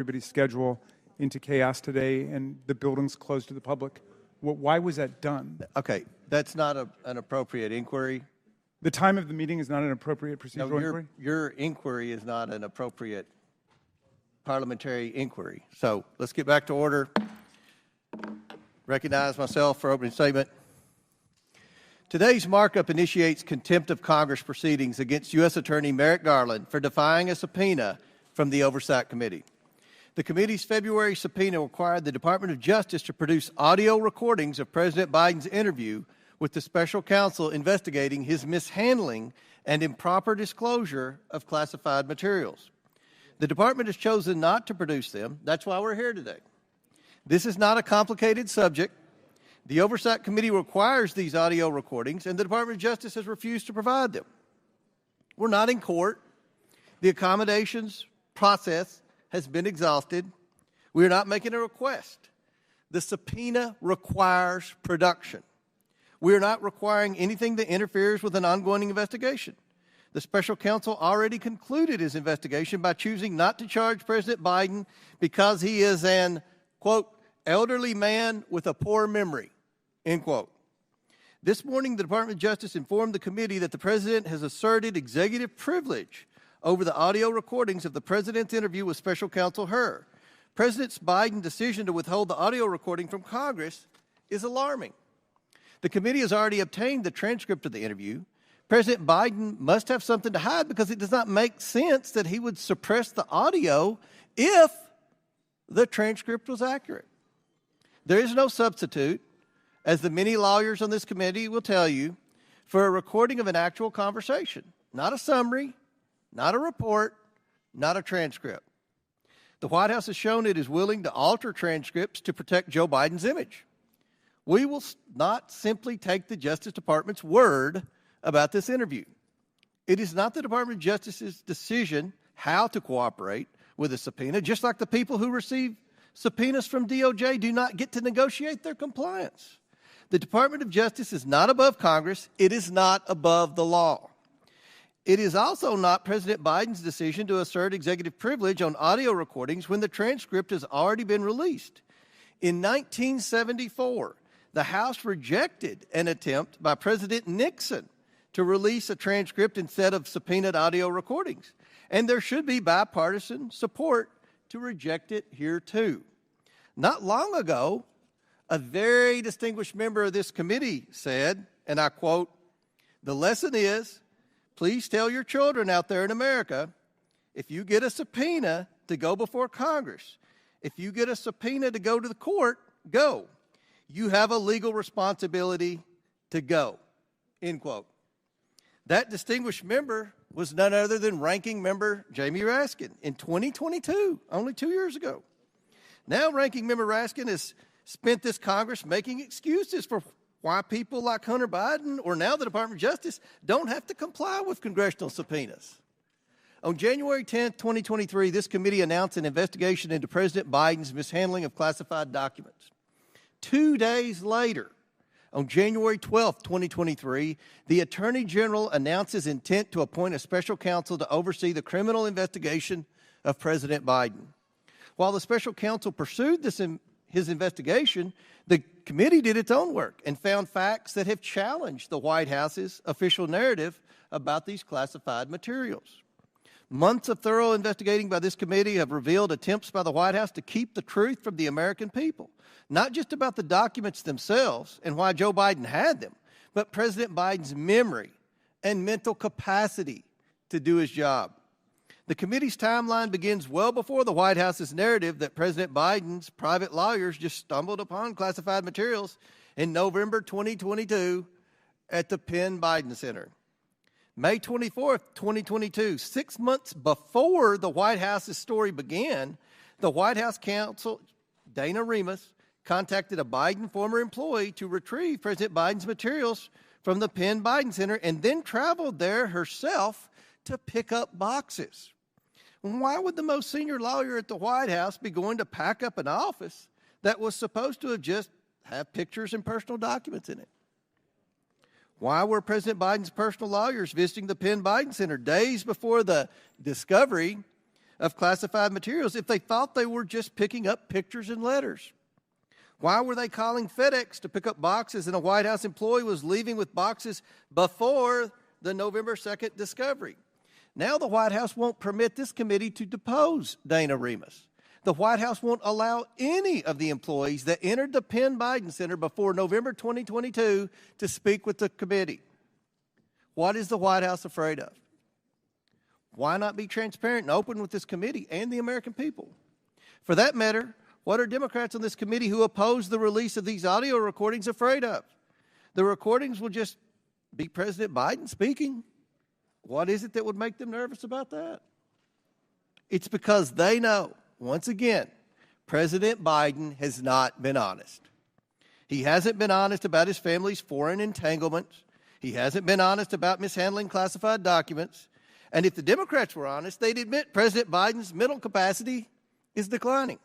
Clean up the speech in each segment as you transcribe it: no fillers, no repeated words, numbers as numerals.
everybody's schedule into chaos today and the building's closed to the public. Why was that done? Okay, that's not an appropriate inquiry. The time of the meeting is not an appropriate procedural inquiry? Your inquiry is not an appropriate parliamentary inquiry. So let's get back to order. Recognize myself for opening statement. Today's markup initiates contempt of Congress proceedings against U.S. Attorney Merrick Garland for defying a subpoena from the Oversight Committee. The committee's February subpoena required the Department of Justice to produce audio recordings of President Biden's interview with the special counsel investigating his mishandling and improper disclosure of classified materials. The department has chosen not to produce them. That's why we're here today. This is not a complicated subject. The Oversight Committee requires these audio recordings, and the Department of Justice has refused to provide them. We're not in court. The accommodations process has been exhausted. We are not making a request. The subpoena requires production. We are not requiring anything that interferes with an ongoing investigation. The special counsel already concluded his investigation by choosing not to charge President Biden because he is an, quote, elderly man with a poor memory, end quote. This morning, the Department of Justice informed the committee that the president has asserted executive privilege over the audio recordings of the president's interview with special counsel Hur. President Biden's decision to withhold the audio recording from Congress is alarming. The committee has already obtained the transcript of the interview. President Biden must have something to hide because it does not make sense that he would suppress the audio if the transcript was accurate. There is no substitute, as the many lawyers on this committee will tell you, for a recording of an actual conversation, not a summary, not a report, not a transcript. The White House has shown it is willing to alter transcripts to protect Joe Biden's image. We will not simply take the Justice Department's word about this interview. It is not the Department of Justice's decision how to cooperate with a subpoena, just like the people who receive subpoenas from DOJ do not get to negotiate their compliance. The Department of Justice is not above Congress. It is not above the law. It is also not President Biden's decision to assert executive privilege on audio recordings when the transcript has already been released. In 1974, the House rejected an attempt by President Nixon to release a transcript instead of subpoenaed audio recordings. And there should be bipartisan support to reject it here too. Not long ago, a very distinguished member of this committee said, and I quote, "The lesson is, please tell your children out there in America, if you get a subpoena to go before Congress, if you get a subpoena to go to the court, go. You have a legal responsibility to go," end quote. That distinguished member was none other than Ranking Member Jamie Raskin in 2022, only 2 years ago. Now Ranking Member Raskin has spent this Congress making excuses for why people like Hunter Biden or now the Department of Justice don't have to comply with congressional subpoenas. On January 10, 2023, this committee announced an investigation into President Biden's mishandling of classified documents. 2 days later, on January 12, 2023, the Attorney General announced his intent to appoint a special counsel to oversee the criminal investigation of President Biden. While the special counsel pursued his investigation, the committee did its own work and found facts that have challenged the White House's official narrative about these classified materials. Months of thorough investigating by this committee have revealed attempts by the White House to keep the truth from the American people, not just about the documents themselves and why Joe Biden had them, but President Biden's memory and mental capacity to do his job. The committee's timeline begins well before the White House's narrative that President Biden's private lawyers just stumbled upon classified materials in November 2022 at the Penn Biden Center. May 24th, 2022, 6 months before the White House's story began, the White House counsel, Dana Remus, contacted a Biden former employee to retrieve President Biden's materials from the Penn Biden Center and then traveled there herself to pick up boxes. Why would the most senior lawyer at the White House be going to pack up an office that was supposed to have just have pictures and personal documents in it? Why were President Biden's personal lawyers visiting the Penn Biden Center days before the discovery of classified materials if they thought they were just picking up pictures and letters? Why were they calling FedEx to pick up boxes and a White House employee was leaving with boxes before the November 2nd discovery? Now the White House won't permit this committee to depose Dana Remus. The White House won't allow any of the employees that entered the Penn Biden Center before November 2022 to speak with the committee. What is the White House afraid of? Why not be transparent and open with this committee and the American people? For that matter, what are Democrats on this committee who oppose the release of these audio recordings afraid of? The recordings will just be President Biden speaking. What is it that would make them nervous about that? It's because they know, once again, President Biden has not been honest. He hasn't been honest about his family's foreign entanglements. He hasn't been honest about mishandling classified documents. And if the Democrats were honest, they'd admit President Biden's mental capacity is declining.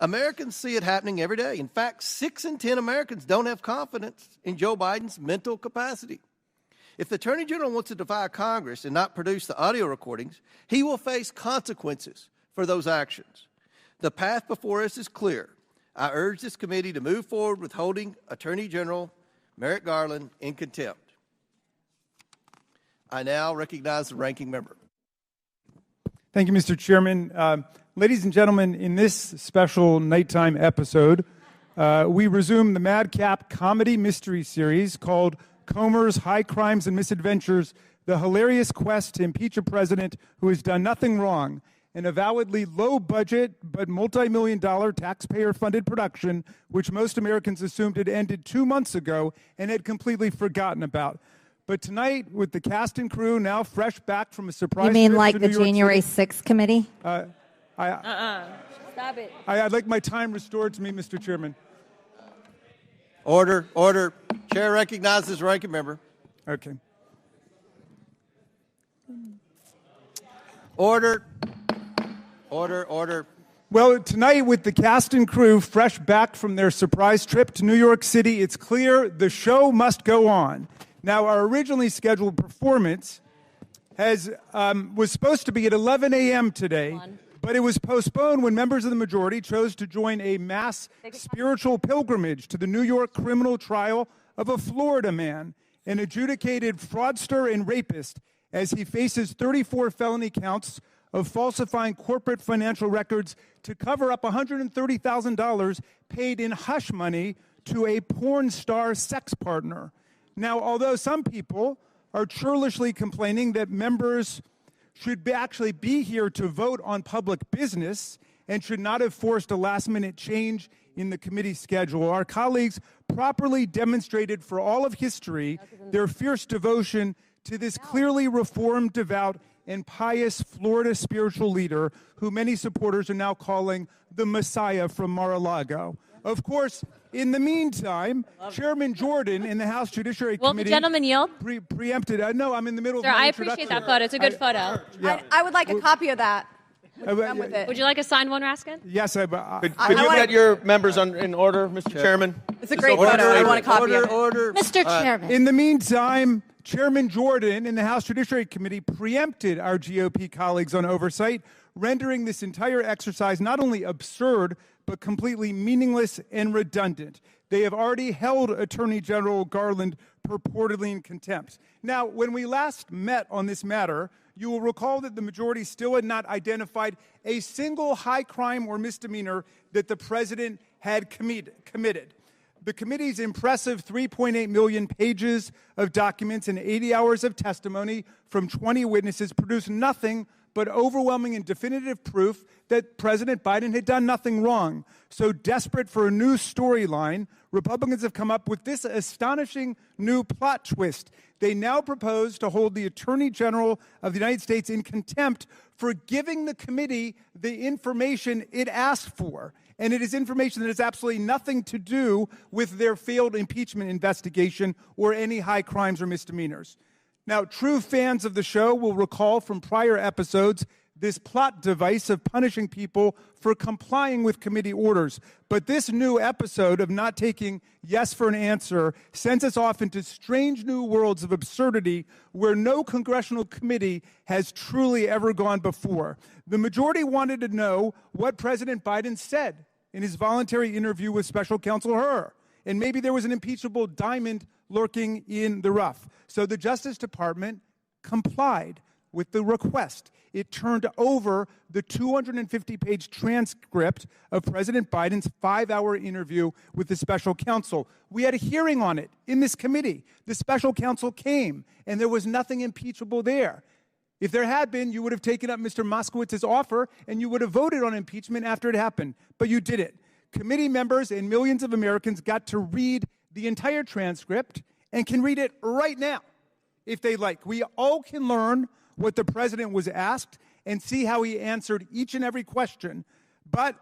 Americans see it happening every day. In fact, 6 in 10 Americans don't have confidence in Joe Biden's mental capacity. If the Attorney General wants to defy Congress and not produce the audio recordings, he will face consequences for those actions. The path before us is clear. I urge this committee to move forward with holding Attorney General Merrick Garland in contempt. I now recognize the ranking member. Thank you, Mr. Chairman. Ladies and gentlemen, in this special nighttime episode, we resume the madcap comedy mystery series called Comer's High Crimes and Misadventures, the hilarious quest to impeach a president who has done nothing wrong, an avowedly low-budget but multi-million-dollar taxpayer-funded production which most Americans assumed had ended 2 months ago and had completely forgotten about. But tonight, with the cast and crew now fresh back from a surprise You mean trip like to the New York January City, 6th committee? Stop it. I'd like my time restored to me, Mr. Chairman. Order, order. Chair recognizes ranking member. Okay. Order, order, order. Well, tonight, with the cast and crew fresh back from their surprise trip to New York City, it's clear the show must go on. Now, our originally scheduled performance was supposed to be at 11 a.m. today, but it was postponed when members of the majority chose to join a mass spiritual pilgrimage to the New York criminal trial of a Florida man, an adjudicated fraudster and rapist, as he faces 34 felony counts of falsifying corporate financial records to cover up $130,000 paid in hush money to a porn star sex partner. Now, although some people are churlishly complaining that members should actually be here to vote on public business and should not have forced a last-minute change in the committee schedule, our colleagues properly demonstrated for all of history their fierce devotion to this clearly reformed, devout, and pious Florida spiritual leader who many supporters are now calling the Messiah from Mar-a-Lago. Of course, in the meantime, Chairman Jordan in the House Judiciary Committee... Will the gentleman yield? Preempted. No, I'm in the middle Sir, of my I introduction. appreciate that photo. It's a good photo. Yeah. I would like a copy of that. Done with it. Would you like a signed one, Raskin? Yes, Could you get your members in order, Mr. Chairman? It's a great photo. I want a copy of it. Order. Mr. Chairman. In the meantime, Chairman Jordan in the House Judiciary Committee preempted our GOP colleagues on oversight, rendering this entire exercise not only absurd, but completely meaningless and redundant. They have already held Attorney General Garland purportedly in contempt. Now, when we last met on this matter, you will recall that the majority still had not identified a single high crime or misdemeanor that the president had committed. The committee's impressive 3.8 million pages of documents and 80 hours of testimony from 20 witnesses produced nothing but overwhelming and definitive proof that President Biden had done nothing wrong. So desperate for a new storyline, Republicans have come up with this astonishing new plot twist. They now propose to hold the Attorney General of the United States in contempt for giving the committee the information it asked for. And it is information that has absolutely nothing to do with their failed impeachment investigation or any high crimes or misdemeanors. Now, true fans of the show will recall from prior episodes this plot device of punishing people for complying with committee orders. But this new episode of not taking yes for an answer sends us off into strange new worlds of absurdity where no congressional committee has truly ever gone before. The majority wanted to know what President Biden said in his voluntary interview with Special Counsel Hur. And maybe there was an impeachable diamond lurking in the rough. So the Justice Department complied with the request. It turned over the 250-page transcript of President Biden's 5-hour interview with the special counsel. We had a hearing on it in this committee. The special counsel came, and there was nothing impeachable there. If there had been, you would have taken up Mr. Moskowitz's offer, and you would have voted on impeachment after it happened. But you did it. Committee members and millions of Americans got to read the entire transcript and can read it right now if they like. We all can learn what the president was asked and see how he answered each and every question. But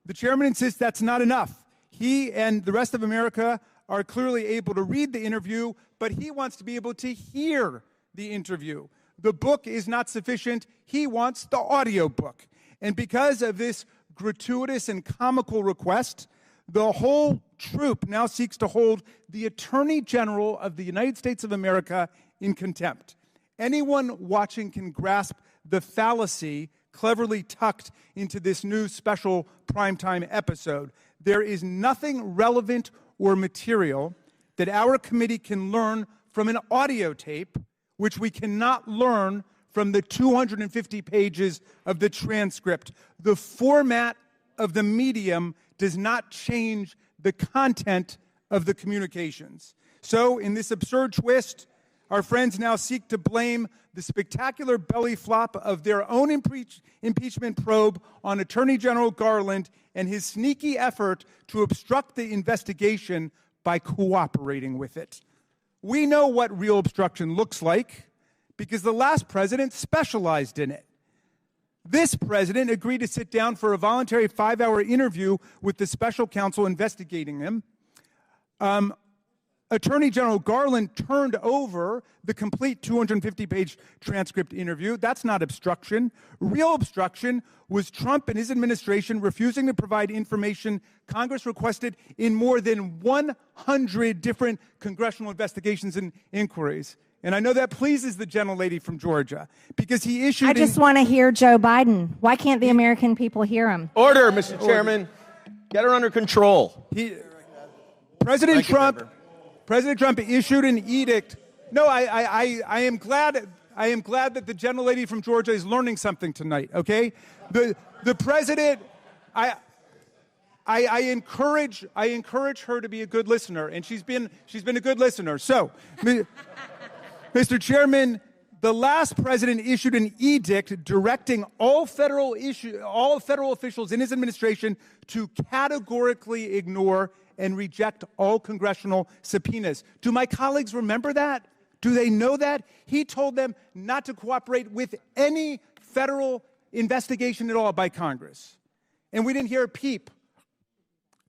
the chairman insists that's not enough. He and the rest of America are clearly able to read the interview, but he wants to be able to hear the interview. The book is not sufficient. He wants the audio book. And because of this gratuitous and comical request, the whole troop now seeks to hold the Attorney General of the United States of America in contempt. Anyone watching can grasp the fallacy cleverly tucked into this new special primetime episode. There is nothing relevant or material that our committee can learn from an audio tape, which we cannot learn from the 250 pages of the transcript. The format of the medium does not change the content of the communications. So, in this absurd twist, our friends now seek to blame the spectacular belly flop of their own impeachment probe on Attorney General Garland and his sneaky effort to obstruct the investigation by cooperating with it. We know what real obstruction looks like because the last president specialized in it. This president agreed to sit down for a voluntary 5-hour interview with the special counsel investigating him. Attorney General Garland turned over the complete 250-page transcript interview. That's not obstruction. Real obstruction was Trump and his administration refusing to provide information Congress requested in more than 100 different congressional investigations and inquiries. And I know that pleases the gentlelady from Georgia because he issued... I just want to hear Joe Biden. Why can't the American people hear him? Order, Mr. Chairman. Get her under control. President Trump issued an edict. No, I am glad that the gentlelady from Georgia is learning something tonight. Okay, the president. I encourage her to be a good listener, and she's been a good listener. So, Mr. Chairman, the last president issued an edict directing all federal officials in his administration to categorically ignore and reject all congressional subpoenas. Do my colleagues remember that? Do they know that? He told them not to cooperate with any federal investigation at all by Congress. And we didn't hear a peep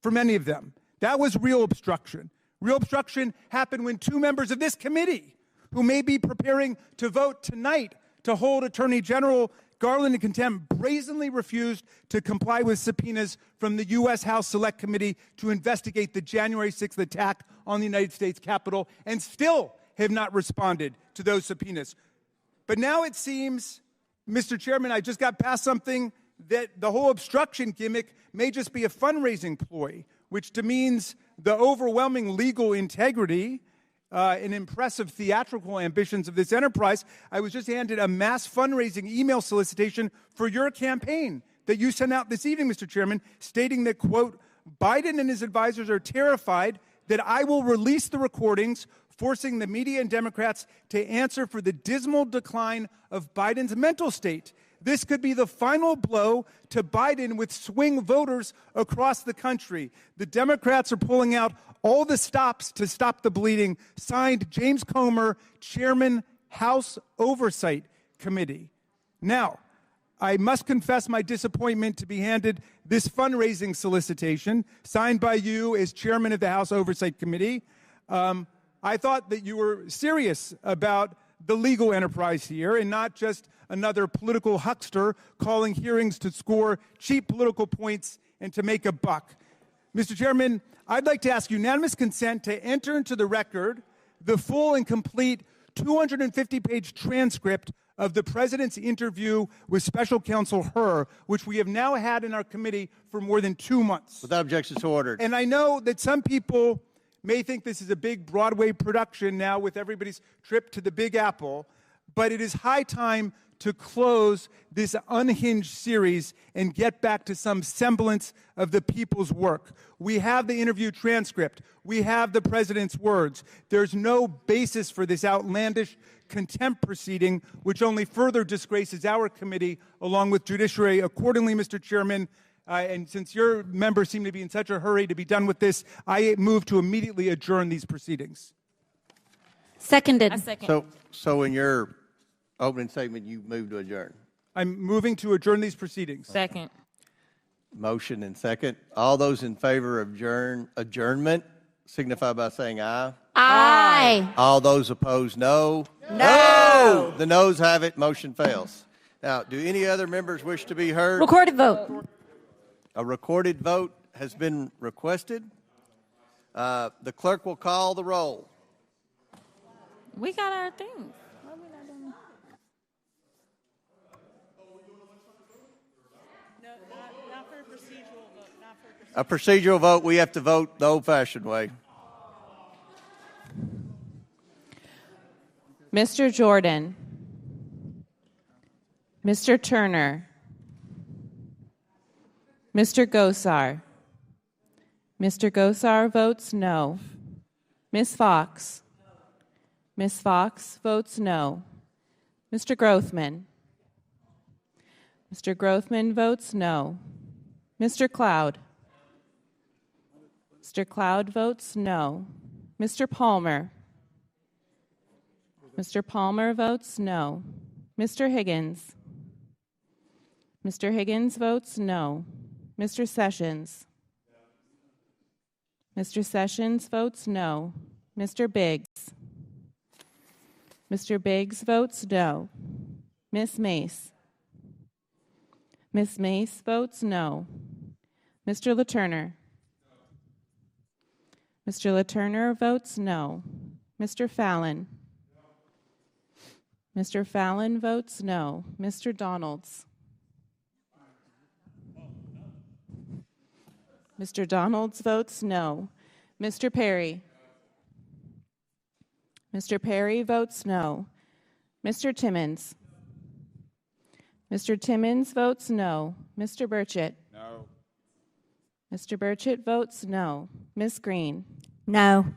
from any of them. That was real obstruction. Real obstruction happened when 2 members of this committee, who may be preparing to vote tonight to hold Attorney General Garland in contempt, brazenly refused to comply with subpoenas from the U.S. House Select Committee to investigate the January 6th attack on the United States Capitol and still have not responded to those subpoenas. But now it seems, Mr. Chairman, I just got past something that the whole obstruction gimmick may just be a fundraising ploy, which demeans the overwhelming legal integrity and impressive theatrical ambitions of this enterprise. I was just handed a mass fundraising email solicitation for your campaign that you sent out this evening, Mr. Chairman, stating that, quote, Biden and his advisors are terrified that I will release the recordings, forcing the media and Democrats to answer for the dismal decline of Biden's mental state. This could be the final blow to Biden with swing voters across the country. The Democrats are pulling out all the stops to stop the bleeding. Signed, James Comer, Chairman, House Oversight Committee. Now, I must confess my disappointment to be handed this fundraising solicitation, signed by you as Chairman of the House Oversight Committee. I thought that you were serious about the legal enterprise here and not just another political huckster calling hearings to score cheap political points and to make a buck. Mr. Chairman, I'd like to ask unanimous consent to enter into the record the full and complete 250-page transcript of the President's interview with Special Counsel Hur, which we have now had in our committee for more than 2 months. Without objection, so ordered. And I know that some people may think this is a big Broadway production now with everybody's trip to the Big Apple, but it is high time to close this unhinged series and get back to some semblance of the people's work. We have the interview transcript. We have the President's words. There's no basis for this outlandish contempt proceeding, which only further disgraces our committee along with judiciary. Accordingly, Mr. Chairman, and since your members seem to be in such a hurry to be done with this, I move to immediately adjourn these proceedings. Seconded. So in your opening statement, you move to adjourn. I'm moving to adjourn these proceedings. Second. Motion and second. All those in favor of adjournment signify by saying aye. Aye. All those opposed, no. No! The noes have it. Motion fails. Now, do any other members wish to be heard? Recorded vote. A recorded vote has been requested. The clerk will call the roll. We got our thing. Why we not doing A procedural vote, we have to vote the old-fashioned way. Mr. Jordan, Mr. Turner, Mr. Gosar. Mr. Gosar votes no. Ms. Fox. Ms. Fox votes no. Mr. Grothman. Mr. Grothman votes no. Mr. Cloud. Mr. Cloud votes no. Mr. Palmer. Mr. Palmer votes no. Mr. Higgins. Mr. Higgins votes no. Mr. Sessions. Mr. Sessions votes no. Mr. Biggs. Mr. Biggs votes no. Ms. Mace. Ms. Mace votes no. Mr. LaTurner. Mr. LaTurner votes no. Mr. Fallon. Mr. Fallon votes no. Mr. Donalds. Mr. Donalds votes no. Mr. Perry. Mr. Perry votes no. Mr. Timmons. Mr. Timmons votes no. Mr. Burchett. No. Mr. Burchett votes no. Ms. Green. No.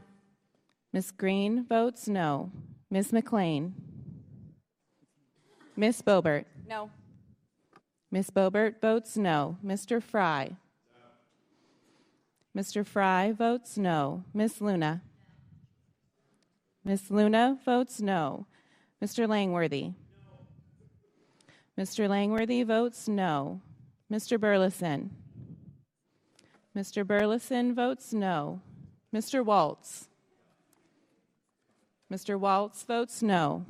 Ms. Green votes no. Ms. McLean. Ms. Boebert. No. Ms. Boebert votes no. Mr. Fry. Mr. Fry votes no. Ms. Luna. Ms. Luna votes no. Mr. Langworthy. Mr. Langworthy votes no. Mr. Burleson. Mr. Burleson votes no. Mr. Waltz. Mr. Waltz votes no.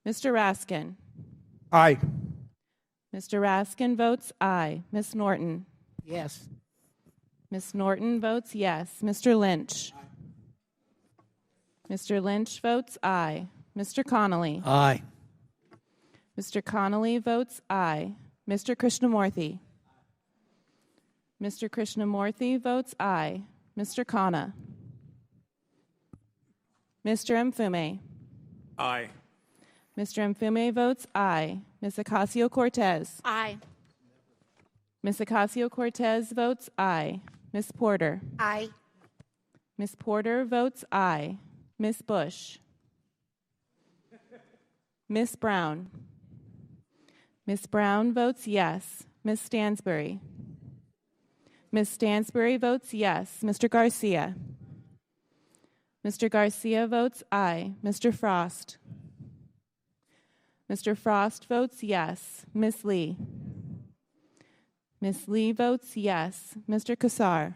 Mr. Raskin. Aye. Mr. Raskin votes aye. Ms. Norton. Yes. Ms. Norton votes yes. Mr. Lynch. Mr. Lynch votes aye. Mr. Connolly. Aye. Mr. Connolly votes aye. Mr. Krishnamurthy. Mr. Krishnamurthy votes aye. Mr. Khanna. Mr. Mfume. Aye. Mr. Mfume votes aye. Ms. Ocasio-Cortez. Aye. Ms. Ocasio-Cortez votes aye. Ms. Porter. Aye. Ms. Porter votes aye. Ms. Bush. Ms. Brown. Ms. Brown votes yes. Ms. Stansbury. Ms. Stansbury votes yes. Mr. Garcia. Mr. Garcia votes aye. Mr. Frost. Mr. Frost votes yes. Ms. Lee. Ms. Lee votes yes. Mr. Kassar.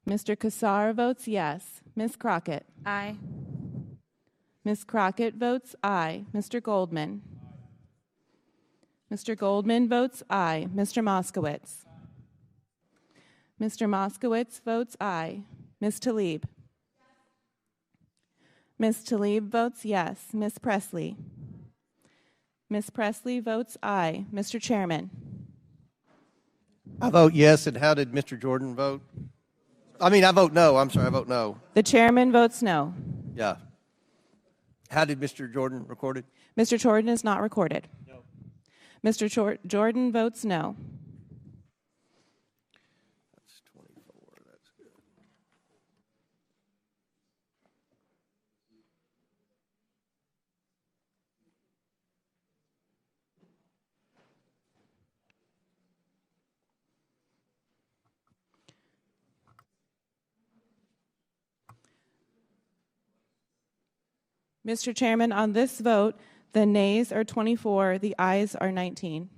Mr. Kassar votes yes. Ms. Crockett. Aye. Ms. Crockett votes aye. Mr. Goldman? Mr. Goldman votes aye. Mr. Moskowitz? Mr. Moskowitz votes aye. Ms. Tlaib? Ms. Tlaib votes yes. Ms. Presley? Ms. Presley votes aye. Mr. Chairman? I vote yes, and how did Mr. Jordan vote? I vote no. I'm sorry, I vote no. The chairman votes no. Yeah. How did Mr. Jordan record it? Mr. Jordan is not recorded. No. Mr. Jordan votes no. That's 24. That's good. Mr. Chairman, on this vote, the nays are 24, the ayes are 19.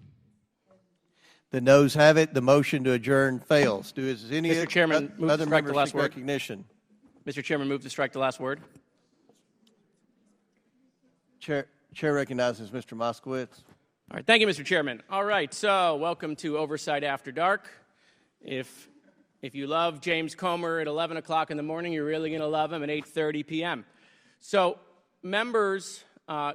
The noes have it. The motion to adjourn fails. Is any Mr. Chairman, move to other strike the members last seek word. recognition? Mr. Chairman, move to strike the last word. Chair recognizes Mr. Moskowitz. All right, thank you, Mr. Chairman. All right, so welcome to Oversight After Dark. If you love James Comer at 11 o'clock in the morning, you're really going to love him at 8:30 p.m. So, members, the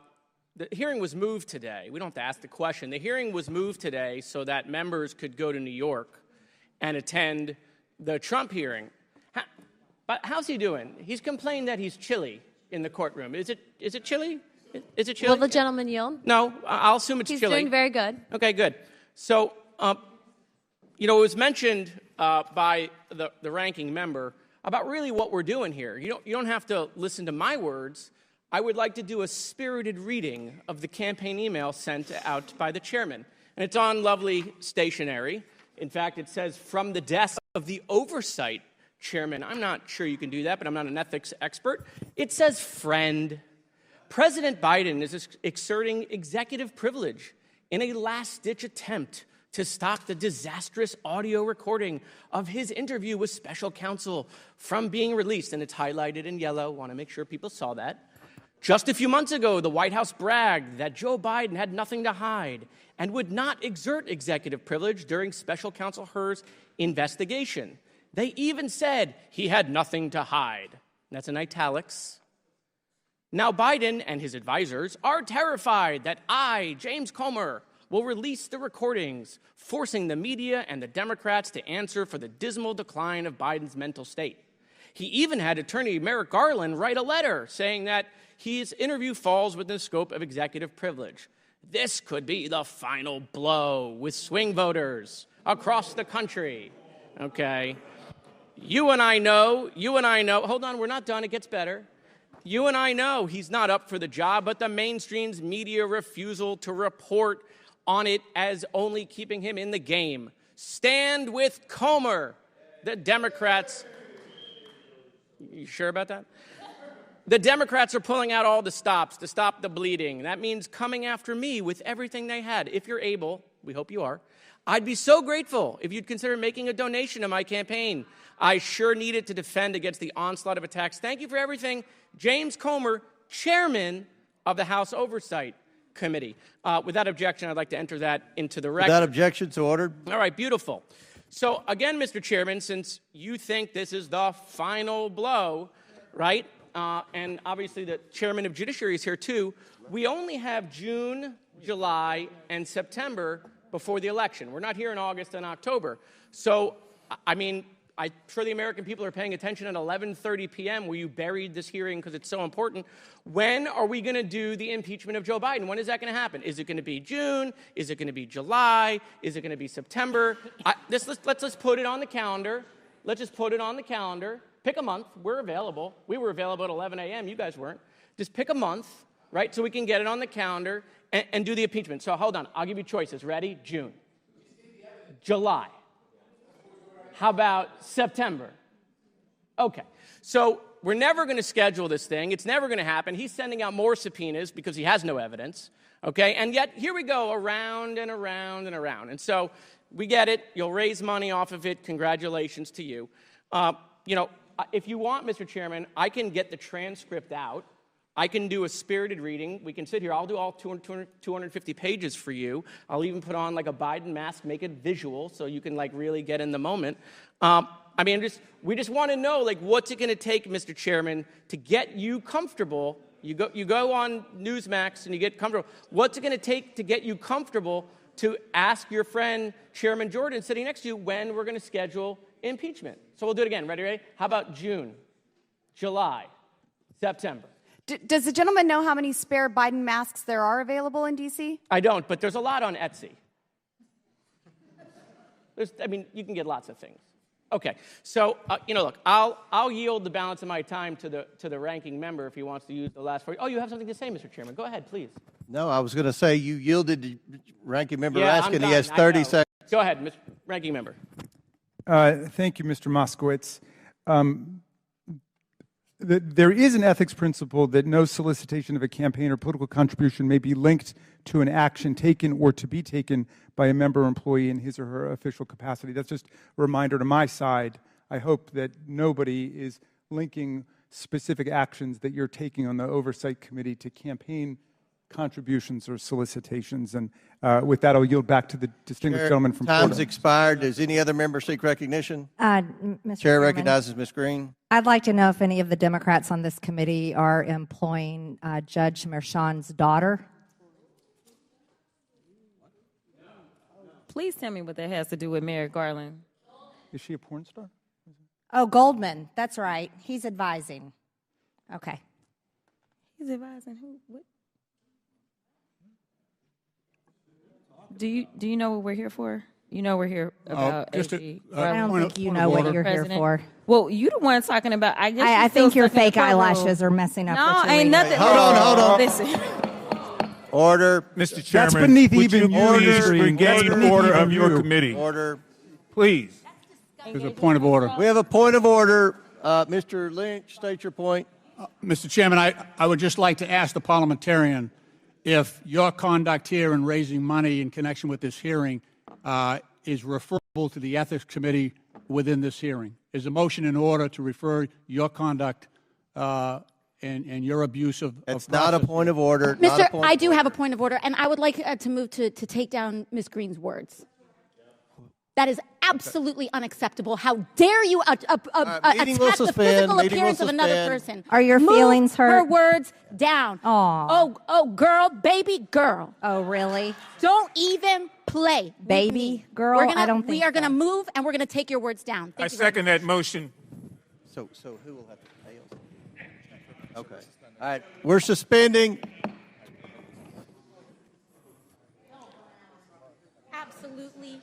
hearing was moved today. We don't have to ask the question. The hearing was moved today so that members could go to New York and attend the Trump hearing. But how's he doing? He's complained that he's chilly in the courtroom. Is it chilly? Is it chilly? Will the gentleman yield? No, I'll assume it's He's chilly. doing very good. Okay, good. So, it was mentioned by the ranking member about really what we're doing here. You don't have to listen to my words. I would like to do a spirited reading of the campaign email sent out by the chairman. And it's on lovely stationery. In fact, it says, from the desk of the oversight chairman. I'm not sure you can do that, but I'm not an ethics expert. It says, friend. President Biden is exerting executive privilege in a last-ditch attempt to stop the disastrous audio recording of his interview with special counsel from being released. And it's highlighted in yellow. Want to make sure people saw that. Just a few months ago, the White House bragged that Joe Biden had nothing to hide and would not exert executive privilege during special counsel Hur's investigation. They even said he had nothing to hide. That's in italics. Now Biden and his advisors are terrified that I, James Comer, will release the recordings, forcing the media and the Democrats to answer for the dismal decline of Biden's mental state. He even had Attorney Merrick Garland write a letter saying that his interview falls within the scope of executive privilege. This could be the final blow with swing voters across the country. Okay. You and I know, hold on, we're not done, it gets better. You and I know he's not up for the job, but the mainstream's media refusal to report on it as only keeping him in the game. Stand with Comer. The Democrats... You sure about that? The Democrats are pulling out all the stops to stop the bleeding. That means coming after me with everything they had. If you're able, we hope you are, I'd be so grateful if you'd consider making a donation to my campaign. I sure need it to defend against the onslaught of attacks. Thank you for everything. James Comer, chairman of the House Oversight Committee. Without objection, I'd like to enter that into the record. Without objection, so ordered. All right, beautiful. So again, Mr. Chairman, since you think this is the final blow, right, and obviously the chairman of Judiciary is here too, we only have June, July, and September before the election. We're not here in August and October. So, I mean, I'm sure the American people are paying attention at 11:30 p.m. where you buried this hearing because it's so important. When are we going to do the impeachment of Joe Biden? When is that going to happen? Is it going to be June? Is it going to be July? Is it going to be September? Let's put it on the calendar. Let's just put it on the calendar. Pick a month. We're available. We were available at 11 a.m. You guys weren't. Just pick a month, right, so we can get it on the calendar and do the impeachment. So hold on. I'll give you choices. Ready? June. July. How about September? Okay. So we're never going to schedule this thing. It's never going to happen. He's sending out more subpoenas because he has no evidence. Okay. And yet here we go around and around and around. And so we get it. You'll raise money off of it. Congratulations to you. If you want, Mr. Chairman, I can get the transcript out I can do a spirited reading. We can sit here. I'll do all 250 pages for you. I'll even put on like a Biden mask, make it visual so you can like really get in the moment. I mean, we just want to know, like, what's it going to take, Mr. Chairman, to get you comfortable? You go on Newsmax and you get comfortable. What's it going to take to get you comfortable to ask your friend, Chairman Jordan, sitting next to you, when we're going to schedule impeachment? So we'll do it again. Ready? How about June, July, September? Does the gentleman know how many spare Biden masks there are available in D.C.? I don't, but there's a lot on Etsy. You can get lots of things. Okay, so look, I'll yield the balance of my time to the ranking member if he wants to use the last 40. Oh, you have something to say, Mr. Chairman? Go ahead, please. No, I was going to say you yielded to ranking member Yeah, Raskin. I'm He has done. 30 seconds. Go ahead, Mr. Ranking Member. Thank you, Mr. Moskowitz. There is an ethics principle that no solicitation of a campaign or political contribution may be linked to an action taken or to be taken by a member or employee in his or her official capacity. That's just a reminder to my side. I hope that nobody is linking specific actions that you're taking on the Oversight Committee to campaign contributions or solicitations. And with that, I'll yield back to the distinguished gentleman from Time's Florida. expired. Does any other member seek recognition? Mr. Chair Chairman, recognizes Ms. Green. I'd like to know if any of the Democrats on this committee are employing Judge Merchan's daughter. Please tell me what that has to do with Merrick Garland. Is she a porn star? Oh, Goldman. That's right. He's advising. Okay. He's advising who? What? Do you know what we're here for? You know we're here about AG. I don't think you know what you're here for. Well, you the one talking about. I guess I you're still think your stuck in the fake courtroom. eyelashes are messing up. No, what you're ain't reading. nothing. Hold on. Listen. Order. Mr. Chairman, That's beneath would even you you, please Mr. Green. That's regain beneath order even of your you. committee? Order. Please. There's a point of order. We have a point of order. Mr. Lynch, state your point. Mr. Chairman, I would just like to ask the parliamentarian if your conduct here in raising money in connection with this hearing is referable to the Ethics Committee within this hearing. Is a motion in order to refer your conduct and your abuse of It's not a process? point of order. Not a Mr. point I of do order. have a point of order, and I would like to move to take down Ms. Green's words. That is absolutely unacceptable. How dare you attack meeting will the suspend. physical Meeting will appearance of another suspend. person? Are your Move feelings hurt? her words down. Aw. Oh, girl, baby girl. Oh, really? Don't even play. with Baby me. girl? I don't think We are so. going to move, and we're going to take your words down. I Thank you very second much. that motion. So who will have to pay us? Okay. All right. We're suspending. Absolutely.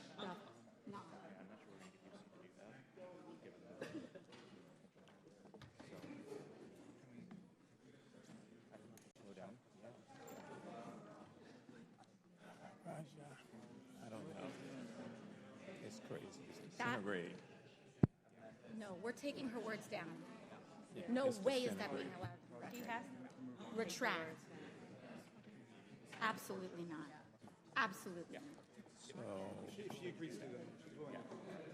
It's crazy. That- No, we're taking her words down. No way is that being allowed. Do you have? Retract. Absolutely not. Absolutely not.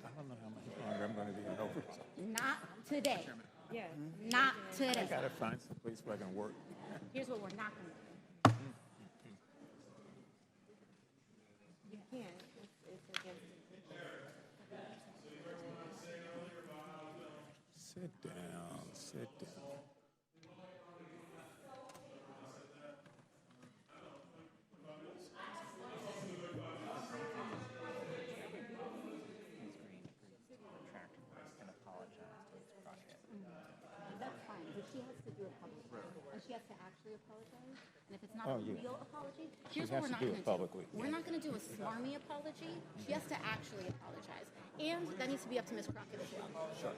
I don't know how much longer I'm going to be in oversight. Not today. Not today. I got to find some place where I can work. Here's what we're not going to do. You can't. It's against Sit down. Sit down. That's fine, but she has to do a public and she has to actually apologize. And if it's not a real apology, here's what we're not going to do. We're not going to do a smarmy apology. She has to actually apologize. And that needs to be up to Ms. Crockett as well. Sure.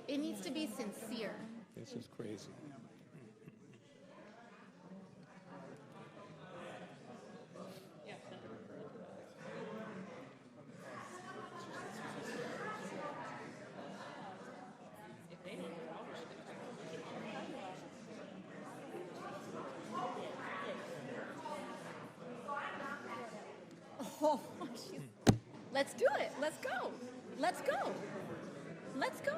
It needs to be sincere. This is crazy. Oh, let's do it. Let's go. Let's go. Let's go.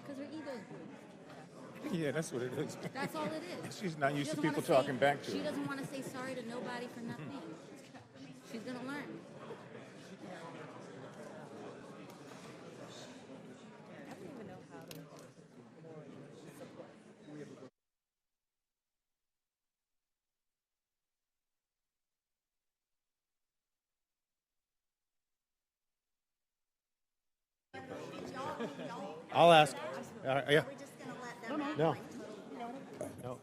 Because her ego's bruised. Yeah, that's what it is. That's all it is. She's not used She to doesn't people wanna talking say- back to She her. doesn't want to say sorry to nobody for nothing. She's going to learn. I'll ask. Yeah. No. No.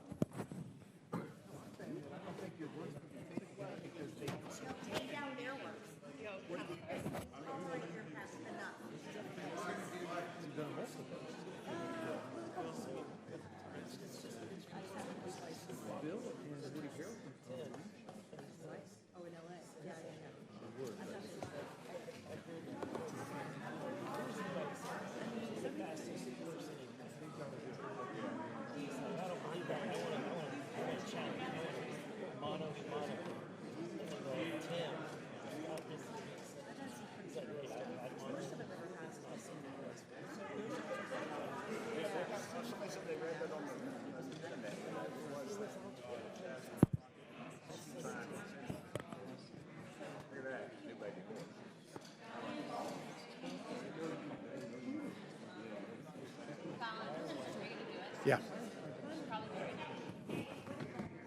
Yeah.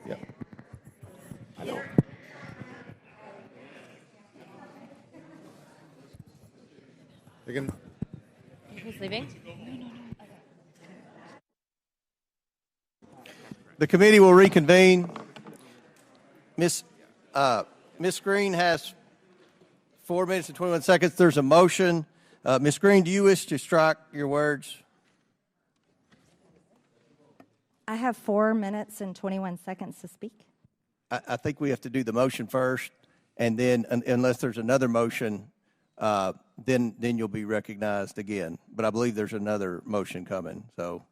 Yeah. I know. They can. Who's leaving? The committee will reconvene. Miss Green has 4 minutes and 21 seconds. There's a motion. Miss Green, do you wish to strike your words? I have 4 minutes and 21 seconds to speak. I think we have to do the motion first, and then unless there's another motion, then you'll be recognized again. But I believe there's another motion coming. So,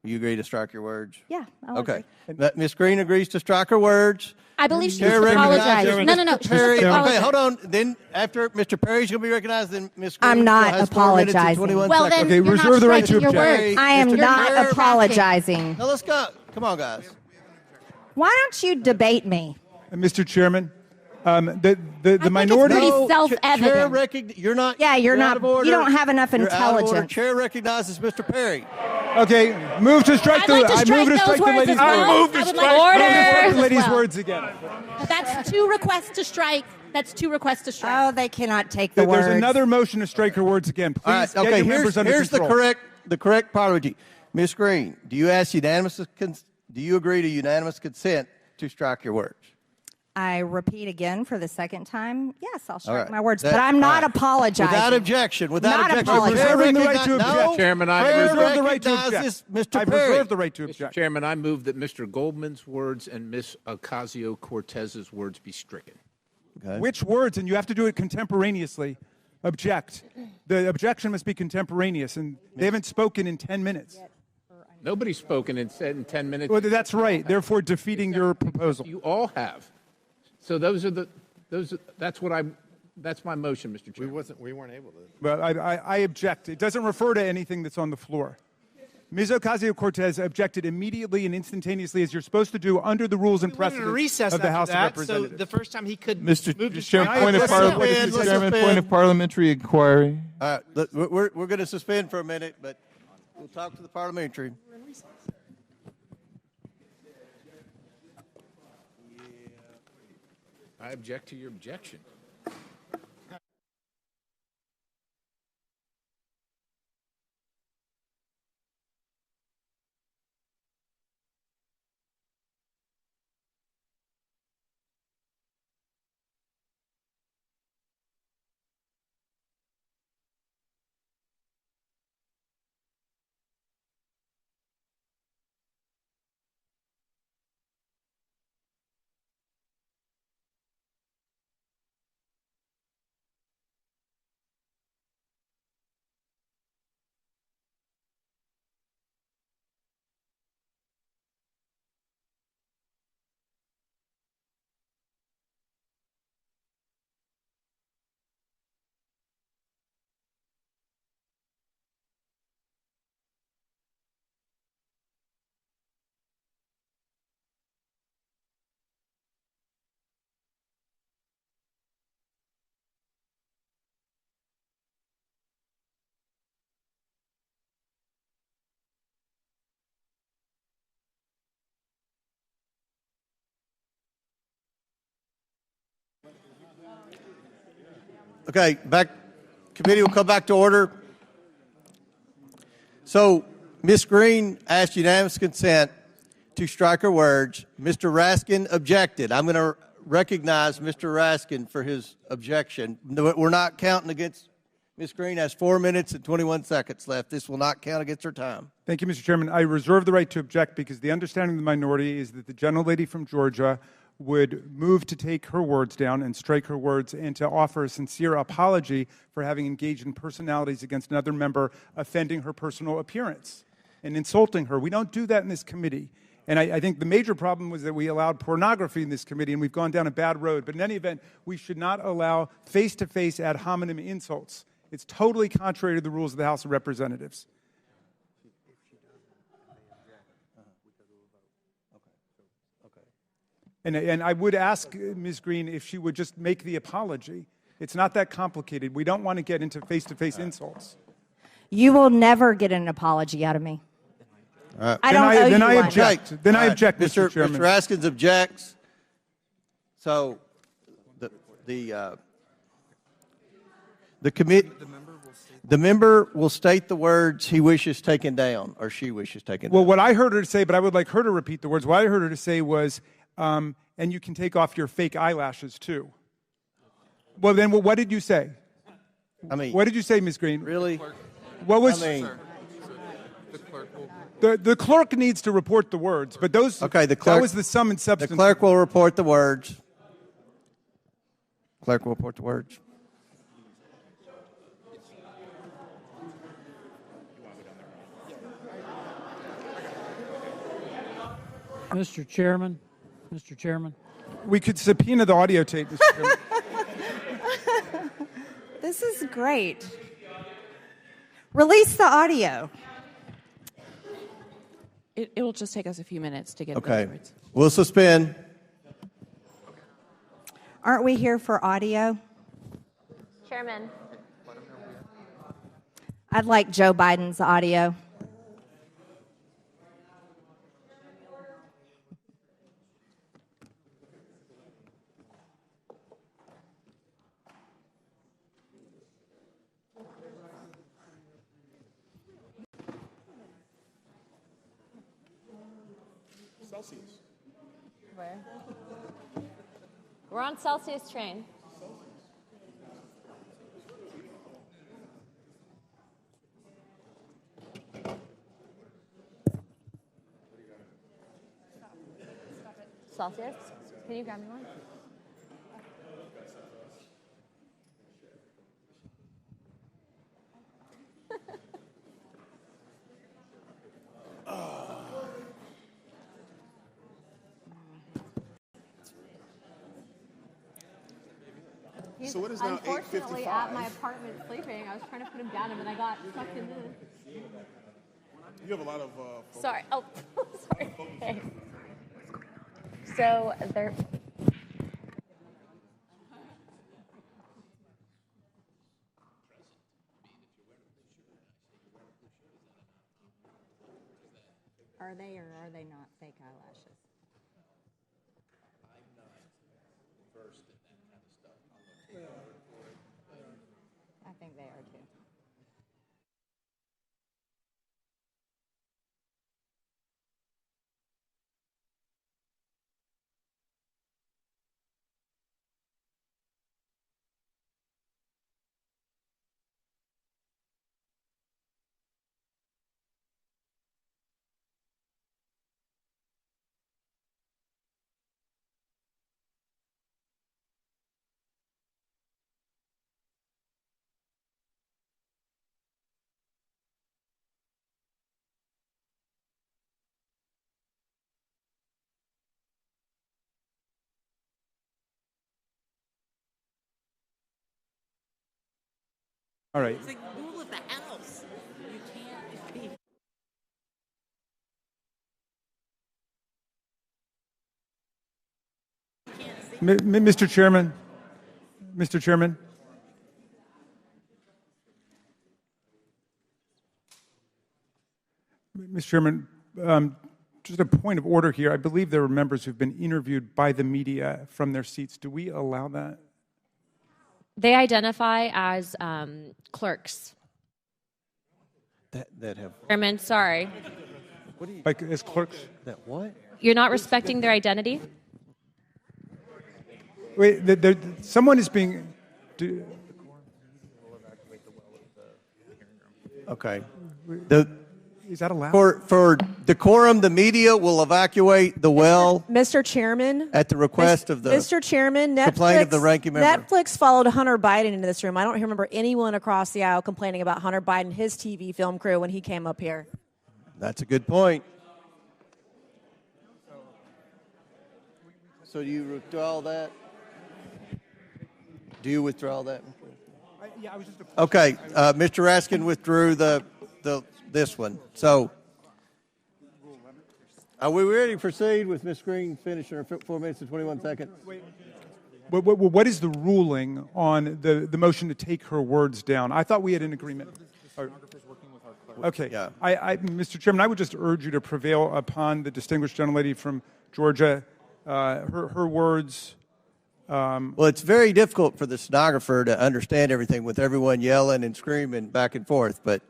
you agree to strike your words? Yeah, I'll Okay. agree. Miss Green agrees to strike her words. I believe she Chair needs to recognizes apologize. No, no, no. Mr. She Perry. needs to Okay, apologize. hold on. Then after Mr. Perry's going to be recognized, then Miss Green I'm not still has 4 minutes and apologizing. 21 Well, seconds. then Okay, you're reserve not the right to striking your object. words. I am Mr. not Chair, apologizing. Now let's go. Come on, guys. Why don't you debate me? Mr. Chairman, the it's minority. pretty No, self-evident. Chair you're not. Yeah, you're out not. of order. You don't have enough You're out of order. intelligence. Chair recognizes Mr. Perry. Okay, move to strike I'd the. like to I strike move to those strike the words lady's as well. words. I would like Move to strike the order. lady's words again. That's 2 requests to strike. That's 2 requests to strike. Oh, they cannot take the There's words. another motion to strike her words again. Please All right. get Okay. your members under Here's control. the correct parliamentary. Miss Green, do you agree to unanimous consent to strike your words? I repeat again for the second time. Yes, I'll All strike right. my words, That- but I'm not all right. apologizing. Without objection. Without Not objection. apologizing. Chair Reserving the right to recogni- object. No. Chairman, I Chair reserve the right to recognizes object. Mr. I Perry. reserve the right to Mr. object. Chairman, I move that Mr. Goldman's words and Ms. Ocasio-Cortez's words be stricken. Okay. Which words? And you have to do it contemporaneously. Object. The objection must be contemporaneous, and they haven't spoken in 10 minutes. Nobody's spoken and said in 10 minutes. Well, that's right. Therefore, defeating your proposal. You all have. So that's my motion, Mr. Chairman. We weren't able to. Well, I object. It doesn't refer to anything that's on the floor. Ms. Ocasio-Cortez objected immediately and instantaneously, as you're supposed to do under the rules and precedents of the House of Representatives. So the first time he could Mr. Chairman, point of parliamentary inquiry. All right. We're going to suspend for a minute, but we'll talk to the parliamentary. I object to your objection. Okay, committee will come back to order. So, Ms. Green asked unanimous consent to strike her words. Mr. Raskin objected. I'm going to recognize Mr. Raskin for his objection. We're not counting against Ms. Green has 4 minutes and 21 seconds left. This will not count against her time. Thank you, Mr. Chairman. I reserve the right to object because the understanding of the minority is that the gentlelady from Georgia would move to take her words down and strike her words and to offer a sincere apology for having engaged in personalities against another member, offending her personal appearance and insulting her. We don't do that in this committee. And I think the major problem was that we allowed pornography in this committee, and we've gone down a bad road. But in any event, we should not allow face-to-face ad hominem insults. It's totally contrary to the rules of the House of Representatives. And I would ask Ms. Green if she would just make the apology. It's not that complicated. We don't want to get into face-to-face insults. You will never get an apology out of me. I don't owe you one. Then I object. Then I object, Mr. Chairman. Mr. Raskins objects. So the member will state the words he wishes taken down or she wishes taken down. Well, what I heard her say, but I would like her to repeat the words. What I heard her to say was, and you can take off your fake eyelashes too. Well, then what did you say? I mean, what did you say, Ms. Green? Really? What was? The clerk needs to report the words, but those. Okay, the clerk. That was the sum and substance. The clerk will report the words. Clerk will report the words. Mr. Chairman, We could subpoena the audio tape, Mr. Chairman. This is great. Release the audio. It will just take us a few minutes to get Okay. those words. We'll suspend. Aren't we here for audio? Chairman. I'd like Joe Biden's audio. Celsius. Where? We're on Celsius train. Celsius? Can you grab me one? He's So what is now unfortunately 8:55? at my apartment sleeping. I was trying to put him down, and then I got sucked into this. You have a lot of. Sorry. Oh, sorry. Okay. So there. Are they or are they not fake eyelashes? I'm not versed in that kind of stuff. I think they are too. All right. It's like rule of the house. You can't be. Mr. Chairman, Mr. Chairman. Mr. Chairman, just a point of order here. I believe there are members who've been interviewed by the media from their seats. Do we allow that? They identify as clerks. That have Chairman, sorry. what do you Like as clerks? that what? You're not respecting their identity? Wait, someone is being. Okay. Is that allowed? For decorum, the media will evacuate the well Mr. Chairman. at the request of the Mr. Chairman, complaint of the ranking member. Netflix followed Hunter Biden into this room. I don't remember anyone across the aisle complaining about Hunter Biden, his TV film crew, when he came up here. That's a good point. So do you withdraw that? Do you withdraw that? Yeah, I was just. Okay, Mr. Raskin withdrew this one. So, are we ready to proceed with Ms. Green finishing her 4 minutes and 21 seconds? What is the ruling on the motion to take her words down? I thought we had an agreement. Okay. Yeah. Mr. Chairman, I would just urge you to prevail upon the distinguished gentlelady from Georgia. Her words. Well, it's very difficult for the stenographer to understand everything with everyone yelling and screaming back and forth. But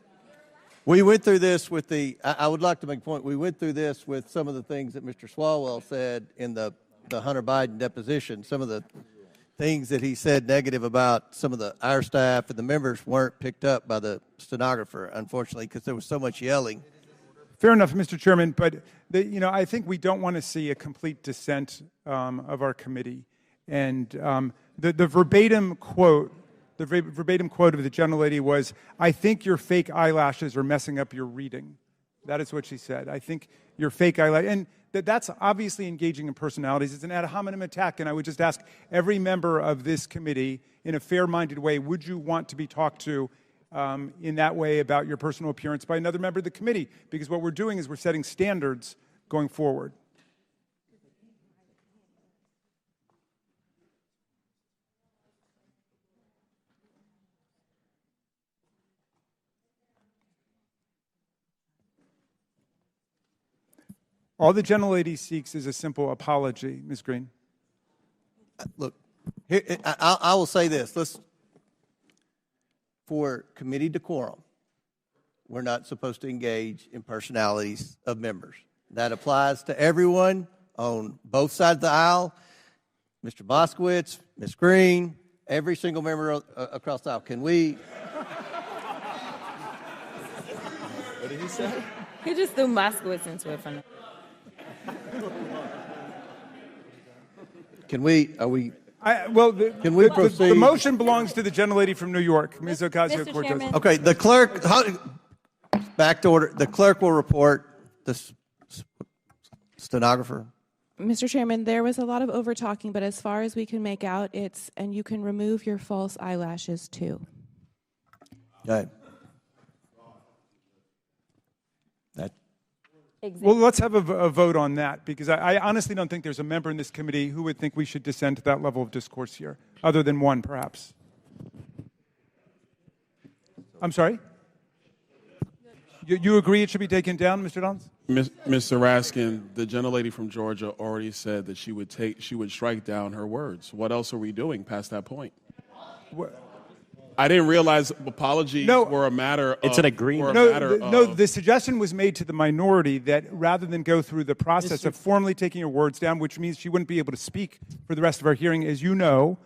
we went through this with I would like to make a point. We went through this with some of the things that Mr. Swalwell said in the Hunter Biden deposition. Some of the things that he said negative about some of our staff and the members weren't picked up by the stenographer, unfortunately, because there was so much yelling. Fair enough, Mr. Chairman, but I think we don't want to see a complete dissent of our committee. And the verbatim quote of the gentlelady was, "I think your fake eyelashes are messing up your reading." That is what she said. I think your fake eyelashes, and that's obviously engaging in personalities. It's an ad hominem attack, and I would just ask every member of this committee, in a fair-minded way, would you want to be talked to in that way about your personal appearance by another member of the committee? Because what we're doing is we're setting standards going forward. All the gentlelady seeks is a simple apology, Ms. Green. Look, here, I will say this. For committee decorum, we're not supposed to engage in personalities of members. That applies to everyone on both sides of the aisle. Mr. Boskowitz, Ms. Green, every single member across the aisle. Can we? What did he say? He just threw Moskowitz into it for now. Can we? Can we proceed? The motion belongs to the gentlelady from New York, Ms. Ocasio-Cortez. Okay, the clerk. Back to order. The clerk will report. The stenographer. Mr. Chairman, there was a lot of over-talking, but as far as we can make out, and you can remove your false eyelashes, too. Okay. Well, let's have a vote on that, because I honestly don't think there's a member in this committee who would think we should descend to that level of discourse here, other than one, perhaps. I'm sorry? You agree it should be taken down, Mr. Dons? Mr. Raskin, the gentlelady from Georgia already said that she would strike down her words. What else are we doing past that point? I didn't realize apologies were a matter of... It's an agreement. The suggestion was made to the minority that rather than go through the process of formally taking her words down, which means she wouldn't be able to speak for the rest of our hearing, as you know,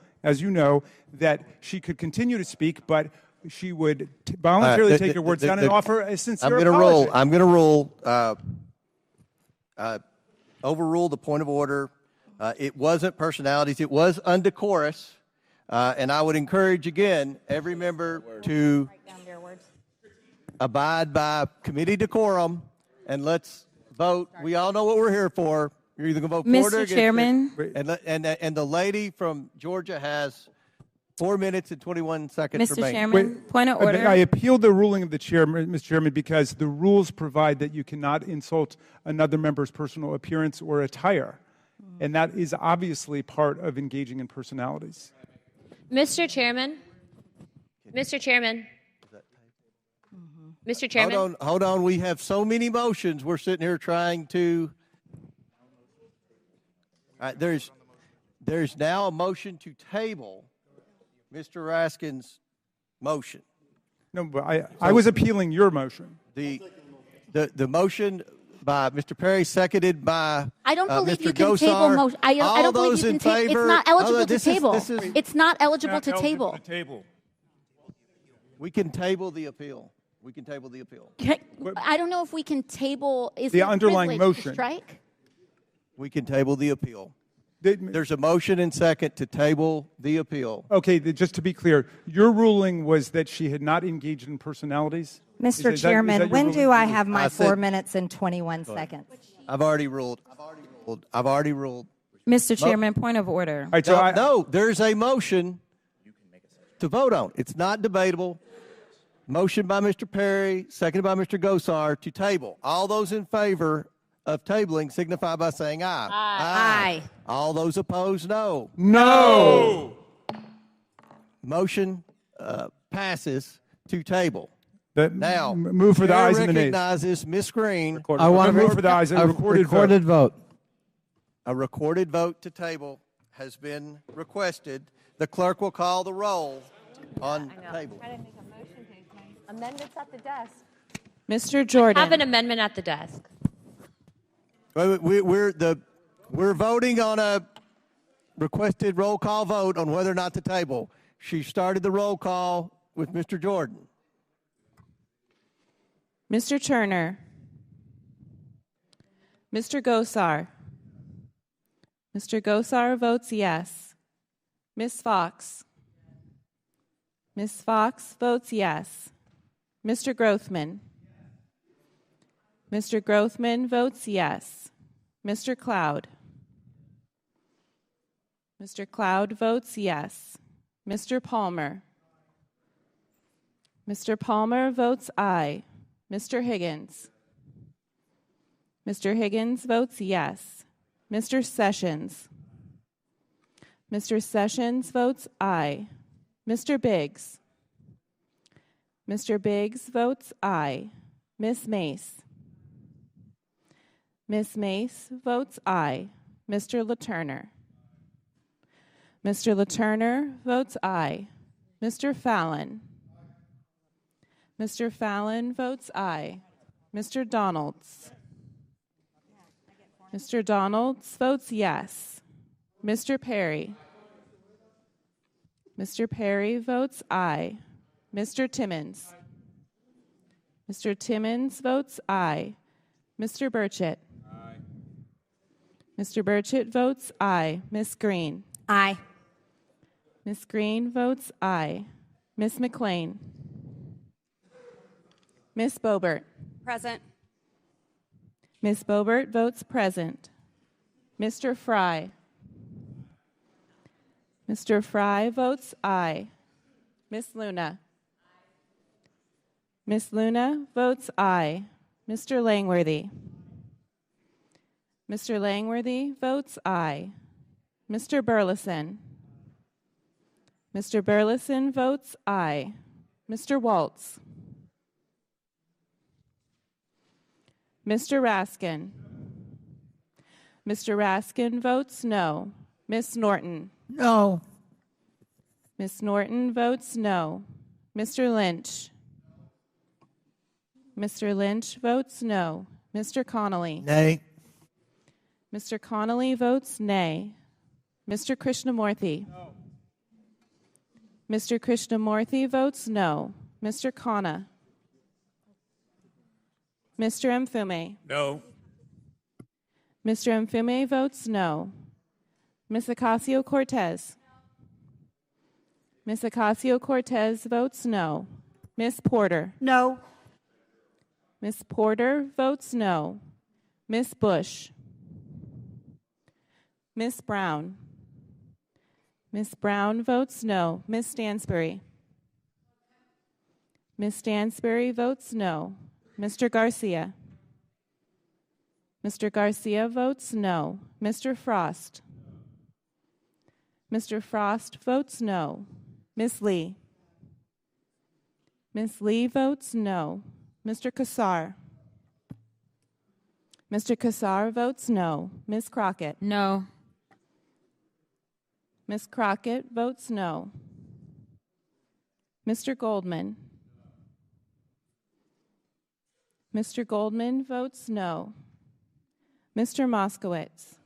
that she could continue to speak, but she would voluntarily take her words down and offer a sincere apology. I'm going to rule, overrule the point of order. It wasn't personalities. It was undecorous. And I would encourage, again, every member to abide by committee decorum, and let's vote. We all know what we're here for. You're either going to vote for it or against it. Mr. Chairman. And the lady from Georgia has 4 minutes and 21 seconds remaining. Mr. Chairman, point of order. I appealed the ruling of the chairman, Mr. Chairman, because the rules provide that you cannot insult another member's personal appearance or attire. And that is obviously part of engaging in personalities. Mr. Chairman. Mr. Chairman. Mr. Chairman. Hold on. We have so many motions. We're sitting here trying to. All right, there's now a motion to table Mr. Raskin's motion. No, but I was appealing your motion. The motion by Mr. Perry, seconded by I don't believe Mr. you can Gosar. table motion. I All don't believe those you in can table. favor? It's not eligible to this table. Is, It's not eligible to table. we can table the appeal. We can table the appeal. I don't know if we can table. Is The it underlying privilege to motion. strike? We can table the appeal. There's a motion and second to table the appeal. Okay, just to be clear, your ruling was that she had not engaged in personalities? Mr. Is that Chairman, your when ruling? do I have my I said- 4 minutes and 21 seconds? I've already ruled. I've already ruled. Mr. Chairman, point of order. All right, so No, there's a motion to vote on. It's not debatable. Motion by Mr. Perry, seconded by Mr. Gosar to table. All those in favor of tabling signify by saying aye. Aye. All those opposed, no. No. Motion passes to table. Now, move for the Chair ayes and the nays. recognizes Ms. Green. I want to move for the ayes and recorded vote. A recorded vote to table has been requested. The clerk will call the roll on table. Amendments at the desk. Mr. Jordan. Have an amendment at the desk. We're voting on a requested roll call vote on whether or not to table. She started the roll call with Mr. Jordan. Mr. Turner. Mr. Gosar. Mr. Gosar votes yes. Ms. Fox. Ms. Fox votes yes. Mr. Grothman. Mr. Grothman votes yes. Mr. Cloud. Mr. Cloud votes yes. Mr. Palmer. Mr. Palmer votes aye. Mr. Higgins. Mr. Higgins votes yes. Mr. Sessions. Mr. Sessions votes aye. Mr. Biggs. Mr. Biggs votes aye. Ms. Mace. Ms. Mace votes aye. Mr. LaTurner. Mr. LaTurner votes aye. Mr. Fallon. Mr. Fallon votes aye. Mr. Donalds. Mr. Donalds votes yes. Mr. Perry. Mr. Perry votes aye. Mr. Timmons. Mr. Timmons votes aye. Mr. Burchett. Aye. Mr. Burchett votes aye. Ms. Green. Aye. Ms. Green votes aye. Ms. McLean. Ms. Boebert. Present. Ms. Boebert votes present. Mr. Fry. Mr. Fry votes aye. Ms. Luna. Ms. Luna votes aye. Mr. Langworthy. Mr. Langworthy votes aye. Mr. Burleson. Mr. Burleson votes aye. Mr. Waltz. Mr. Raskin. Mr. Raskin votes no. Ms. Norton. No. Ms. Norton votes no. Mr. Lynch. Mr. Lynch votes no. Mr. Connolly. Nay. Mr. Connolly votes nay. Mr. Krishnamurthy. No. Mr. Krishnamurthy votes no. Mr. Khanna. Mr. Mfume. No. Mr. Mfume votes no. Ms. Ocasio-Cortez. Ms. Ocasio-Cortez votes no. Ms. Porter. No. Ms. Porter votes no. Ms. Bush. Ms. Brown. Ms. Brown votes no. Ms. Stansbury. Ms. Stansbury votes no. Mr. Garcia. Mr. Garcia votes no. Mr. Frost. Mr. Frost votes no. Ms. Lee. Ms. Lee votes no. Mr. Kassar. Mr. Kassar votes no. Ms. Crockett. No. Ms. Crockett votes no. Mr. Goldman. Mr. Goldman votes no. Mr. Moskowitz.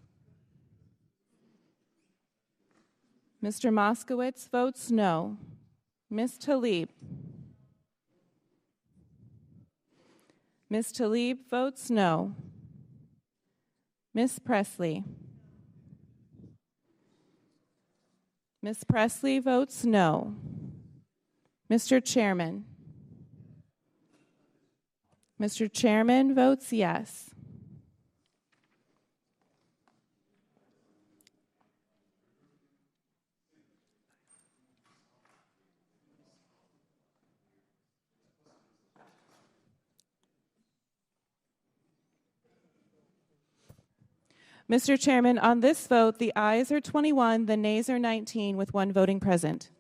Mr. Moskowitz votes no. Ms. Tlaib. Ms. Tlaib votes no. Ms. Presley. Ms. Presley votes no. Mr. Chairman. Mr. Chairman votes yes. Mr. Chairman, on this vote, the ayes are 21, the nays are 19, with one voting present.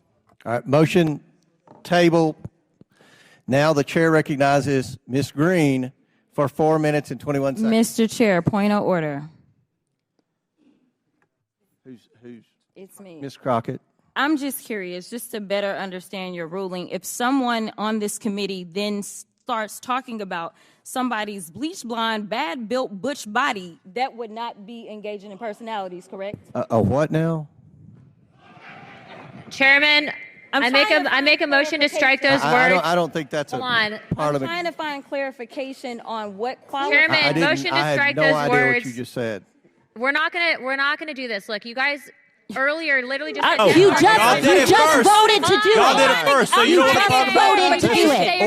All right, motion table. Now the chair recognizes Ms. Green for 4 minutes and 21 seconds. Mr. Chair, point of order. Who's It's me. Ms. Crockett? I'm just curious, just to better understand your ruling. If someone on this committee then starts talking about somebody's bleach blonde, bad built butch body, that would not be engaging in personalities, correct? A what now? Chairman, I make a motion to strike those words. I don't think that's Hold a on. part of I'm it. trying to find clarification on what quality. Chairman, motion to I strike had no those idea words. what you just said. We're not gonna do this. Look, you guys earlier literally just You just voted to do it. Y'all did it first, so you don't want to talk about voted to do it.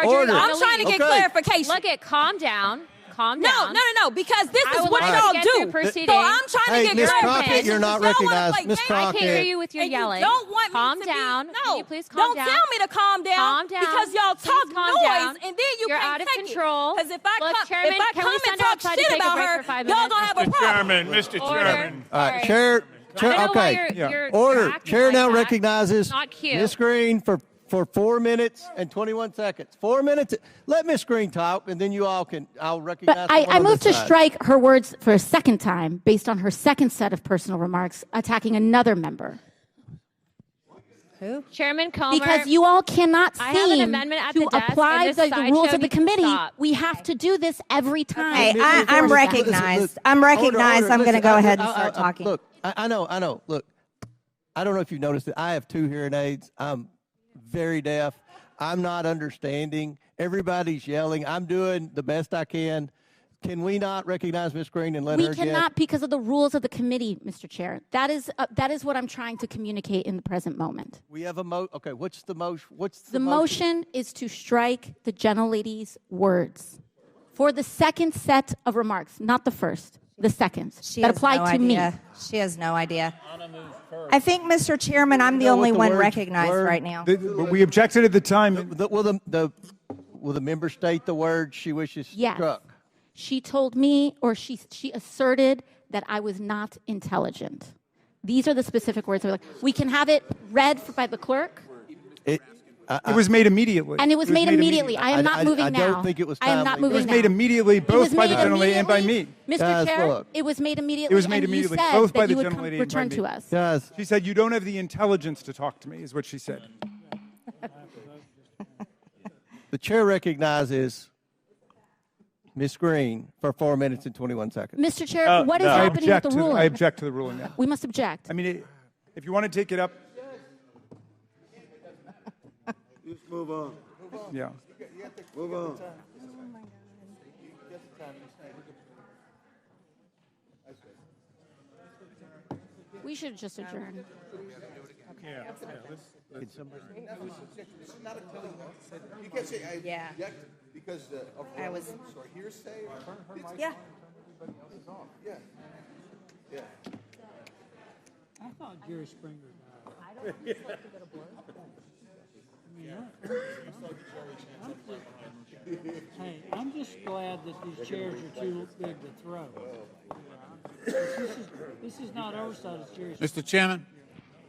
Order. I'm trying to get clarification. Look at calm down. Calm No, down. because this I is would what like y'all to get do. through proceedings. So I'm trying Hey, to Ms. get Crockett, clarification. you're not Y'all wanna recognized. play Ms. games. I can't hear Crockett. you with your And yelling. you don't want Calm me to down. Be, Can no, you please calm don't down? tell me to calm down. Calm down. Because y'all Please talk calm noise, down. and then you You're can't out of take control. Because if I Look, come, Chairman, if I can come we and send talk outside to shit take a about break her, for 5 y'all minutes? gonna have a problem. Mr. Order. Chairman. All right, Sorry. chair. I don't know why Okay. you're Order. acting Chair like now that. recognizes Not cute. Ms. Green for 4 minutes and 21 seconds. 4 minutes. Let Ms. Green talk, and then you all can. I'll recognize. But I moved move to strike her words for a second time based on her second set of personal remarks attacking another member. Who? Chairman Comer. Because you all cannot I have an seem amendment at to the desk, apply and this the sideshow rules of the needs to committee. stop. We have to do this every time. Hey, Ms. I'm Order. recognized. Listen, I'm recognized. order. I'm going to Listen, go ahead and I- start talking. Look, I know. Look, I don't know if you've noticed it. I have 2 hearing aids. I'm very deaf. I'm not understanding. Everybody's yelling. I'm doing the best I can. Can we not recognize Ms. Green and let her We get? cannot because of the rules of the committee, Mr. Chair. That is what I'm trying to communicate in the present moment. We have a Okay, what's the motion? What's The motion is to strike the gentlelady's words for the second set of remarks, not the first, the second that apply to me. She has no idea. I think, Mr. Chairman, I'm the only one recognized right now. We objected at the time. Will the member state the word she wishes Yes. struck? She told me, or she asserted that I was not intelligent. These are the specific words. We can have it read by the clerk. It was made immediately. And it was made immediately. I am not moving now. I don't think it was I am not timely. moving It was now. made immediately, both by the gentlelady and by me. Mr. Guys, Chair, look. it was made immediately. It was made and immediately, you said both by that the you would gentlelady and by return me. to us. Guys, She said, "You don't have the intelligence to talk to me," is what she said. the chair recognizes Ms. Green for 4 minutes and 21 seconds. Mr. Chair, what is happening with the ruling? I object to the ruling now. We must object. I mean, if you want to take it up. Just move on. Yeah. Move on. We should just adjourn. Can somebody? This is not a you can't say I object because of I was hearsay. Yeah. Yeah. Yeah. I thought Jerry Springer died. Hey, I'm just glad that these chairs are too big to throw. This is not oversight, it's Jerry Springer. Mr. Chairman,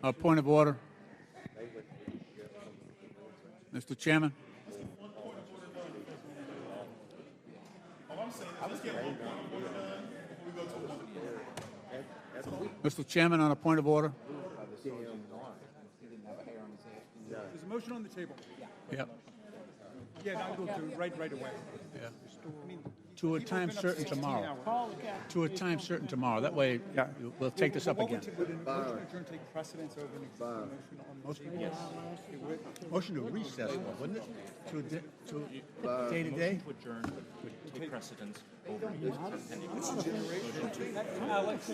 a point of order. Mr. Chairman. Mr. Chairman, on a point of order. There's a motion on the table. Yep. Yeah, now go to right away. Yeah. To a time certain tomorrow. To a time certain tomorrow. That way, we'll take this up again. Would a motion to adjourn take precedence over an existing motion on most people? Yes. It would. Motion to recess, wouldn't it? To day to day? Adjourn would take precedence over Alex,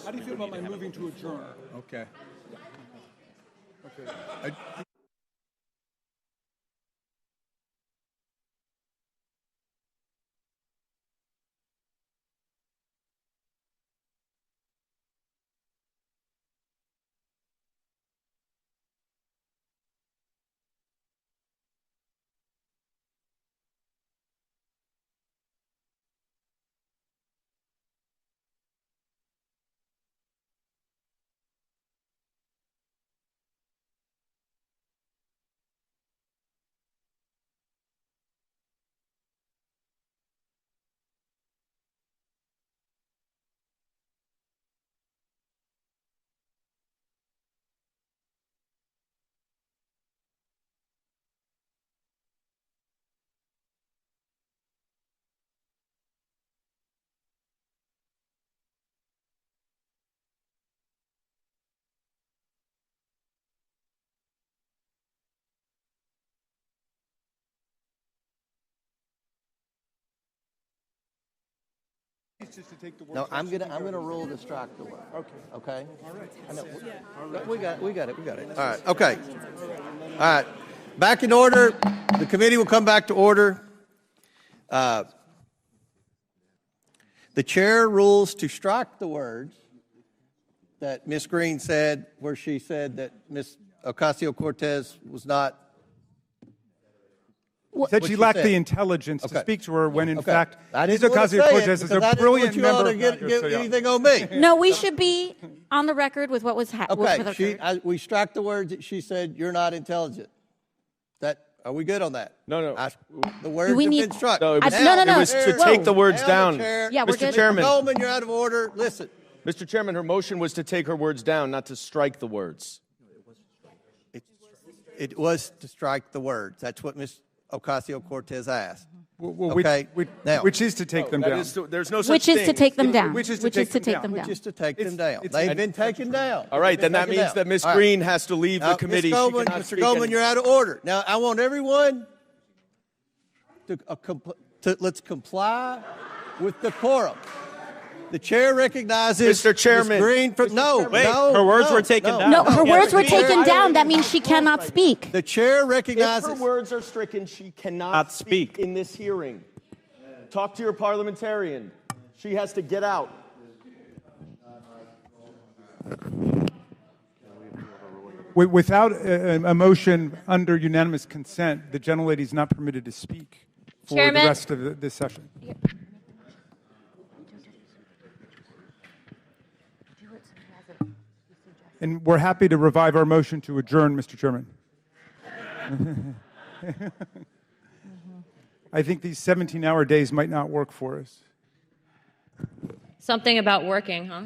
how do you feel about my moving to adjourn? Okay. No, I'm gonna rule to strike the word. Okay. All right. I know. We got it. All right. Okay. All right. Back in order. The committee will come back to order. The chair rules to strike the words that Ms. Green said, where she said that Ms. Ocasio-Cortez was not. Said she lacked the intelligence to speak to her when, in fact, Ms. Ms. Ocasio-Cortez is a brilliant member. Get anything on me. No, we should be on the record with what was happening. Okay, we struck the words that she said, you're not intelligent. Are we good on that? No. The words have been struck. No, it was to take the words down. Yeah, we're Mr. good. Chairman. Coleman, you're out of order. Listen. Mr. Chairman, her motion was to take her words down, not to strike the words. It was to strike the words. That's what Ms. Ocasio-Cortez asked. Which is to take them down. There's no such Which is thing. to take them down. Which is to take them down. Which is to take them down. They've been taken down. All right, then that means that Ms. Green has to leave the committee. Mr. Goldman, you're out of order. Now, I want everyone to let's comply with decorum. The chair recognizes Mr. Chairman. Ms. Green from her words were taken down. No, her words were taken down. That means she cannot speak. The chair recognizes. If her words are stricken, she cannot speak in this hearing. Talk to your parliamentarian. She has to get out. Without a motion under unanimous consent, the gentlelady is not permitted to speak for the rest of this session. And we're happy to revive our motion to adjourn, Mr. Chairman. I think these 17-hour days might not work for us. Something about working, huh?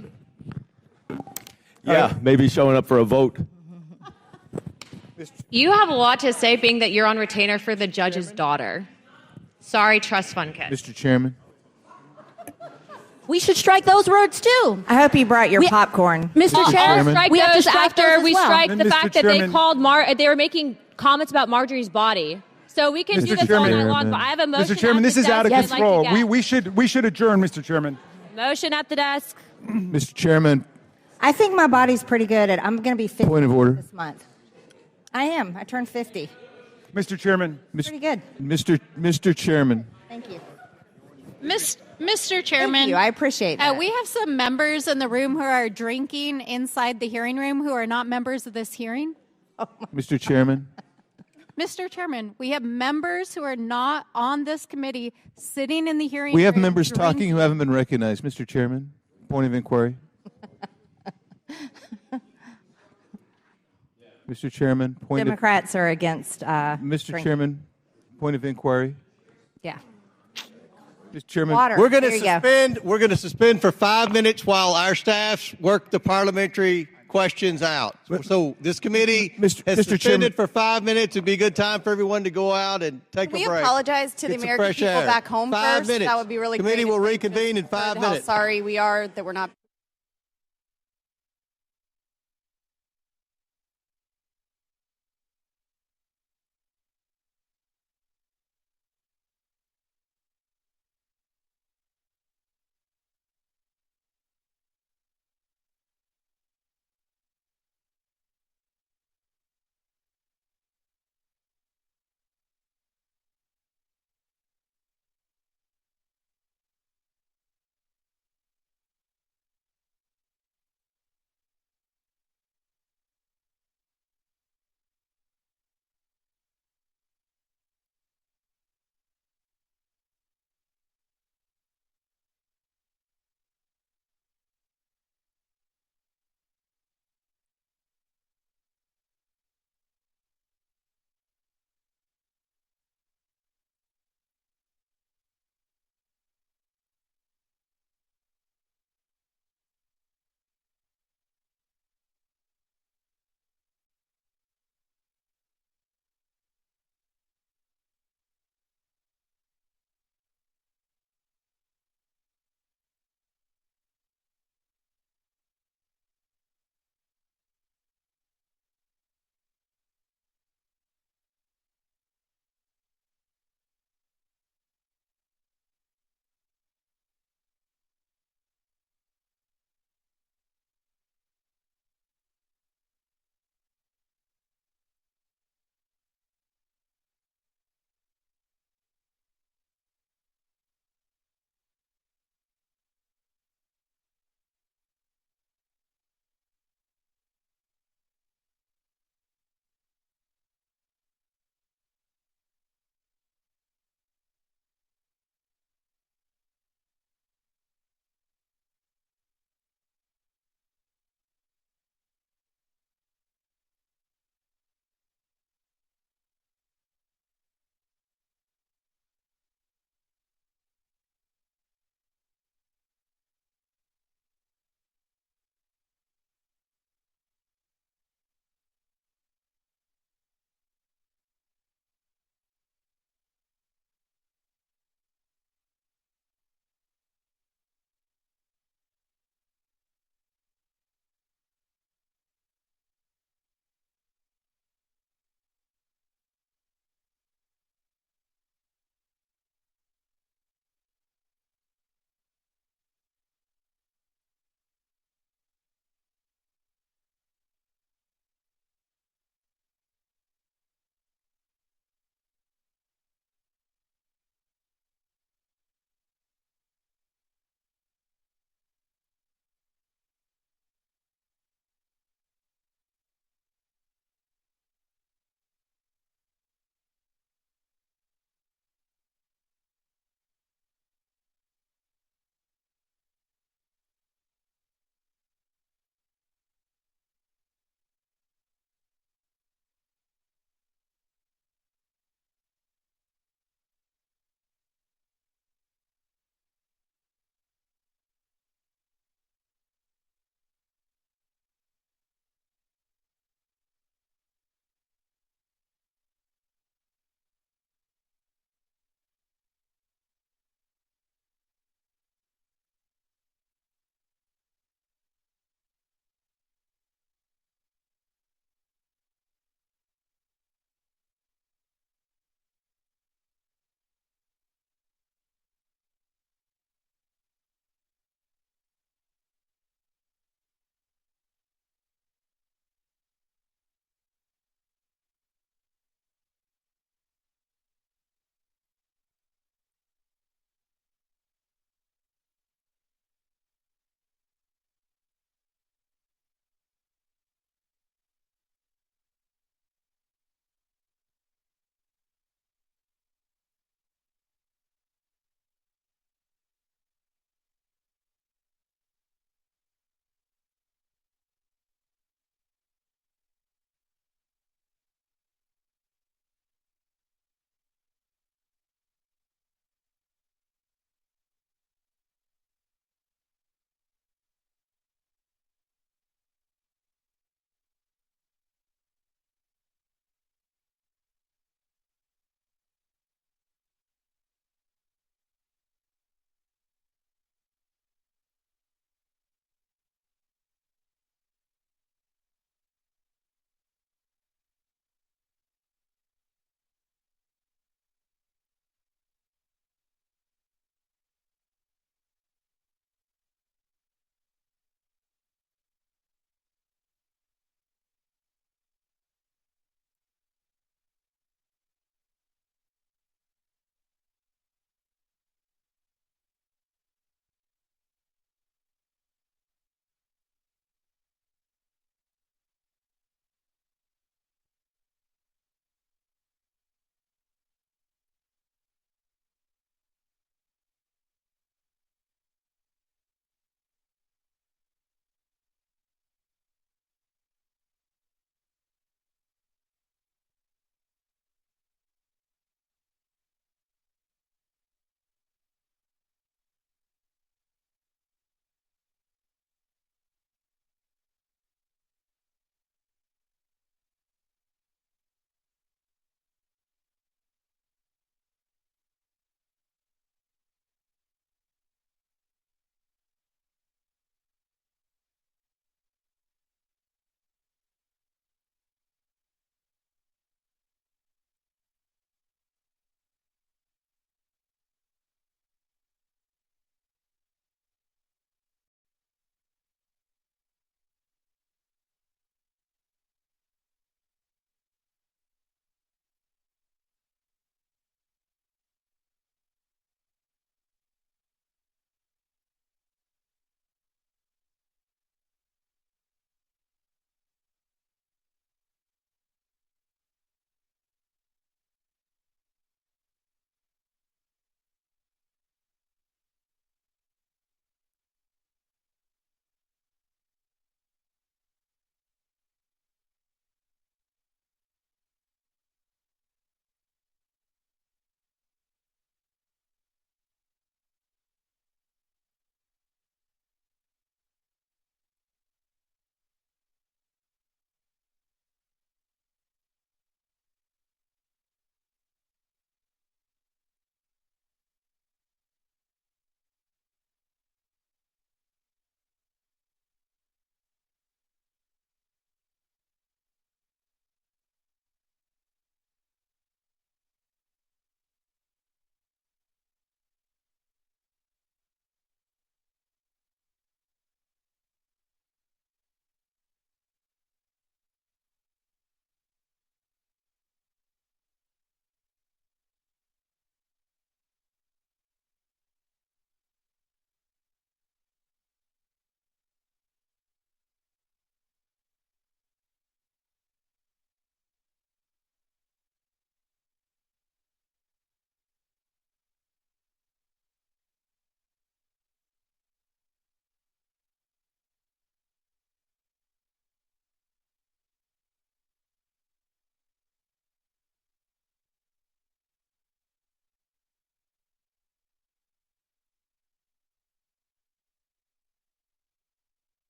Yeah, maybe showing up for a vote. You have a lot to say, being that you're on retainer for the judge's daughter. Sorry, trust fund kid. Mr. Chairman. We should strike those words too. I hope you brought your popcorn. Mr. Chair, Strike we have to those strike after those as we well. strike the Mr. fact that they Chairman. called they were making comments about Marjorie's body. So we can do this all night long, but I have a motion. Mr. Chairman, this is out of control. Like We should adjourn, Mr. Chairman. motion at the desk. Mr. Chairman. I think my body's pretty good. I'm going to be 50 Point of order. this month. I am. I turned 50. Mr. Chairman. Pretty good. Mr. Chairman. Thank you. Mr. Chairman. Thank you. I appreciate that. We have some members in the room who are drinking inside the hearing room who are not members of this hearing. Mr. Chairman. Mr. Chairman, we have members who are not on this committee sitting in the hearing We have room members drinking. talking who haven't been recognized. Mr. Chairman. Point of inquiry. Mr. Chairman. Democrats are against Mr. drinking. Chairman. Point of inquiry. Yeah. Mr. Chairman. Water. We're going to There you go. suspend. We're going to suspend for 5 minutes while our staffs work the parliamentary questions out. So this committee has Mr. suspended Chairman. for 5 minutes. It'd be a good time for everyone to go out and take Can we a break. apologize to the Get some American fresh people air. back home 5 first? minutes. That would be really Committee great. will if they could reconvene in heard 5 how minutes. sorry we are that we're not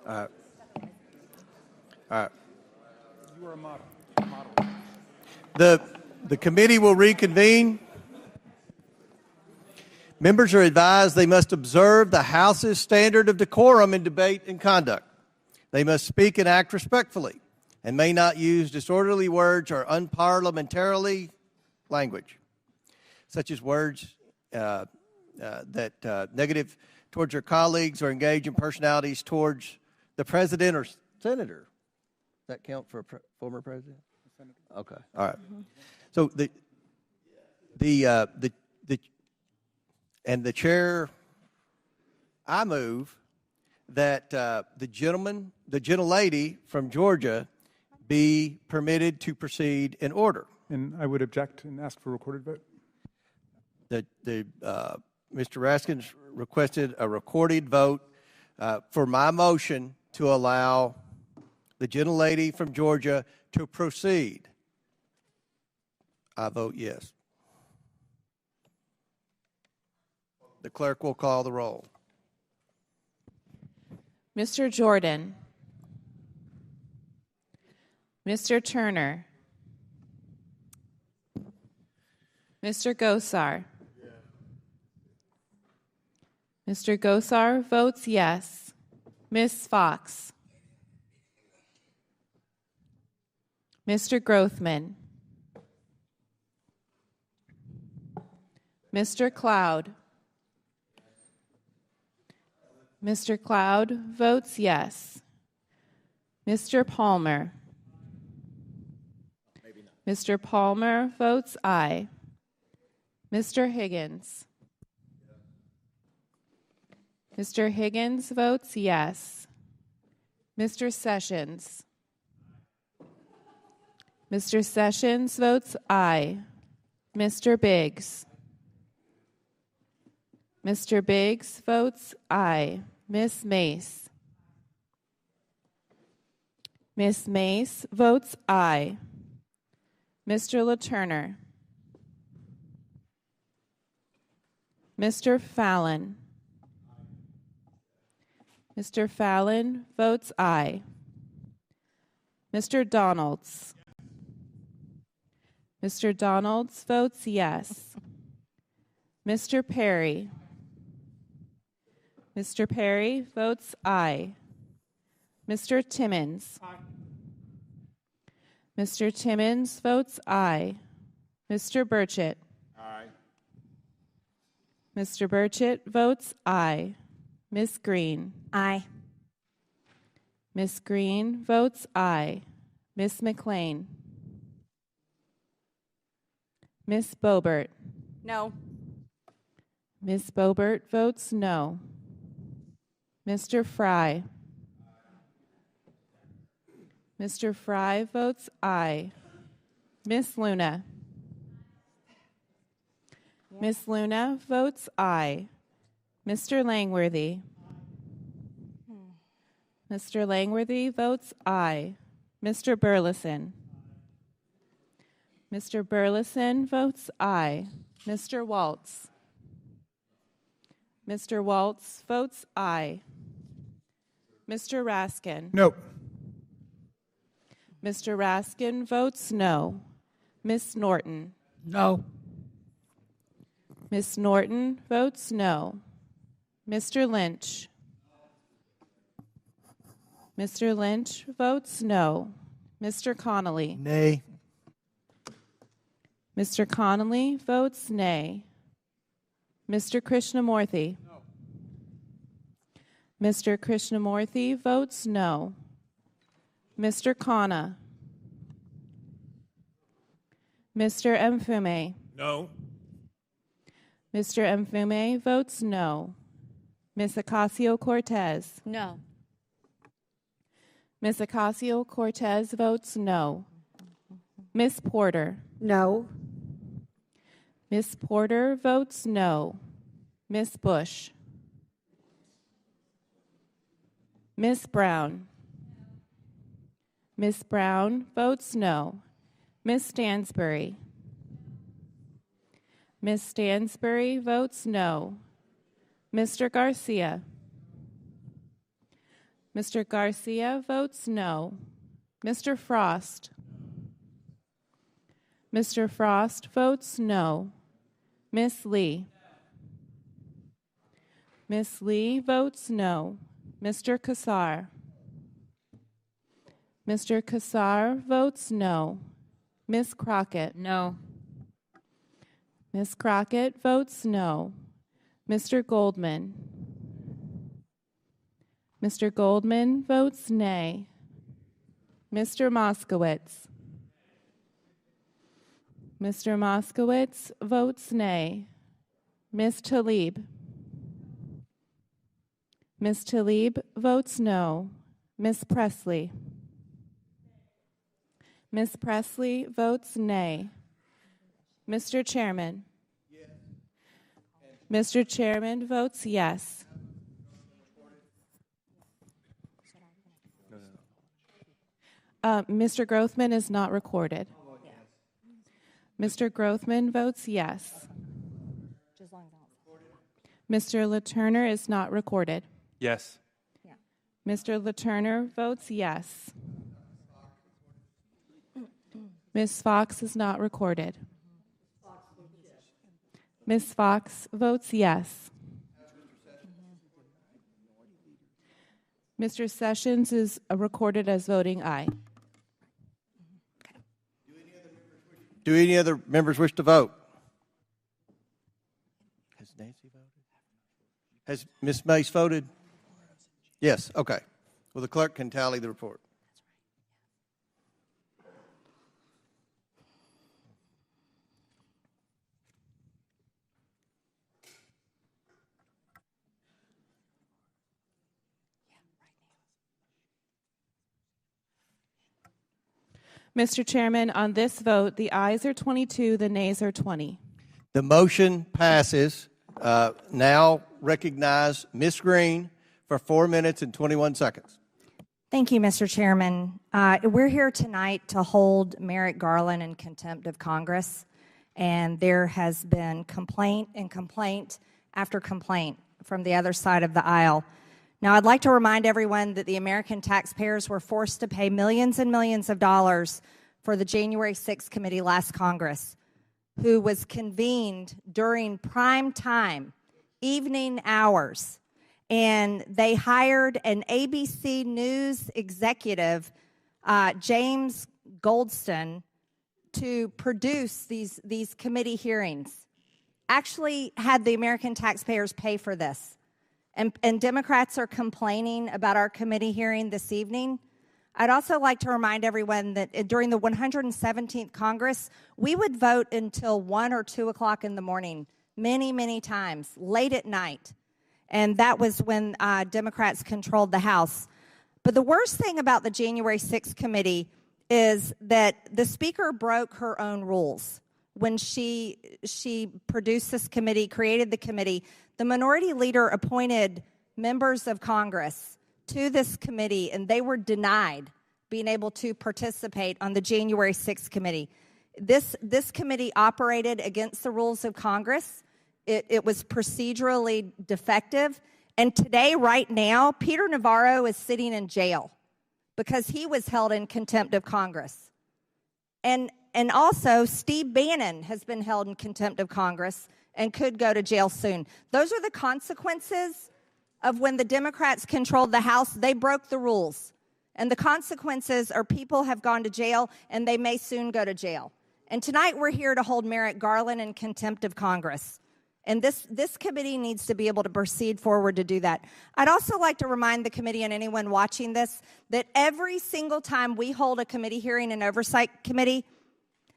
All right. You are a model. The committee will reconvene. Members are advised they must observe the House's standard of decorum in debate and conduct. They must speak and act respectfully and may not use disorderly words or unparliamentary language, such as words that negative towards your colleagues or engage in personalities towards the president or senator. Does that count for a former president? Okay, all right. So the chair, I move that the gentlelady from Georgia be permitted to proceed in order. And I would object and ask for a recorded vote. Mr. Raskins requested a recorded vote for my motion to allow the gentlelady from Georgia to proceed. I vote yes. The clerk will call the roll. Mr. Jordan, Mr. Turner, Mr. Gosar. Mr. Gosar votes yes. Ms. Fox. Mr. Grothman. Mr. Cloud. Mr. Cloud votes yes. Mr. Palmer. Mr. Palmer votes aye. Mr. Higgins. Mr. Higgins votes yes. Mr. Sessions. Mr. Sessions votes aye. Mr. Biggs. Mr. Biggs votes aye. Ms. Mace. Ms. Mace votes aye. Mr. LaTurner. Mr. Fallon. Mr. Fallon votes aye. Mr. Donalds. Mr. Donalds votes yes. Mr. Perry. Mr. Perry votes aye. Mr. Timmons. Mr. Timmons votes aye. Mr. Burchett. Aye. Mr. Burchett votes aye. Ms. Green. Aye. Ms. Green votes aye. Ms. McLean. Ms. Boebert. No. Ms. Boebert votes no. Mr. Fry. Mr. Fry votes aye. Ms. Luna. Ms. Luna votes aye. Mr. Langworthy. Mr. Langworthy votes aye. Mr. Burleson. Mr. Burleson votes aye. Mr. Waltz. Mr. Waltz votes aye. Mr. Raskin. No. Mr. Raskin votes no. Ms. Norton. No. Ms. Norton votes no. Mr. Lynch. Mr. Lynch votes no. Mr. Connolly. Nay. Mr. Connolly votes nay. Mr. Krishnamurthy. No. Mr. Krishnamurthy votes no. Mr. Khanna. Mr. Mfume. No. Mr. Mfume votes no. Ms. Ocasio-Cortez. No. Ms. Ocasio-Cortez votes no. Ms. Porter. No. Ms. Porter votes no. Ms. Bush. Ms. Brown. Ms. Brown votes no. Ms. Stansbury. Ms. Stansbury votes no. Mr. Garcia. Mr. Garcia votes no. Mr. Frost. Mr. Frost votes no. Ms. Lee. Ms. Lee votes no. Mr. Kassar. Mr. Kassar votes no. Ms. Crockett. No. Ms. Crockett votes no. Mr. Goldman. Mr. Goldman votes nay. Mr. Moskowitz. Mr. Moskowitz votes nay. Ms. Tlaib. Ms. Tlaib votes no. Ms. Presley. Ms. Presley votes nay. Mr. Chairman. Mr. Chairman votes yes. Mr. Grothman is not recorded. Mr. Grothman votes yes. Mr. LaTurner is not recorded. Yes. Mr. LaTurner votes yes. Ms. Fox is not recorded. Ms. Fox votes yes. Mr. Sessions is recorded as voting aye. Do any other members wish to vote? Has Nancy voted? Has Ms. Mace voted? Yes, okay. Well, the clerk can tally the report. Mr. Chairman, on this vote, the ayes are 22, the nays are 20. The motion passes. Now recognize Ms. Green for 4 minutes and 21 seconds. Thank you, Mr. Chairman. We're here tonight to hold Merrick Garland in contempt of Congress, and there has been complaint and complaint after complaint from the other side of the aisle. Now, I'd like to remind everyone that the American taxpayers were forced to pay millions and millions of dollars for the January 6th committee last Congress, who was convened during prime time, evening hours, and they hired an ABC News executive, James Goldston, to produce these committee hearings. Actually had the American taxpayers pay for this. And Democrats are complaining about our committee hearing this evening. I'd also like to remind everyone that during the 117th Congress, we would vote until 1 or 2 o'clock in the morning, many, many times, late at night. And that was when Democrats controlled the House. But the worst thing about the January 6th committee is that the Speaker broke her own rules. When she produced this committee, created the committee, the minority leader appointed members of Congress to this committee, and they were denied being able to participate on the January 6th committee. This committee operated against the rules of Congress. It was procedurally defective. And today, right now, Peter Navarro is sitting in jail because he was held in contempt of Congress. And also, Steve Bannon has been held in contempt of Congress and could go to jail soon. Those are the consequences of when the Democrats controlled the House. They broke the rules. And the consequences are people have gone to jail, and they may soon go to jail. And tonight we're here to hold Merrick Garland in contempt of Congress. And this committee needs to be able to proceed forward to do that. I'd also like to remind the committee and anyone watching this that every single time we hold a committee hearing and oversight committee,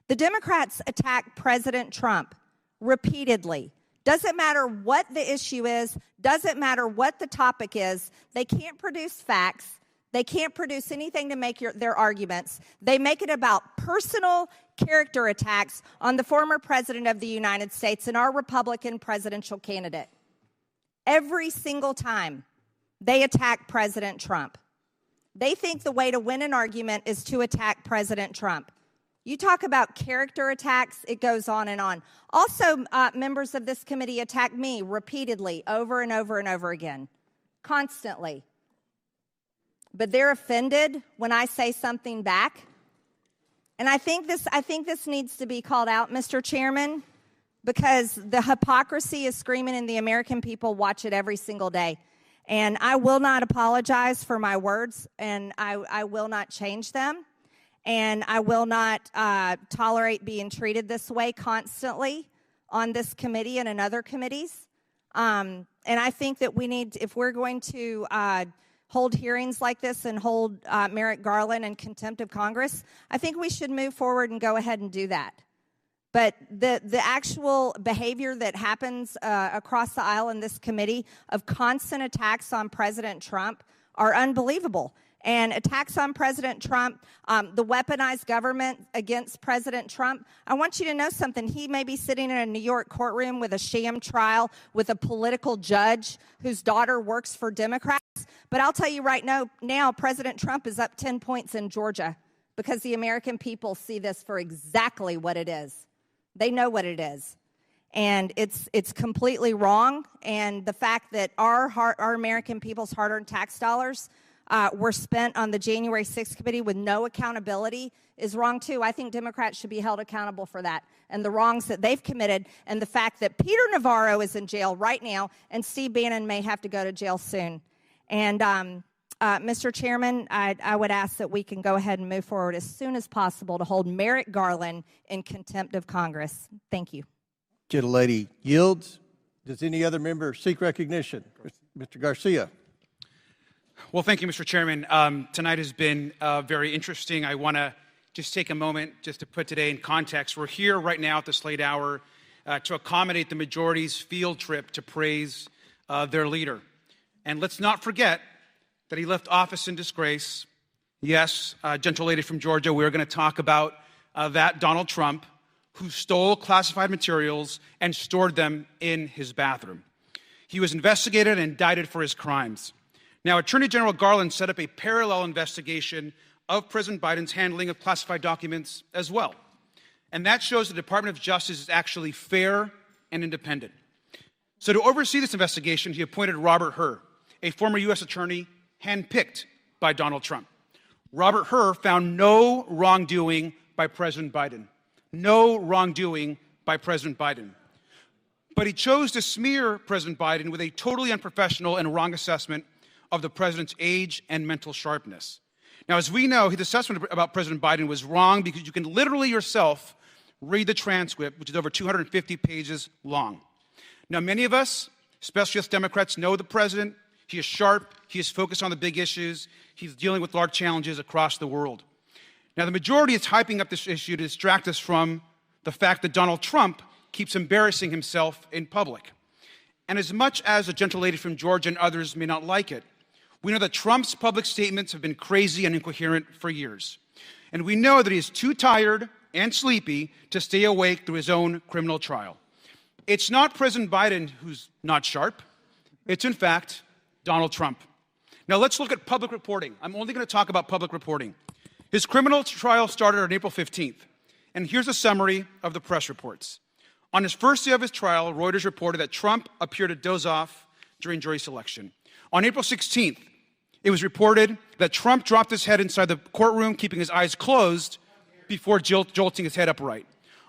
the Democrats attack President Trump repeatedly. Doesn't matter what the issue is, doesn't matter what the topic is, they can't produce facts, they can't produce anything to make their arguments. They make it about personal character attacks on the former president of the United States and our Republican presidential candidate. Every single time they attack President Trump. They think the way to win an argument is to attack President Trump. You talk about character attacks, it goes on and on. Also, members of this committee attack me repeatedly, over and over and over again, constantly. But they're offended when I say something back. And I think this needs to be called out, Mr. Chairman, because the hypocrisy is screaming and the American people watch it every single day. And I will not apologize for my words, and I will not change them. And I will not tolerate being treated this way constantly on this committee and in other committees. And I think that we need, if we're going to hold hearings like this and hold Merrick Garland in contempt of Congress, I think we should move forward and go ahead and do that. But the actual behavior that happens across the aisle in this committee of constant attacks on President Trump are unbelievable. And attacks on President Trump, the weaponized government against President Trump. I want you to know something. He may be sitting in a New York courtroom with a sham trial with a political judge whose daughter works for Democrats. But I'll tell you right now, President Trump is up 10 points in Georgia because the American people see this for exactly what it is. They know what it is. And it's completely wrong. And the fact that our American people's hard-earned tax dollars were spent on the January 6th committee with no accountability is wrong, too. I think Democrats should be held accountable for that and the wrongs that they've committed, and the fact that Peter Navarro is in jail right now and Steve Bannon may have to go to jail soon. And, Mr. Chairman, I would ask that we can go ahead and move forward as soon as possible to hold Merrick Garland in contempt of Congress. Thank you. Gentlelady yields. Does any other member seek recognition? Mr. Garcia. Well, thank you, Mr. Chairman. Tonight has been very interesting. I want to just take a moment just to put today in context. We're here right now at this late hour to accommodate the majority's field trip to praise their leader. And let's not forget that he left office in disgrace. Yes, gentle lady from Georgia, we're going to talk about that Donald Trump, who stole classified materials and stored them in his bathroom. He was investigated and indicted for his crimes. Now, Attorney General Garland set up a parallel investigation of President Biden's handling of classified documents as well. And that shows the Department of Justice is actually fair and independent. So to oversee this investigation, he appointed Robert Hur, a former U.S. attorney handpicked by Donald Trump. Robert Hur found no wrongdoing by President Biden. No wrongdoing by President Biden. But he chose to smear President Biden with a totally unprofessional and wrong assessment of the president's age and mental sharpness. Now, as we know, his assessment about President Biden was wrong because you can literally yourself read the transcript, which is over 250 pages long. Now, many of us, especially us Democrats, know the president. He is sharp. He is focused on the big issues. He's dealing with large challenges across the world. Now, the majority is hyping up this issue to distract us from the fact that Donald Trump keeps embarrassing himself in public. And as much as the gentle lady from Georgia and others may not like it, we know that Trump's public statements have been crazy and incoherent for years. And we know that he is too tired and sleepy to stay awake through his own criminal trial. It's not President Biden who's not sharp. It's, in fact, Donald Trump. Now, let's look at public reporting. I'm only going to talk about public reporting. His criminal trial started on April 15th. And here's a summary of the press reports. On his first day of his trial, Reuters reported that Trump appeared to doze off during jury selection. On April 16th, it was reported that Trump dropped his head inside the courtroom, keeping his eyes closed before jolting his head upright.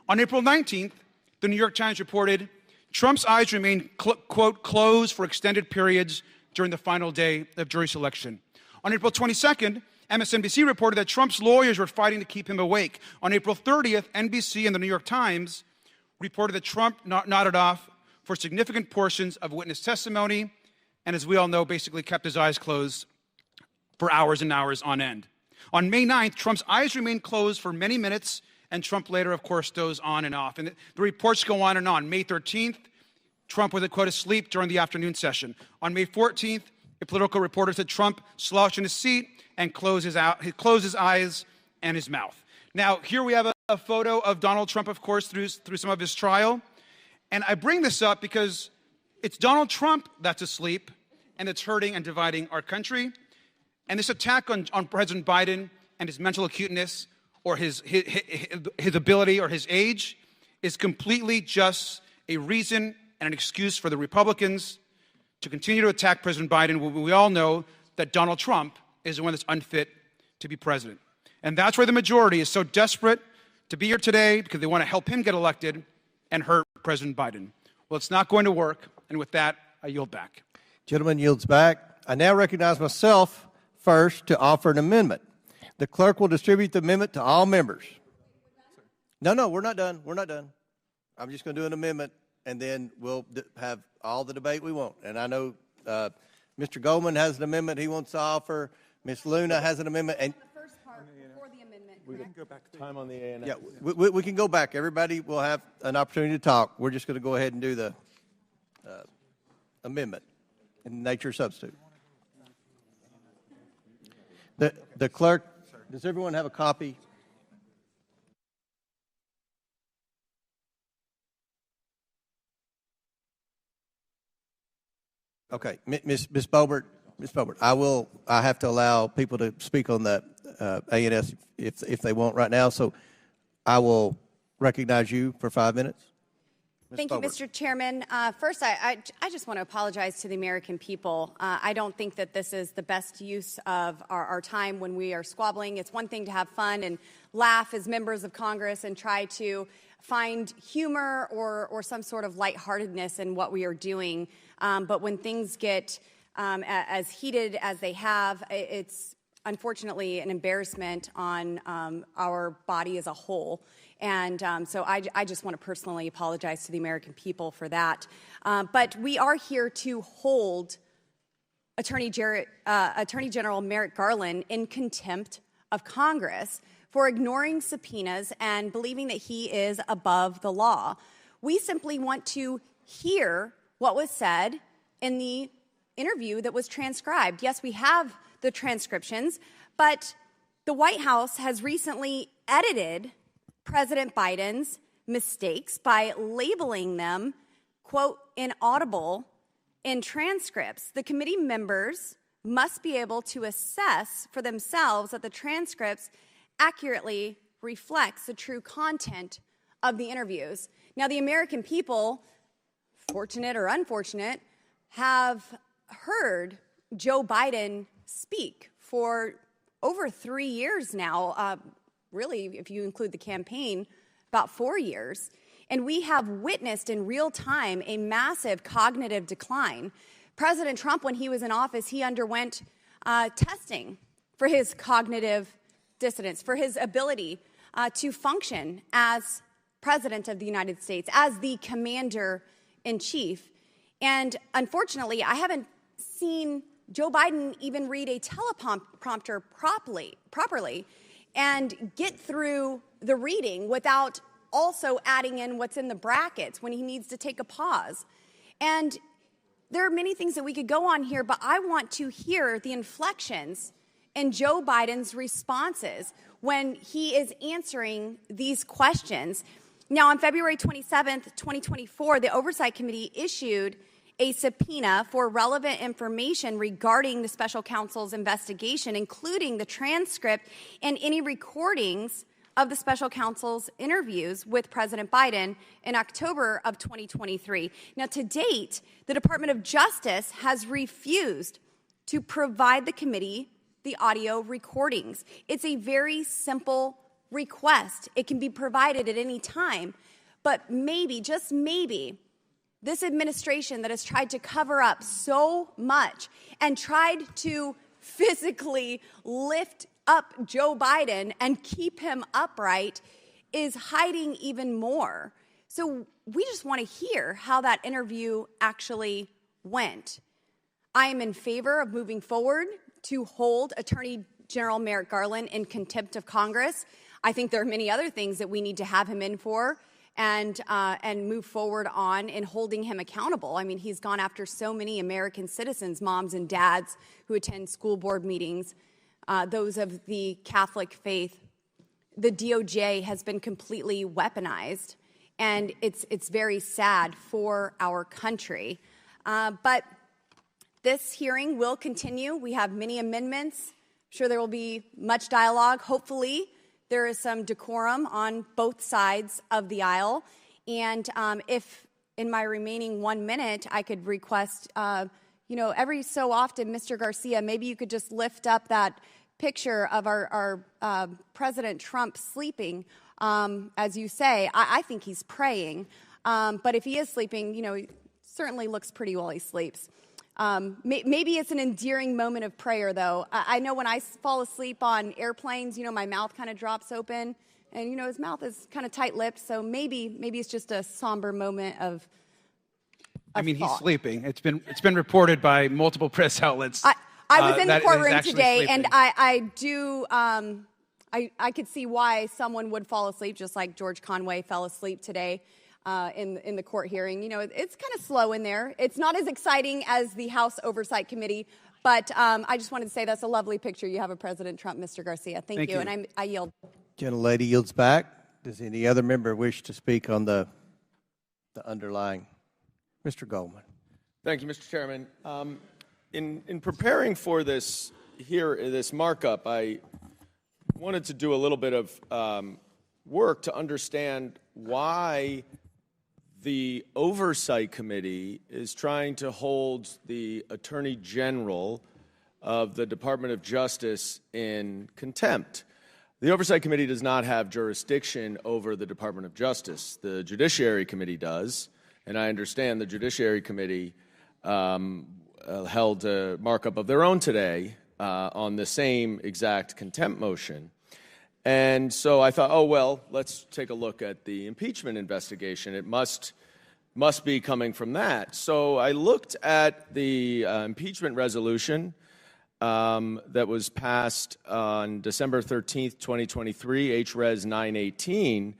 On April 19th, the New York Times reported Trump's eyes remained, quote, closed for extended periods during the final day of jury selection. On April 22nd, MSNBC reported that Trump's lawyers were fighting to keep him awake. On April 30th, NBC and the New York Times reported that Trump nodded off for significant portions of witness testimony, and as we all know, basically kept his eyes closed for hours and hours on end. On May 9th, Trump's eyes remained closed for many minutes, and Trump later, of course, dozed on and off. And the reports go on and on. May 13th, Trump was, quote, asleep during the afternoon session. On May 14th, a political reporter said Trump slouched in his seat and closed his eyes and his mouth. Now, here we have a photo of Donald Trump, of course, through some of his trial. And I bring this up because it's Donald Trump that's asleep and that's hurting and dividing our country. And this attack on President Biden and his mental acuteness or his ability or his age is completely just a reason and an excuse for the Republicans to continue to attack President Biden when we all know that Donald Trump is the one that's unfit to be president. And that's why the majority is so desperate to be here today, because they want to help him get elected and hurt President Biden. Well, it's not going to work, and with that, I yield back. Gentleman yields back. I now recognize myself first to offer an amendment. The clerk will distribute the amendment to all members. No, we're not done. We're not done. I'm just going to do an amendment, and then we'll have all the debate we want. And I know Mr. Goldman has an amendment he wants to offer. Ms. Luna has an amendment. And The first part before the amendment. We can go back to time on the A&S. yeah, we can go back. Everybody will have an opportunity to talk. We're just going to go ahead and do the amendment in nature substitute. The clerk, does everyone have a copy? Okay, Ms. Boebert, I have to allow people to speak on the A&S if they want right now, so I will recognize you for 5 minutes. Ms. Thank you, Boebert. Mr. Chairman. First, I just want to apologize to the American people. I don't think that this is the best use of our time when we are squabbling. It's one thing to have fun and laugh as members of Congress and try to find humor or some sort of lightheartedness in what we are doing. But when things get as heated as they have, it's unfortunately an embarrassment on our body as a whole. And so I just want to personally apologize to the American people for that. But we are here to hold Attorney General Merrick Garland in contempt of Congress for ignoring subpoenas and believing that he is above the law. We simply want to hear what was said in the interview that was transcribed. Yes, we have the transcriptions, but the White House has recently edited President Biden's mistakes by labeling them, quote, inaudible in transcripts. The committee members must be able to assess for themselves that the transcripts accurately reflects the true content of the interviews. Now, the American people, fortunate or unfortunate, have heard Joe Biden speak for over 3 years now, really, if you include the campaign, about 4 years. And we have witnessed in real time a massive cognitive decline. President Trump, when he was in office, he underwent testing for his cognitive dissonance, for his ability to function as President of the United States, as the Commander-in-Chief. And unfortunately, I haven't seen Joe Biden even read a teleprompter properly and get through the reading without also adding in what's in the brackets when he needs to take a pause. And there are many things that we could go on here, but I want to hear the inflections in Joe Biden's responses when he is answering these questions. Now, on February 27th, 2024, the Oversight Committee issued a subpoena for relevant information regarding the special counsel's investigation, including the transcript and any recordings of the special counsel's interviews with President Biden in October of 2023. Now, to date, the Department of Justice has refused to provide the committee the audio recordings. It's a very simple request. It can be provided at any time, but maybe, just maybe, this administration that has tried to cover up so much and tried to physically lift up Joe Biden and keep him upright is hiding even more. So we just want to hear how that interview actually went. I am in favor of moving forward to hold Attorney General Merrick Garland in contempt of Congress. I think there are many other things that we need to have him in for and move forward on in holding him accountable. I mean, he's gone after so many American citizens, moms and dads who attend school board meetings, those of the Catholic faith. The DOJ has been completely weaponized, and it's very sad for our country. But this hearing will continue. We have many amendments. I'm sure there will be much dialogue, hopefully, there is some decorum on both sides of the aisle. And if in my remaining 1 minute I could request, every so often, Mr. Garcia, maybe you could just lift up that picture of our President Trump sleeping. As you say, I think he's praying. But if he is sleeping, he certainly looks pretty while he sleeps. Maybe it's an endearing moment of prayer, though. I know when I fall asleep on airplanes, my mouth kind of drops open, and his mouth is kind of tight-lipped. So maybe it's just a somber moment of he's thought. sleeping. It's been reported by multiple press outlets. I was in the that courtroom he's today, sleeping. and I do. I could see why someone would fall asleep, just like George Conway fell asleep today. In the court hearing. It's kind of slow in there. It's not as exciting as the House Oversight Committee, but I just wanted to say that's a lovely picture you have of President Trump, Mr. Garcia. Thank you. And I yield. Gentlelady yields back. Does any other member wish to speak on the underlying? Mr. Goldman. Thank you, Mr. Chairman. In preparing for this markup, I wanted to do a little bit of work to understand why the Oversight Committee is trying to hold the Attorney General of the Department of Justice in contempt. The Oversight Committee does not have jurisdiction over the Department of Justice. The Judiciary Committee does, and I understand the Judiciary Committee held a markup of their own today on the same exact contempt motion. And so I thought, let's take a look at the impeachment investigation. It must be coming from that. So I looked at the impeachment resolution that was passed on December 13th, 2023, HRes 918,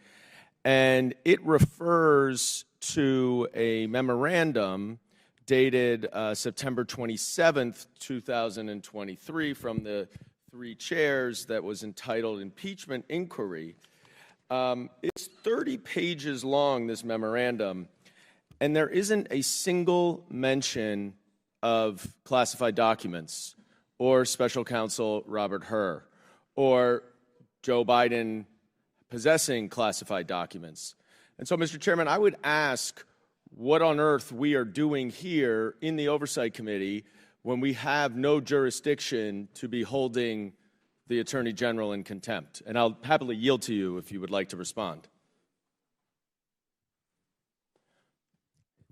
and it refers to a memorandum dated September 27th, 2023 from the three chairs that was entitled Impeachment Inquiry. It's 30 pages long, this memorandum, and there isn't a single mention of classified documents or Special Counsel Robert Hur or Joe Biden possessing classified documents. And so, Mr. Chairman, I would ask what on earth we are doing here in the Oversight Committee when we have no jurisdiction to be holding the Attorney General in contempt. And I'll happily yield to you if you would like to respond.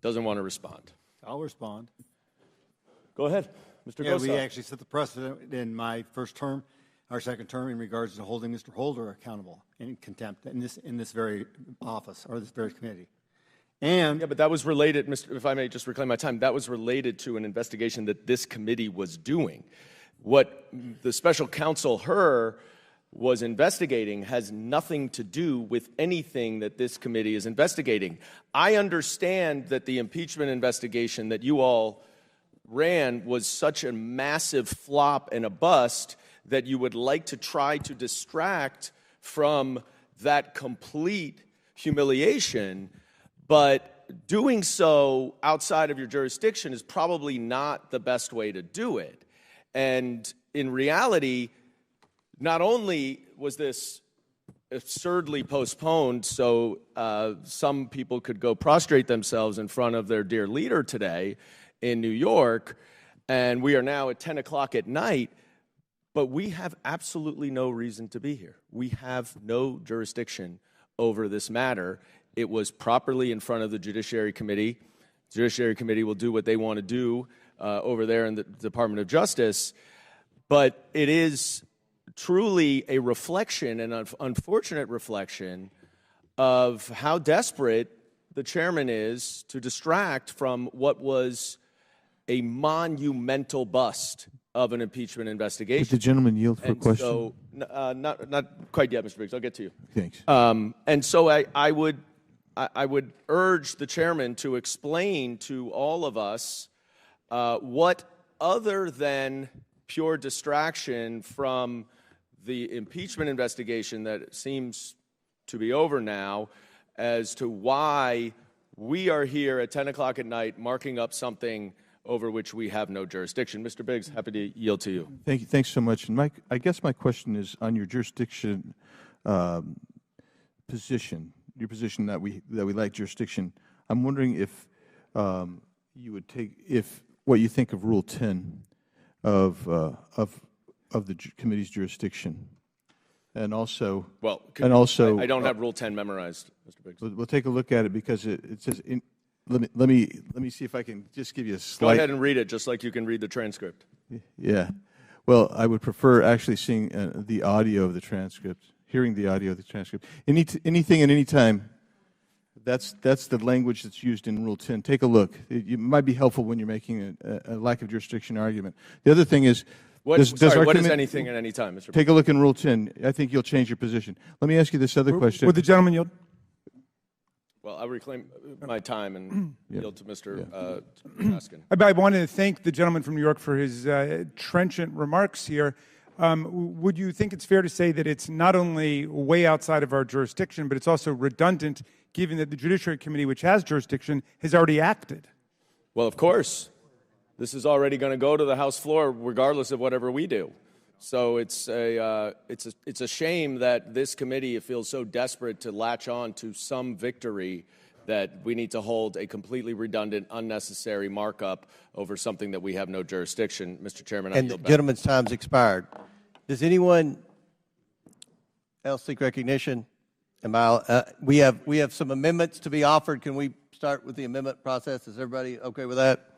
Doesn't want to respond. I'll respond. Go ahead, Mr. Yeah, Gosar. we actually set the precedent in my first term, our second term, in regards to holding Mr. Holder accountable in contempt in this very office or this very committee. And yeah, but that was related, if I may just reclaim my time, that was related to an investigation that this committee was doing. What the Special Counsel Hur was investigating has nothing to do with anything that this committee is investigating. I understand that the impeachment investigation that you all ran was such a massive flop and a bust that you would like to try to distract from that complete humiliation. But doing so outside of your jurisdiction is probably not the best way to do it. And in reality, not only was this absurdly postponed so some people could go prostrate themselves in front of their dear leader today in New York, and we are now at 10 o'clock at night, but we have absolutely no reason to be here. We have no jurisdiction over this matter. It was properly in front of the Judiciary Committee. The Judiciary Committee will do what they want to do over there in the Department of Justice, but it is truly a reflection, an unfortunate reflection, of how desperate the chairman is to distract from what was a monumental bust of an impeachment investigation. Did the gentleman yield for a question? So, not quite yet, Mr. Briggs. I'll get to you. Thanks. And so I would urge the chairman to explain to all of us what, other than pure distraction from the impeachment investigation that seems to be over now, as to why we are here at 10 o'clock at night marking up something over which we have no jurisdiction. Mr. Biggs, happy to yield to you. Thank you. Thanks so much. And I guess my question is on your jurisdiction position, your position that we lack jurisdiction, I'm wondering if you would what you think of Rule 10 of the committee's jurisdiction, and also I don't have Rule 10 memorized, Mr. Biggs. We'll take a look at it because it says. Let me see if I can just give you a slight. Go ahead and read it, just like you can read the transcript. Yeah. Well, I would prefer actually seeing the audio of the transcript, hearing the audio of the transcript. Anything at any time. That's the language that's used in Rule 10. Take a look. It might be helpful when you're making a lack of jurisdiction argument. The other thing is, what is anything at any time, Mr. Take a look in Rule 10. I think you'll change your position. Let me ask you this other question. Would the gentleman yield? Well, I'll reclaim my time and yield to Mr. Raskin. I wanted to thank the gentleman from New York for his trenchant remarks here. Would you think it's fair to say that it's not only way outside of our jurisdiction, but it's also redundant, given that the Judiciary Committee, which has jurisdiction, has already acted? Well, of course. This is already going to go to the House floor, regardless of whatever we do. So it's a shame that this committee feels so desperate to latch on to some victory that we need to hold a completely redundant, unnecessary markup over something that we have no jurisdiction. Mr. Chairman, I yield back. And the gentleman's time's expired. Does anyone else seek recognition? We have some amendments to be offered. Can we start with the amendment process? Is everybody okay with that?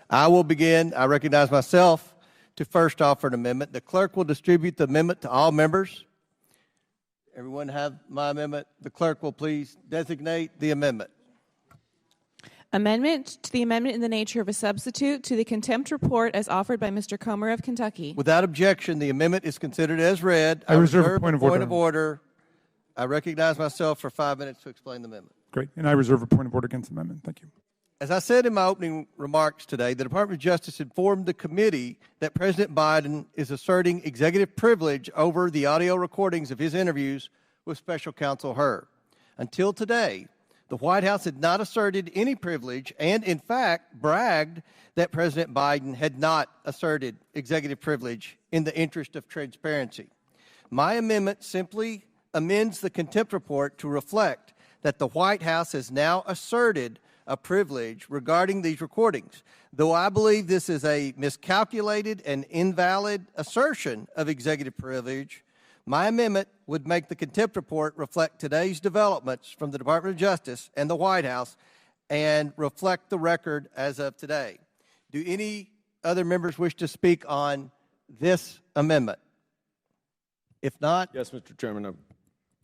I will begin. I recognize myself to first offer an amendment. The clerk will distribute the amendment to all members. Everyone have my amendment? The clerk will please designate the amendment. Amendment to the amendment in the nature of a substitute to the contempt report as offered by Mr. Comer of Kentucky. Without objection, the amendment is considered as read. I reserve a point of order. I recognize myself for 5 minutes to explain the amendment. Great. And I reserve a point of order against the amendment. Thank you. As I said in my opening remarks today, the Department of Justice informed the committee that President Biden is asserting executive privilege over the audio recordings of his interviews with Special Counsel Hur. Until today, the White House had not asserted any privilege and, in fact, bragged that President Biden had not asserted executive privilege in the interest of transparency. My amendment simply amends the contempt report to reflect that the White House has now asserted a privilege regarding these recordings. Though I believe this is a miscalculated and invalid assertion of executive privilege, my amendment would make the contempt report reflect today's developments from the Department of Justice and the White House and reflect the record as of today. Do any other members wish to speak on this amendment? If not, yes, Mr. Chairman.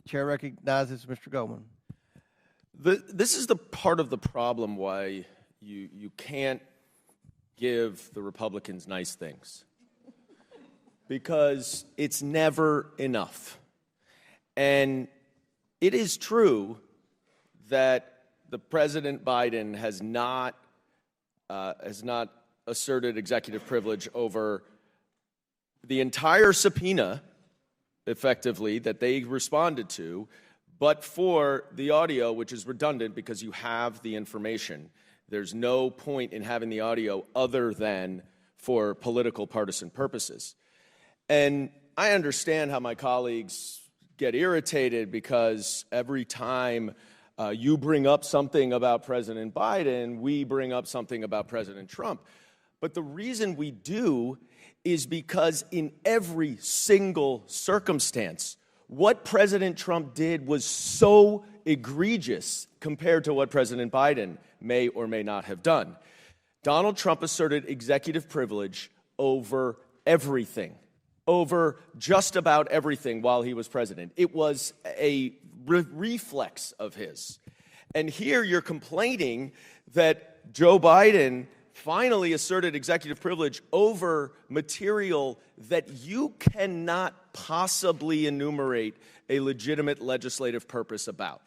Chair recognizes Mr. Goldman. This is the part of the problem why you can't give the Republicans nice things. Because it's never enough. And it is true that the President Biden has not asserted executive privilege over the entire subpoena, effectively, that they responded to, but for the audio, which is redundant because you have the information. There's no point in having the audio other than for political partisan purposes. And I understand how my colleagues get irritated because every time you bring up something about President Biden, we bring up something about President Trump. But the reason we do is because in every single circumstance, what President Trump did was so egregious compared to what President Biden may or may not have done. Donald Trump asserted executive privilege over everything, over just about everything while he was president. It was a reflex of his. And here you're complaining that Joe Biden finally asserted executive privilege over material that you cannot possibly enumerate a legitimate legislative purpose about.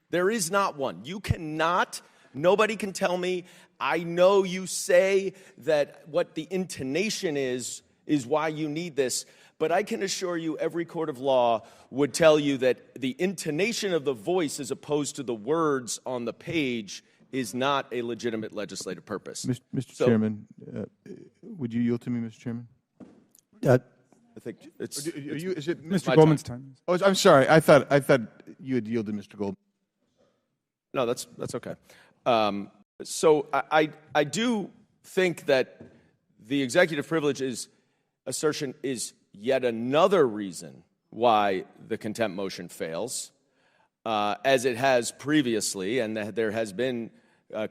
There is not one. You cannot, nobody can tell me, I know you say that what the intonation is why you need this, but I can assure you every court of law would tell you that the intonation of the voice as opposed to the words on the page is not a legitimate legislative purpose. Mr. Chairman, would you yield to me, Mr. Chairman? I think it's. Is it Mr. Goldman's time? Oh, I'm sorry. I thought you had yielded, Mr. Goldman. No, that's okay. So I do think that the executive privilege assertion is yet another reason why the contempt motion fails, as it has previously, and that there has been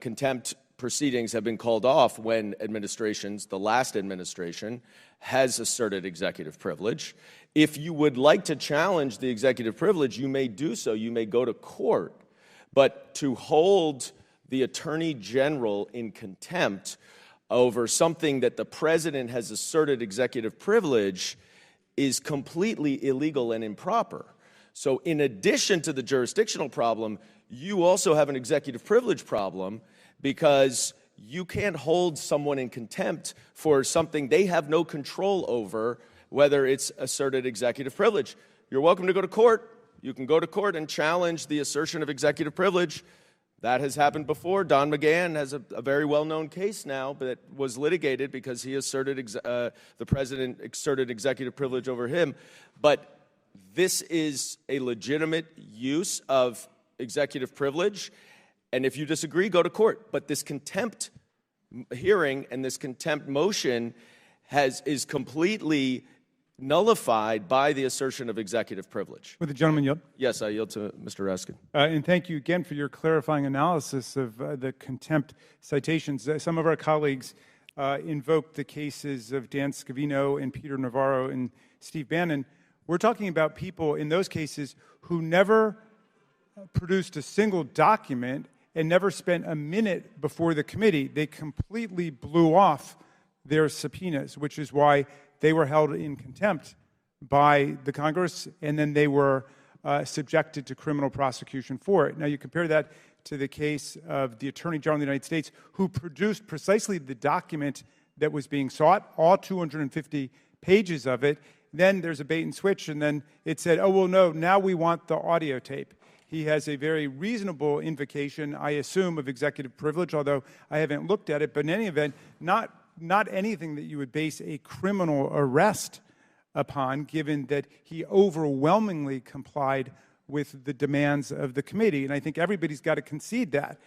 contempt proceedings have been called off when the last administration, has asserted executive privilege. If you would like to challenge the executive privilege, you may do so. You may go to court. But to hold the Attorney General in contempt over something that the President has asserted executive privilege is completely illegal and improper. So in addition to the jurisdictional problem, you also have an executive privilege problem, because you can't hold someone in contempt for something they have no control over, whether it's asserted executive privilege. You're welcome to go to court. You can go to court and challenge the assertion of executive privilege. That has happened before. Don McGahn has a very well-known case now that was litigated because he asserted the President asserted executive privilege over him. But this is a legitimate use of executive privilege. And if you disagree, go to court. But this contempt hearing and this contempt motion is completely nullified by the assertion of executive privilege. Would the gentleman yield? Yes, I yield to Mr. Raskin. And thank you again for your clarifying analysis of the contempt citations. Some of our colleagues invoked the cases of Dan Scavino and Peter Navarro and Steve Bannon. We're talking about people in those cases who never produced a single document and never spent a minute before the committee. They completely blew off their subpoenas, which is why they were held in contempt by the Congress, and then they were subjected to criminal prosecution for it. Now, you compare that to the case of the Attorney General of the United States, who produced precisely the document that was being sought, all 250 pages of it. Then there's a bait and switch, and then it said, oh, well, no, now we want the audio tape. He has a very reasonable invocation, I assume, of executive privilege, although I haven't looked at it. But in any event, not anything that you would base a criminal arrest upon, given that he overwhelmingly complied with the demands of the committee. And I think everybody's got to concede that.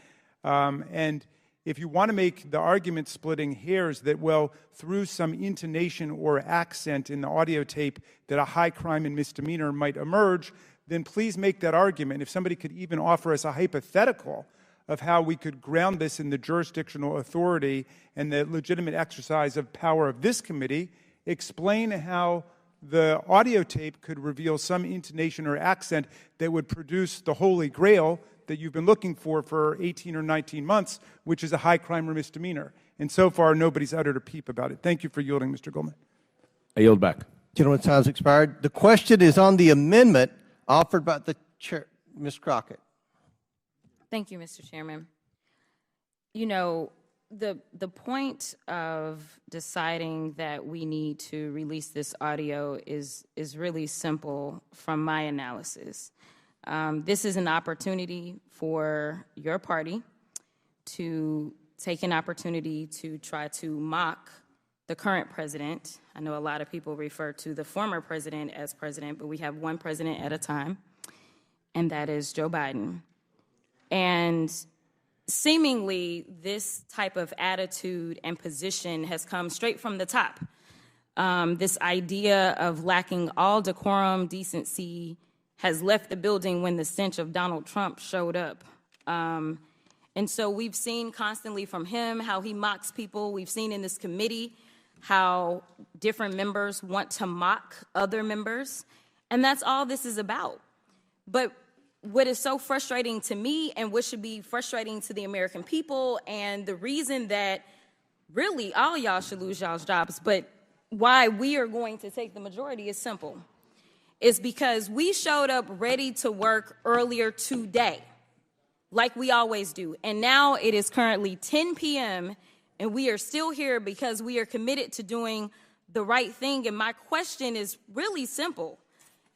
And if you want to make the argument splitting hairs that, well, through some intonation or accent in the audio tape that a high crime and misdemeanor might emerge, then please make that argument. If somebody could even offer us a hypothetical of how we could ground this in the jurisdictional authority and the legitimate exercise of power of this committee, explain how the audio tape could reveal some intonation or accent that would produce the holy grail that you've been looking for 18 or 19 months, which is a high crime or misdemeanor. And so far, nobody's uttered a peep about it. Thank you for yielding, Mr. Goldman. I yield back. Gentleman's time has expired. The question is on the amendment offered by the chair, Ms. Crockett. Thank you, Mr. Chairman. You know, the point of deciding that we need to release this audio is really simple from my analysis. This is an opportunity for your party to take an opportunity to try to mock the current president. I know a lot of people refer to the former president as president, but we have one president at a time, and that is Joe Biden. And seemingly, this type of attitude and position has come straight from the top. This idea of lacking all decorum, decency, has left the building when the stench of Donald Trump showed up. And so we've seen constantly from him how he mocks people. We've seen in this committee how different members want to mock other members. And that's all this is about. But what is so frustrating to me, and what should be frustrating to the American people, and the reason that really all y'all should lose y'all's jobs, but why we are going to take the majority is simple. It's because we showed up ready to work earlier today, like we always do. And now it is currently 10 p.m., and we are still here because we are committed to doing the right thing. And my question is really simple.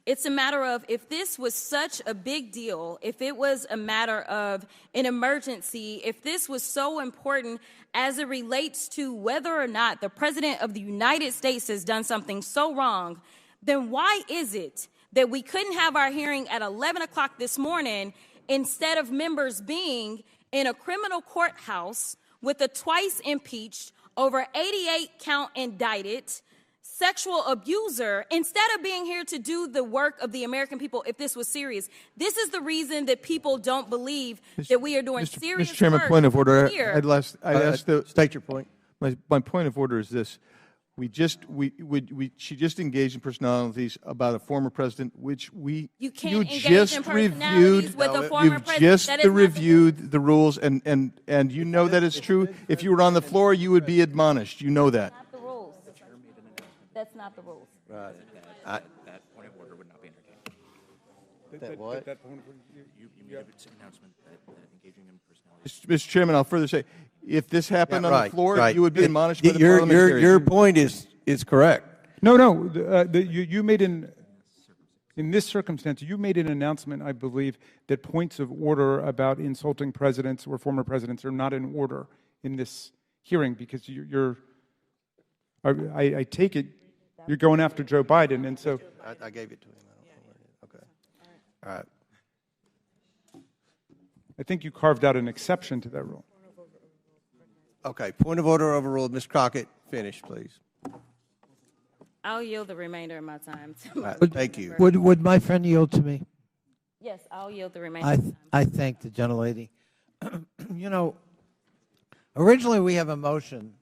It's a matter of, if this was such a big deal, if it was a matter of an emergency, if this was so important as it relates to whether or not the President of the United States has done something so wrong, then why is it that we couldn't have our hearing at 11 o'clock this morning instead of members being in a criminal courthouse with a twice impeached, over 88 count indicted sexual abuser, instead of being here to do the work of the American people if this was serious? This is the reason that people don't believe that we are doing serious Mr. Chairman, work point of order. here. I'd ask state your point. My point of order is this. She just engaged in personalities about a former president, which You can't engage in personalities with a former president. That is not reviewed the rules, and you know that it's true. If you were on the floor, you would be admonished. You know that. Not the rules. That's not the rules. Right. That point of order would not be entertained. That what? You made an announcement that engaging in personalities. Mr. Chairman, I'll further say, if this happened on the floor, right. you would be admonished by the Your parliamentarians. point is correct. No. You made in this circumstance, you made an announcement, I believe, that points of order about insulting presidents or former presidents are not in order in this hearing, because I take it you're going after Joe Biden, and so I gave it to him. Okay. All right. I think you carved out an exception to that rule. Okay. Point of order overruled. Ms. Crockett, finish, please. I'll yield the remainder of my time. Thank you. Would my friend yield to me? Yes, I'll yield the remainder of my time. I thank the gentlelady. You know, originally we have a motion,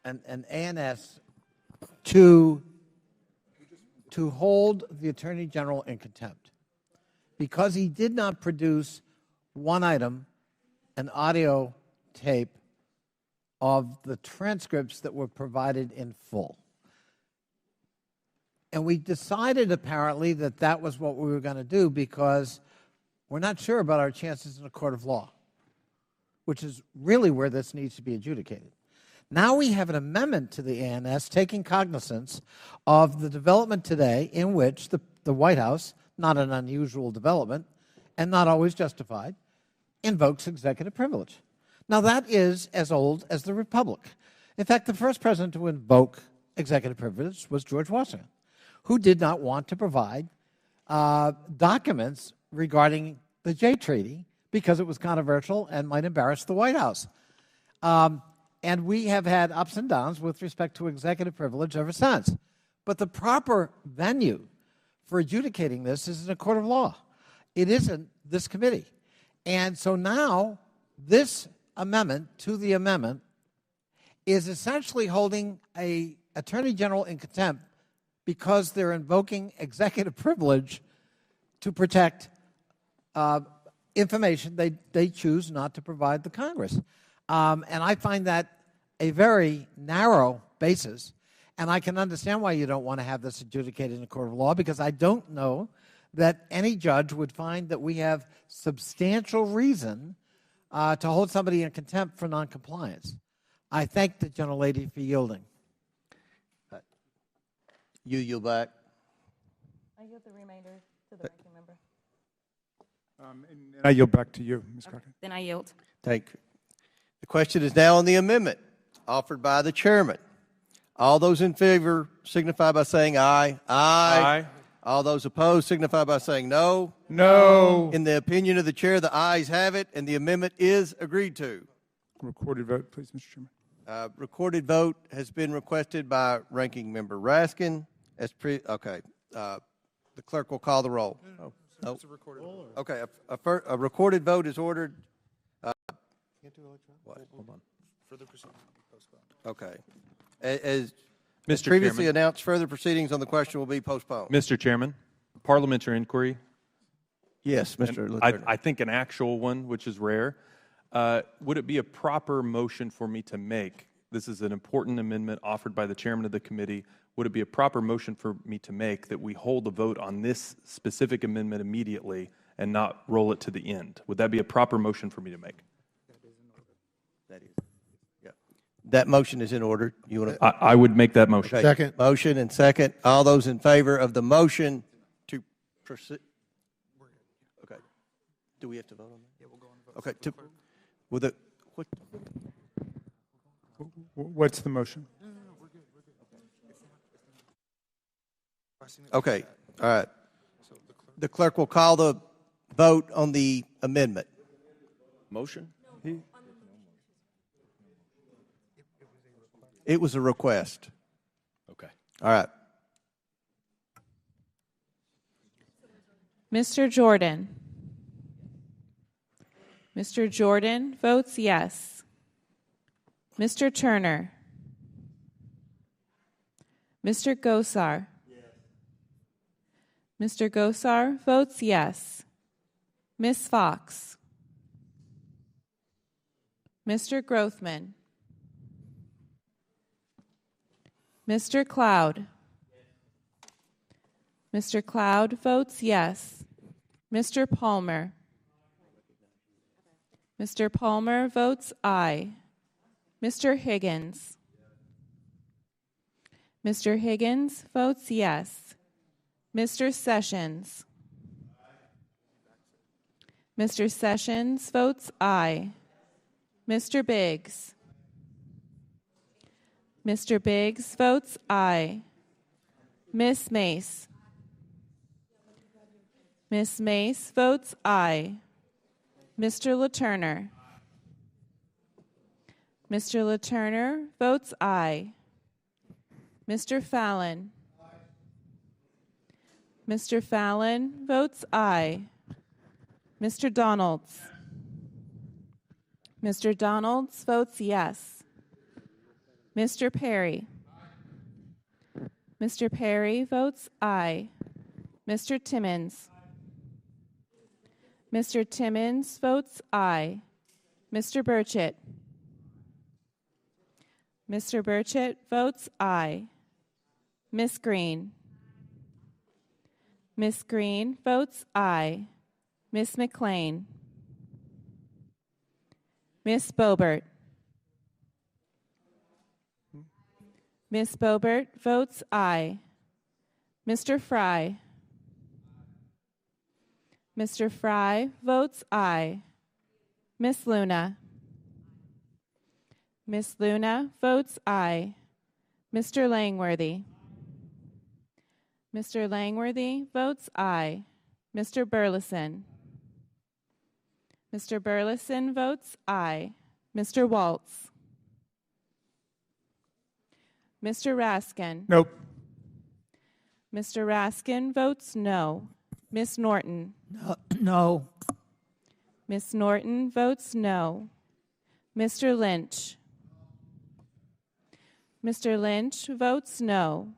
an ANS, to hold the Attorney General in contempt because he did not produce one item, an audio tape of the transcripts that were provided in full. And we decided apparently that that was what we were going to do because we're not sure about our chances in a court of law, which is really where this needs to be adjudicated. Now we have an amendment to the ANS taking cognizance of the development today in which the White House, not an unusual development and not always justified, invokes executive privilege. Now that is as old as the Republic. In fact, the first president to invoke executive privilege was George Washington, who did not want to provide documents regarding the Jay Treaty because it was controversial and might embarrass the White House. And we have had ups and downs with respect to executive privilege ever since. But the proper venue for adjudicating this is in a court of law. It isn't this committee. And so now this amendment to the amendment is essentially holding an attorney general in contempt because they're invoking executive privilege to protect information they choose not to provide the Congress. And I find that a very narrow basis, and I can understand why you don't want to have this adjudicated in a court of law, because I don't know that any judge would find that we have substantial reason to hold somebody in contempt for noncompliance. I thank the gentlelady for yielding. You yield back. I yield the remainder to the ranking member. And I yield back to you, Ms. Crockett. Then I yield. Thank you. The question is now on the amendment offered by the chairman. All those in favor signify by saying aye. Aye. All those opposed signify by saying no. No. In the opinion of the chair, the ayes have it, and the amendment is agreed to. Recorded vote, please, Mr. Chairman. Recorded vote has been requested by Ranking Member Raskin. Okay. The clerk will call the roll. No. It's a recorded vote. Okay. A recorded vote is ordered. Can't do electronic. What? Hold on. Further proceedings will be postponed. Okay. As Mr. previously Chairman. announced, further proceedings on the question will be postponed. Mr. Chairman, parliamentary inquiry. Yes, Mr. And Attorney. I think an actual one, which is rare. Would it be a proper motion for me to make? This is an important amendment offered by the chairman of the committee. Would it be a proper motion for me to make that we hold a vote on this specific amendment immediately and not roll it to the end? Would that be a proper motion for me to make? That is. Yeah. That motion is in order. You want to? I would make that motion. Okay. Second. Motion and second. All those in favor of the motion to proceed? Okay. Do we have to vote on that? Yeah, we'll go on and vote. Okay. With the, What's the motion? okay. All right. The clerk will call the vote on the amendment. Motion? It was a request. Okay. All right. Mr. Jordan. Mr. Jordan votes yes. Mr. Turner. Mr. Gosar. Mr. Gosar votes yes. Ms. Fox. Mr. Grothman. Mr. Cloud. Mr. Cloud votes yes. Mr. Palmer. Mr. Palmer votes aye. Mr. Higgins. Mr. Higgins votes yes. Mr. Sessions. Mr. Sessions votes aye. Mr. Biggs. Mr. Biggs votes aye. Ms. Mace. Ms. Mace votes aye. Mr. LaTurner. Mr. LaTurner votes aye. Mr. Fallon. Mr. Fallon votes aye. Mr. Donalds. Mr. Donalds votes yes. Mr. Perry. Mr. Perry votes aye. Mr. Timmons. Mr. Timmons votes aye. Mr. Burchett. Mr. Burchett votes aye. Ms. Green. Ms. Green votes aye. Ms. McLean. Ms. Boebert. Ms. Boebert votes aye. Mr. Fry. Mr. Fry votes aye. Ms. Luna. Ms. Luna votes aye. Mr. Langworthy. Mr. Langworthy votes aye. Mr. Burleson. Mr. Burleson votes aye. Mr. Waltz. Mr. Raskin. Nope. Mr. Raskin votes no. Ms. Norton. No. Ms. Norton votes no. Mr. Lynch. Mr. Lynch votes no.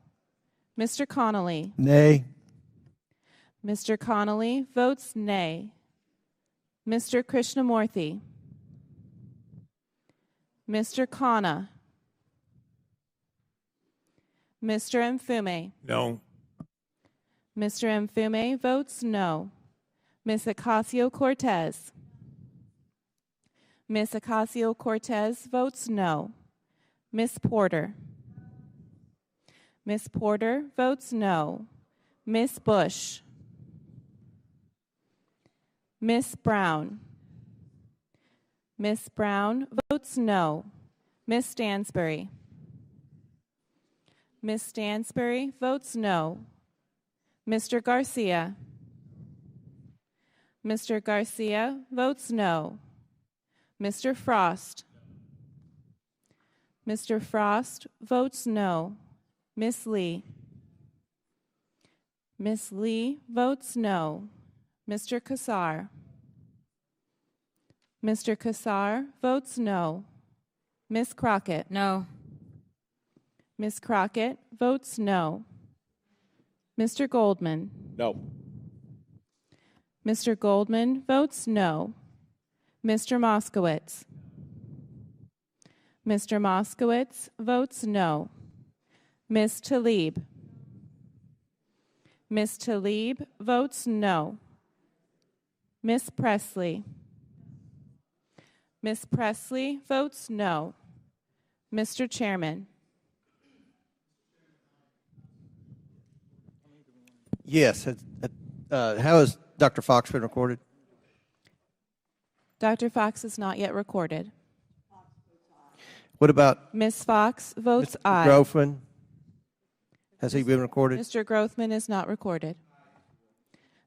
Mr. Connolly. Nay. Mr. Connolly votes nay. Mr. Krishnamurthy. Mr. Khanna. Mr. Mfume. No. Mr. Mfume votes no. Ms. Ocasio-Cortez. Ms. Ocasio-Cortez votes no. Ms. Porter. Ms. Porter votes no. Ms. Bush. Ms. Brown. Ms. Brown votes no. Ms. Stansbury. Ms. Stansbury votes no. Mr. Garcia. Mr. Garcia votes no. Mr. Frost. Mr. Frost votes no. Ms. Lee. Ms. Lee votes no. Mr. Kassar. Mr. Kassar votes no. Ms. Crockett. No. Ms. Crockett votes no. Mr. Goldman. No. Mr. Goldman votes no. Mr. Moskowitz. Mr. Moskowitz votes no. Ms. Tlaib. Ms. Tlaib votes no. Ms. Presley. Ms. Presley votes no. Mr. Chairman. Yes. How has Dr. Fox been recorded? Dr. Fox is not yet recorded. What about Ms. Fox votes Mr. aye. Grothman? Has he been recorded? Mr. Grothman is not recorded.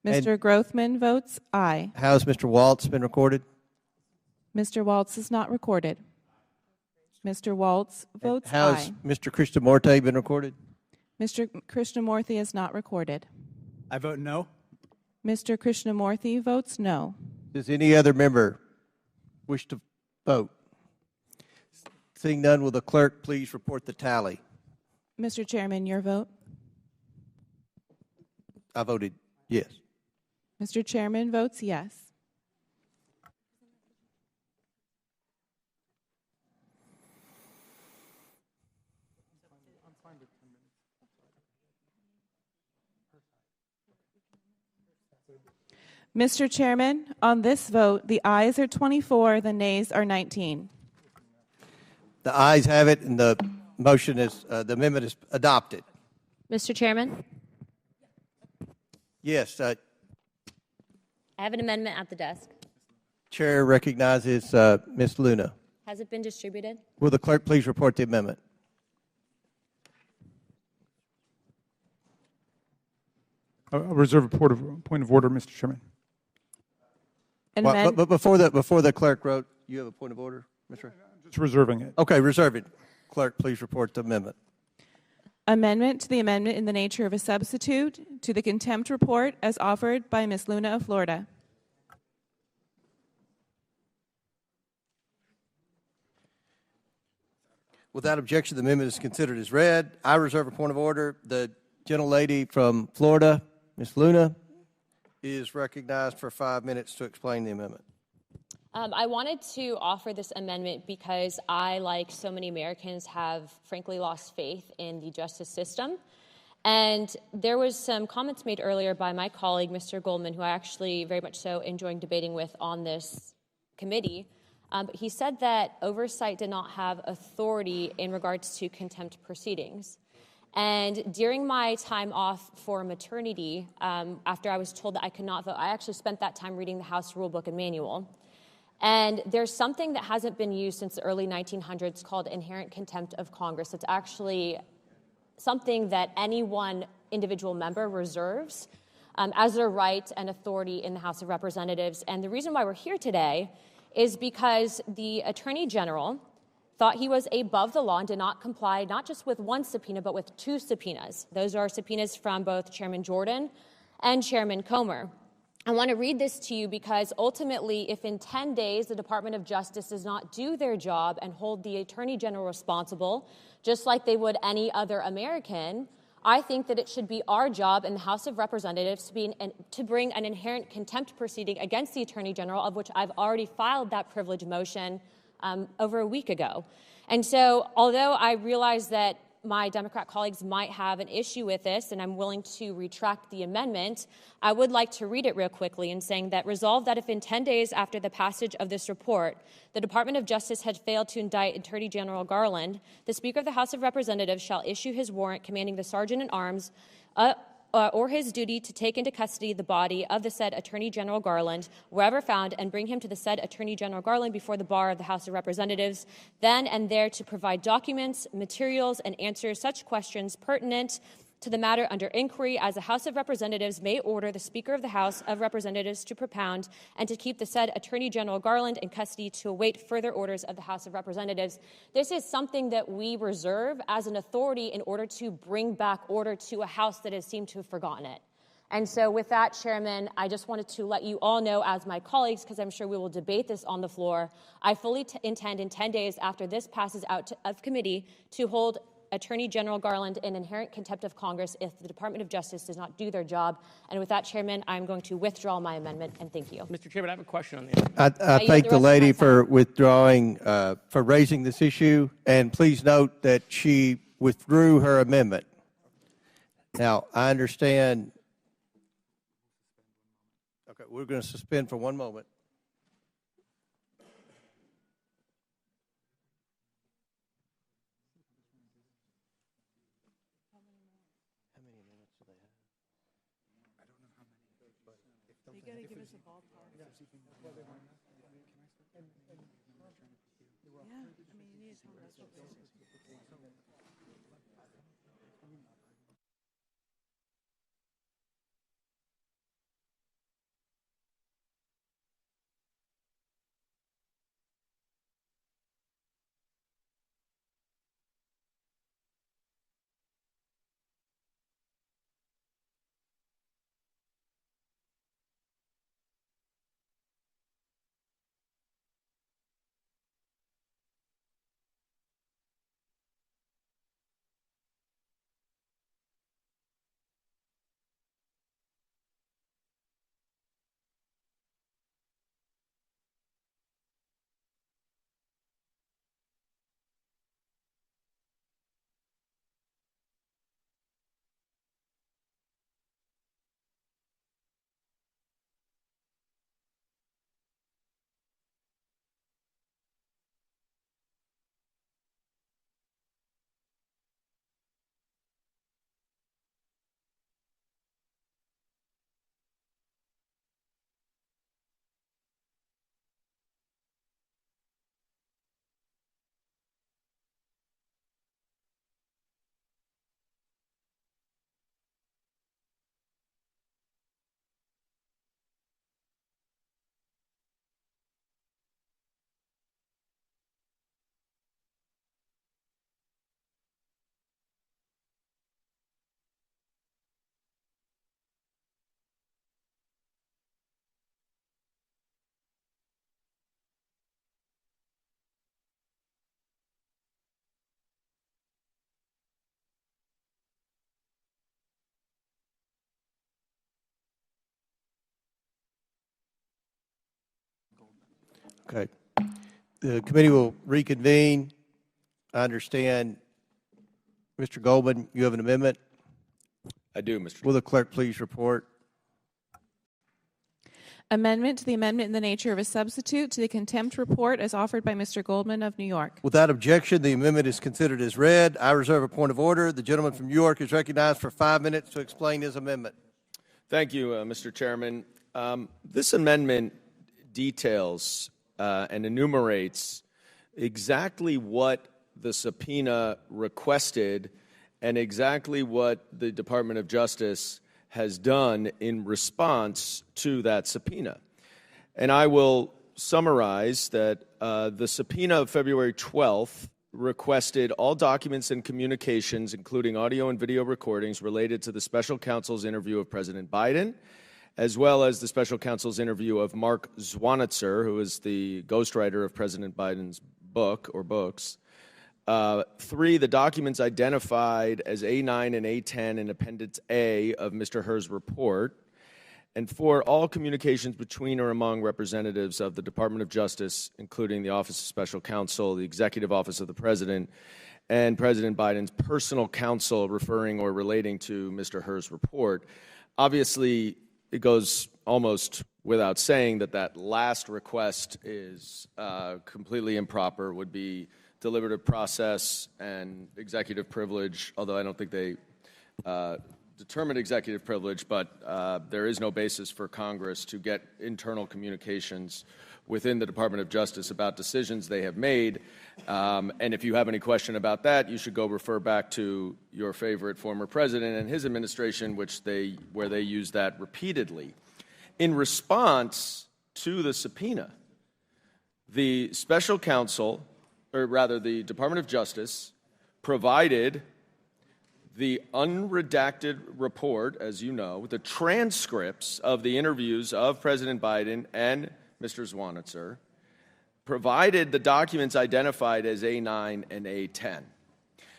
And- Mr. Grothman votes aye. How has Mr. Waltz been recorded? Mr. Waltz is not recorded. Mr. Waltz votes How aye. has Mr. Krishnamurti been recorded? Mr. Krishnamurthy is not recorded. I vote no. Mr. Krishnamurthy votes no. Does any other member wish to vote? Seeing none, will the clerk please report the tally? Mr. Chairman, your vote? I voted yes. Mr. Chairman votes yes. Mr. Chairman, on this vote, the ayes are 24, the nays are 19. The ayes have it, and the motion is, the amendment is adopted. Mr. Chairman, Yes, I have an amendment at the desk. Chair recognizes Ms. Luna. Has it been distributed? Will the clerk please report the amendment? I reserve a point of order, Mr. Chairman. But before the clerk wrote, you have a point of order, Mr. Just reserving it. Okay, reserve it. Clerk, please report the amendment. Amendment to the amendment in the nature of a substitute to the contempt report as offered by Ms. Luna of Florida. Without objection, the amendment is considered as read. I reserve a point of order. The gentlelady from Florida, Ms. Luna, is recognized for 5 minutes to explain the amendment. I wanted to offer this amendment because I, like so many Americans, have frankly lost faith in the justice system. And there was some comments made earlier by my colleague, Mr. Goldman, who I actually very much so enjoyed debating with on this committee. But he said that oversight did not have authority in regards to contempt proceedings. And during my time off for maternity, after I was told that I could not vote, I actually spent that time reading the House Rule Book and Manual. And there's something that hasn't been used since the early 1900s called inherent contempt of Congress. It's actually something that any one individual member reserves as their right and authority in the House of Representatives. And the reason why we're here today is because the Attorney General thought he was above the law and did not comply not just with one subpoena, but with 2 subpoenas. Those are subpoenas from both Chairman Jordan and Chairman Comer. I want to read this to you because ultimately, if in 10 days the Department of Justice does not do their job and hold the Attorney General responsible, just like they would any other American, I think that it should be our job in the House of Representatives to bring an inherent contempt proceeding against the Attorney General, of which I've already filed that privilege motion over a week ago. And so, although I realize that my Democrat colleagues might have an issue with this, and I'm willing to retract the amendment, I would like to read it real quickly in saying that resolved that if in 10 days after the passage of this report, the Department of Justice had failed to indict Attorney General Garland, the Speaker of the House of Representatives shall issue his warrant commanding the Sergeant-at-Arms or his duty to take into custody the body of the said Attorney General Garland, wherever found, and bring him to the said Attorney General Garland before the bar of the House of Representatives, then and there to provide documents, materials, and answer such questions pertinent to the matter under inquiry as the House of Representatives may order the Speaker of the House of Representatives to propound and to keep the said Attorney General Garland in custody to await further orders of the House of Representatives. This is something that we reserve as an authority in order to bring back order to a House that has seemed to have forgotten it. And so with that, Chairman, I just wanted to let you all know, as my colleagues, because I'm sure we will debate this on the floor, I fully intend in 10 days after this passes out of committee to hold Attorney General Garland in inherent contempt of Congress if the Department of Justice does not do their job. And with that, Chairman, I'm going to withdraw my amendment, and thank you. Mr. Chairman, I have a question on the I thank the lady for withdrawing, for raising this issue, and please note that she withdrew her amendment. Now, I understand. Okay, we're going to suspend for one moment. Okay. The committee will reconvene. I understand, Mr. Goldman, you have an amendment? I do, Mr. Will the clerk please report? Amendment to the amendment in the nature of a substitute to the contempt report as offered by Mr. Goldman of New York. Without objection, the amendment is considered as read. I reserve a point of order. The gentleman from New York is recognized for 5 minutes to explain his amendment. Thank you, Mr. Chairman. This amendment details and enumerates exactly what the subpoena requested and exactly what the Department of Justice has done in response to that subpoena. And I will summarize that the subpoena of February 12th requested all documents and communications, including audio and video recordings, related to the special counsel's interview of President Biden, as well as the special counsel's interview of Mark Zwanitzer, who is the ghostwriter of President Biden's book or books. 3, the documents identified as A9 and A10 in Appendix A of Mr. Herr's report. And 4, all communications between or among representatives of the Department of Justice, including the Office of Special Counsel, the Executive Office of the President, and President Biden's personal counsel referring or relating to Mr. Herr's report. Obviously, it goes almost without saying that that last request is completely improper, would be deliberative process and executive privilege, although I don't think they determined executive privilege, but there is no basis for Congress to get internal communications within the Department of Justice about decisions they have made. And if you have any question about that, you should go refer back to your favorite former president and his administration, where they use that repeatedly. In response to the subpoena, the special counsel, or rather the Department of Justice, provided the unredacted report, as you know, the transcripts of the interviews of President Biden and Mr. Zwanitzer, provided the documents identified as A9 and A10.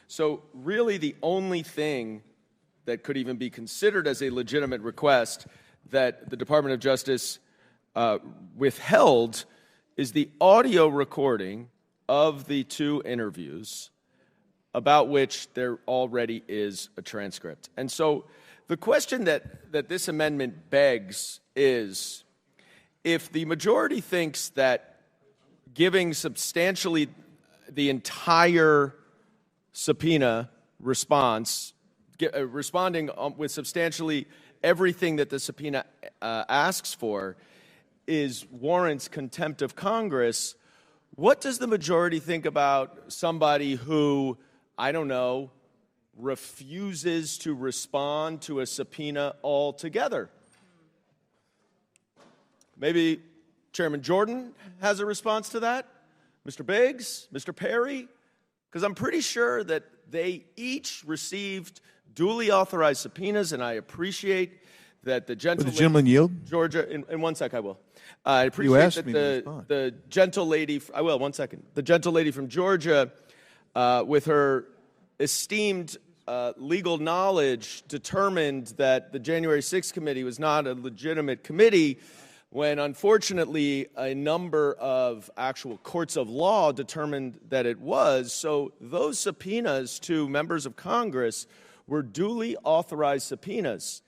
So really the only thing that could even be considered as a legitimate request that the Department of Justice withheld is the audio recording of the 2 interviews, about which there already is a transcript. And so the question that this amendment begs is, if the majority thinks that giving substantially the entire subpoena response, responding with substantially everything that the subpoena asks for warrants contempt of Congress, what does the majority think about somebody who, I don't know, refuses to respond to a subpoena altogether? Maybe Chairman Jordan has a response to that? Mr. Biggs? Mr. Perry? Because I'm pretty sure that they each received duly authorized subpoenas, and I appreciate that the Would the gentleman yield? Georgia, in 1 sec, I will. I appreciate You asked that me to respond. the gentle lady, I will, 1 second. The gentle lady from Georgia, with her esteemed legal knowledge, determined that the January 6th committee was not a legitimate committee, when unfortunately a number of actual courts of law determined that it was. So those subpoenas to members of Congress were duly authorized subpoenas.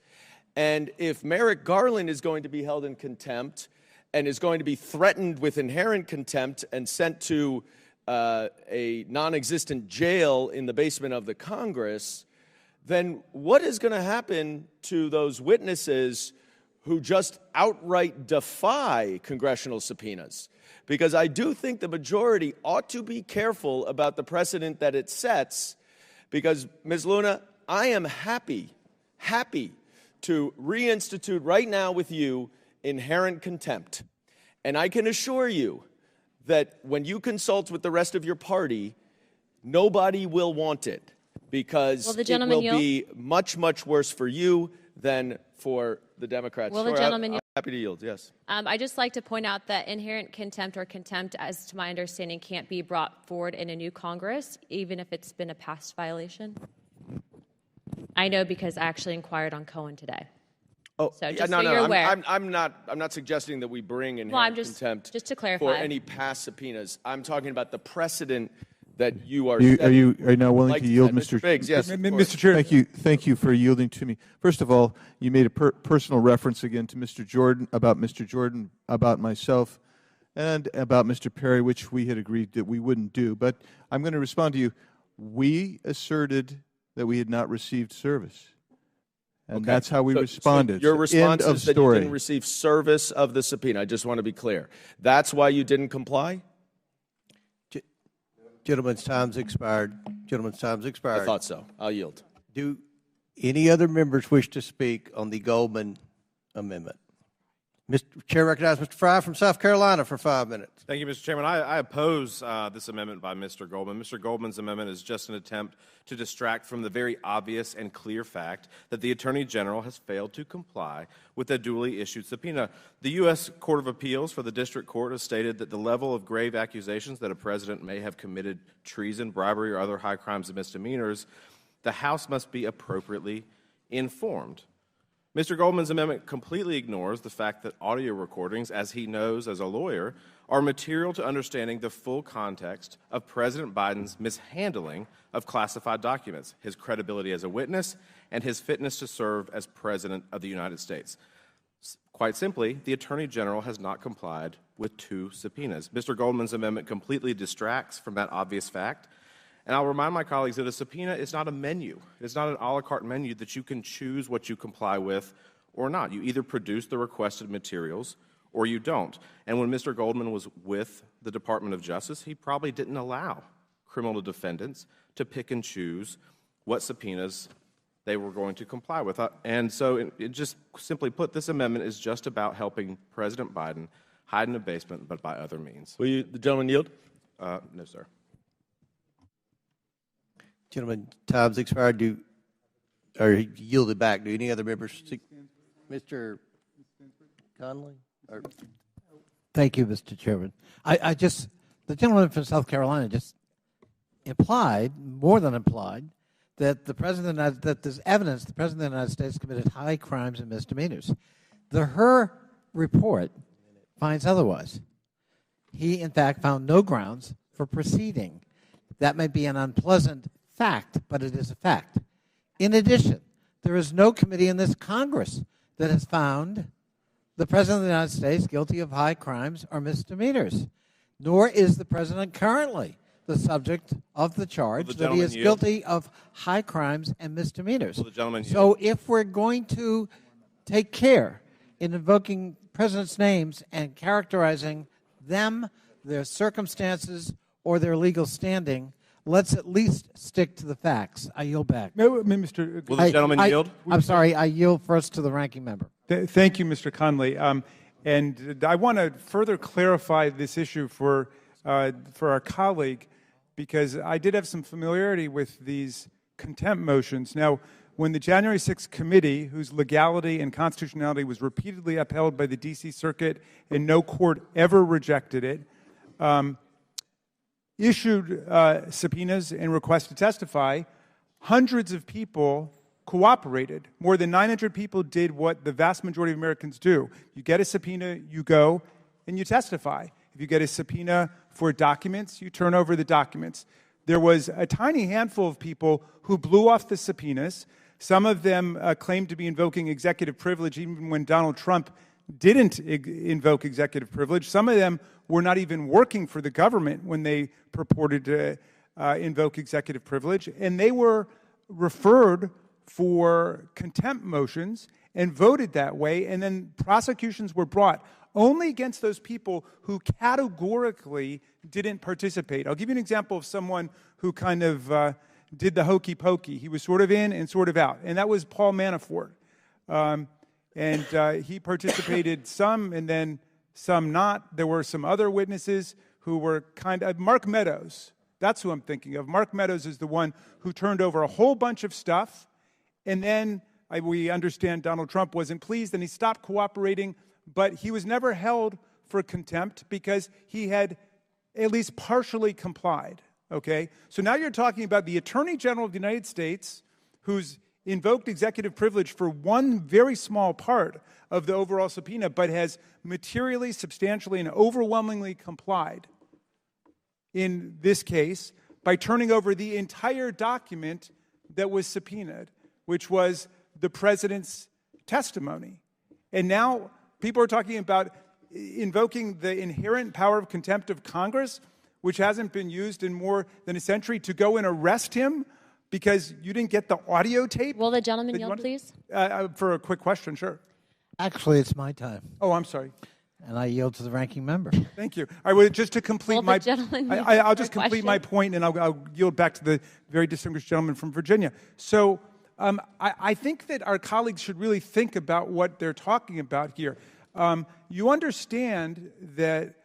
And if Merrick Garland is going to be held in contempt and is going to be threatened with inherent contempt and sent to a non-existent jail in the basement of the Congress, then what is going to happen to those witnesses who just outright defy congressional subpoenas? Because I do think the majority ought to be careful about the precedent that it sets, because, Ms. Luna, I am happy to reinstitute right now with you inherent contempt. And I can assure you that when you consult with the rest of your party, nobody will want it, because it will be much, much worse for you than for the Democrats. Will the gentleman yield? Happy to yield, yes. I'd just like to point out that inherent contempt or contempt, as to my understanding, can't be brought forward in a new Congress, even if it's been a past violation. I know because I actually inquired on Cohen today. Oh, so yeah, just no, so you're aware. I'm not suggesting that we bring inherent I'm just, contempt just to clarify. for any past subpoenas. I'm talking about the precedent that you are. Are you now willing like to yield, Mr. Biggs? Yes, Mr. Chair. Thank you for yielding to me. First of all, you made a personal reference again to Mr. Jordan, about myself, and about Mr. Perry, which we had agreed that we wouldn't do. But I'm going to respond to you. We asserted that we had not received service. And that's how we responded. So your response End of is that story. you didn't receive service of the subpoena. I just want to be clear. That's why you didn't comply? Gentleman's time's expired. Gentleman's time's expired. I thought so. I'll yield. Do any other members wish to speak on the Goldman amendment? Mr. Chair recognizes Mr. Fry from South Carolina for 5 minutes. Thank you, Mr. Chairman. I oppose this amendment by Mr. Goldman. Mr. Goldman's amendment is just an attempt to distract from the very obvious and clear fact that the Attorney General has failed to comply with a duly issued subpoena. The U.S. Court of Appeals for the District Court has stated that the level of grave accusations that a president may have committed treason, bribery, or other high crimes and misdemeanors, the House must be appropriately informed. Mr. Goldman's amendment completely ignores the fact that audio recordings, as he knows as a lawyer, are material to understanding the full context of President Biden's mishandling of classified documents, his credibility as a witness, and his fitness to serve as President of the United States. Quite simply, the Attorney General has not complied with 2 subpoenas. Mr. Goldman's amendment completely distracts from that obvious fact. And I'll remind my colleagues that a subpoena is not a menu. It's not an a la carte menu that you can choose what you comply with or not. You either produce the requested materials or you don't. And when Mr. Goldman was with the Department of Justice, he probably didn't allow criminal defendants to pick and choose what subpoenas they were going to comply with. And so it just simply put, this amendment is just about helping President Biden hide in a basement, but by other means. Will the gentleman yield? No, sir. Gentlemen, time's expired. Or yielded back. Do any other members speak? Mr. Conley? Thank you, Mr. Chairman. The gentleman from South Carolina just implied, more than implied, that that there's evidence the President of the United States committed high crimes and misdemeanors. Her report finds otherwise. He, in fact, found no grounds for proceeding. That may be an unpleasant fact, but it is a fact. In addition, there is no committee in this Congress that has found the President of the United States guilty of high crimes or misdemeanors, nor is the President currently the subject of the charge that he is guilty of high crimes and misdemeanors. So if we're going to take care in invoking presidents' names and characterizing them, their circumstances, or their legal standing. Let's at least stick to the facts. I yield back. No, Mr. Will the gentleman yield? I'm sorry. I yield first to the ranking member. Thank you, Mr. Conley. And I want to further clarify this issue for our colleague, because I did have some familiarity with these contempt motions. Now, when the January 6th committee, whose legality and constitutionality was repeatedly upheld by the D.C. Circuit and no court ever rejected it, issued subpoenas and requests to testify, hundreds of people cooperated. More than 900 people did what the vast majority of Americans do. You get a subpoena, you go, and you testify. If you get a subpoena for documents, you turn over the documents. There was a tiny handful of people who blew off the subpoenas. Some of them claimed to be invoking executive privilege even when Donald Trump didn't invoke executive privilege. Some of them were not even working for the government when they purported to invoke executive privilege, and they were referred for contempt motions and voted that way, and then prosecutions were brought only against those people who categorically didn't participate. I'll give you an example of someone who kind of did the hokey pokey. He was sort of in and sort of out, and that was Paul Manafort. And he participated some and then some not. There were some other witnesses who were kind of, Mark Meadows, that's who I'm thinking of. Mark Meadows is the one who turned over a whole bunch of stuff, and then we understand Donald Trump wasn't pleased and he stopped cooperating, but he was never held for contempt because he had at least partially complied, okay? So now you're talking about the Attorney General of the United States who's invoked executive privilege for one very small part of the overall subpoena, but has materially, substantially, and overwhelmingly complied in this case by turning over the entire document that was subpoenaed, which was the president's testimony. And now people are talking about invoking the inherent power of contempt of Congress, which hasn't been used in more than a century, to go and arrest him because you didn't get the audio tape? Will the gentleman yield, please? For a quick question, sure. Actually, it's my time. Oh, I'm sorry. And I yield to the ranking member. Thank you. I would just to complete my. I'll just complete question? my point, and I'll yield back to the very distinguished gentleman from Virginia. So, I think that our colleagues should really think about what they're talking about here. You understand that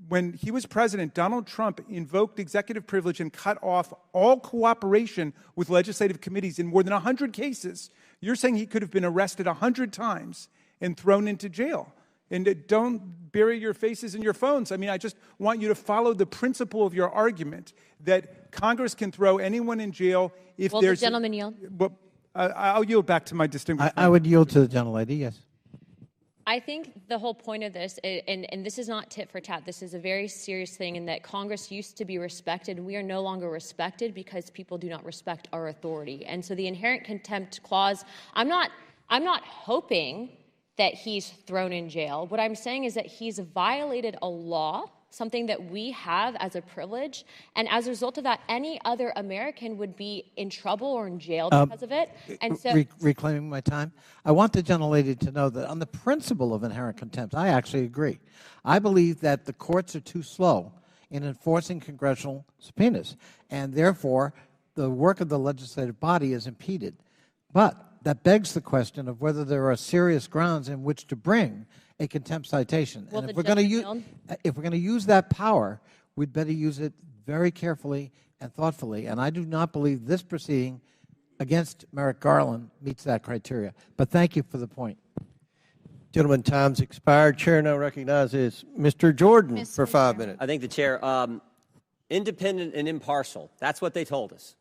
when he was president, Donald Trump invoked executive privilege and cut off all cooperation with legislative committees in more than 100 cases. You're saying he could have been arrested 100 times and thrown into jail. And don't bury your faces in your phones. I mean, I just want you to follow the principle of your argument that Congress can throw anyone in jail if Will there's... the gentleman yield? Well, I'll yield back to my distinguished... I would yield to the gentlelady, yes. I think the whole point of this, and this is not tit for tat, this is a very serious thing in that Congress used to be respected, and we are no longer respected because people do not respect our authority. And so the inherent contempt clause, I'm not hoping that he's thrown in jail. What I'm saying is that he's violated a law, something that we have as a privilege, and as a result of that, any other American would be in trouble or in jail because of it. And so, reclaiming my time, I want the gentlelady to know that on the principle of inherent contempt, I actually agree. I believe that the courts are too slow in enforcing congressional subpoenas, and therefore the work of the legislative body is impeded. But that begs the question of whether there are serious grounds in which to bring a contempt citation. Will And the if we're gentleman going to use that power, we'd better use it very carefully and thoughtfully. And I do not believe this proceeding against Merrick Garland meets that criteria. But thank you for the point. Gentlemen, time's expired. Chair now recognizes Mr. Jordan for 5 minutes. I think the chair, independent and impartial, that's what they told us.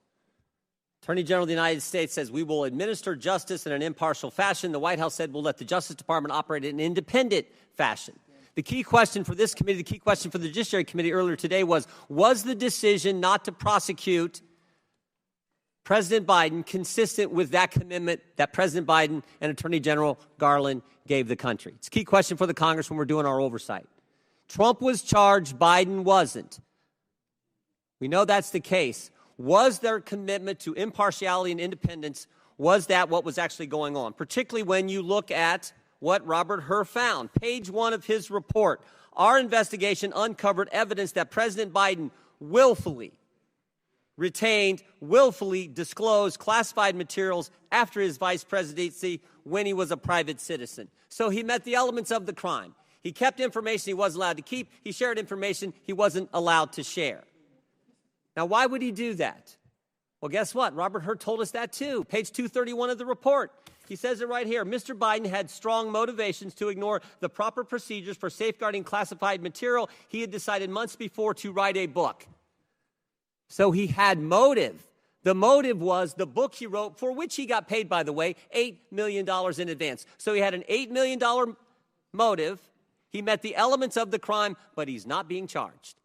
Attorney General of the United States says we will administer justice in an impartial fashion. The White House said we'll let the Justice Department operate in an independent fashion. The key question for this committee, the key question for the Judiciary Committee earlier today was the decision not to prosecute President Biden consistent with that commitment that President Biden and Attorney General Garland gave the country? It's a key question for the Congress when we're doing our oversight. Trump was charged, Biden wasn't. We know that's the case. Was their commitment to impartiality and independence, Was that what was actually going on? Particularly when you look at what Robert Hur found. Page 1 of his report. Our investigation uncovered evidence that President Biden willfully retained, willfully disclosed classified materials after his vice presidency when he was a private citizen. So he met the elements of the crime. He kept information he wasn't allowed to keep. He shared information he wasn't allowed to share. Now, why would he do that? Well, guess what? Robert Hur told us that too. Page 231 of the report. He says it right here. Mr. Biden had strong motivations to ignore the proper procedures for safeguarding classified material. He had decided months before to write a book. So he had motive. The motive was the book he wrote, for which he got paid, by the way, $8 million in advance. So he had an $8 million motive. He met the elements of the crime, but he's not being charged.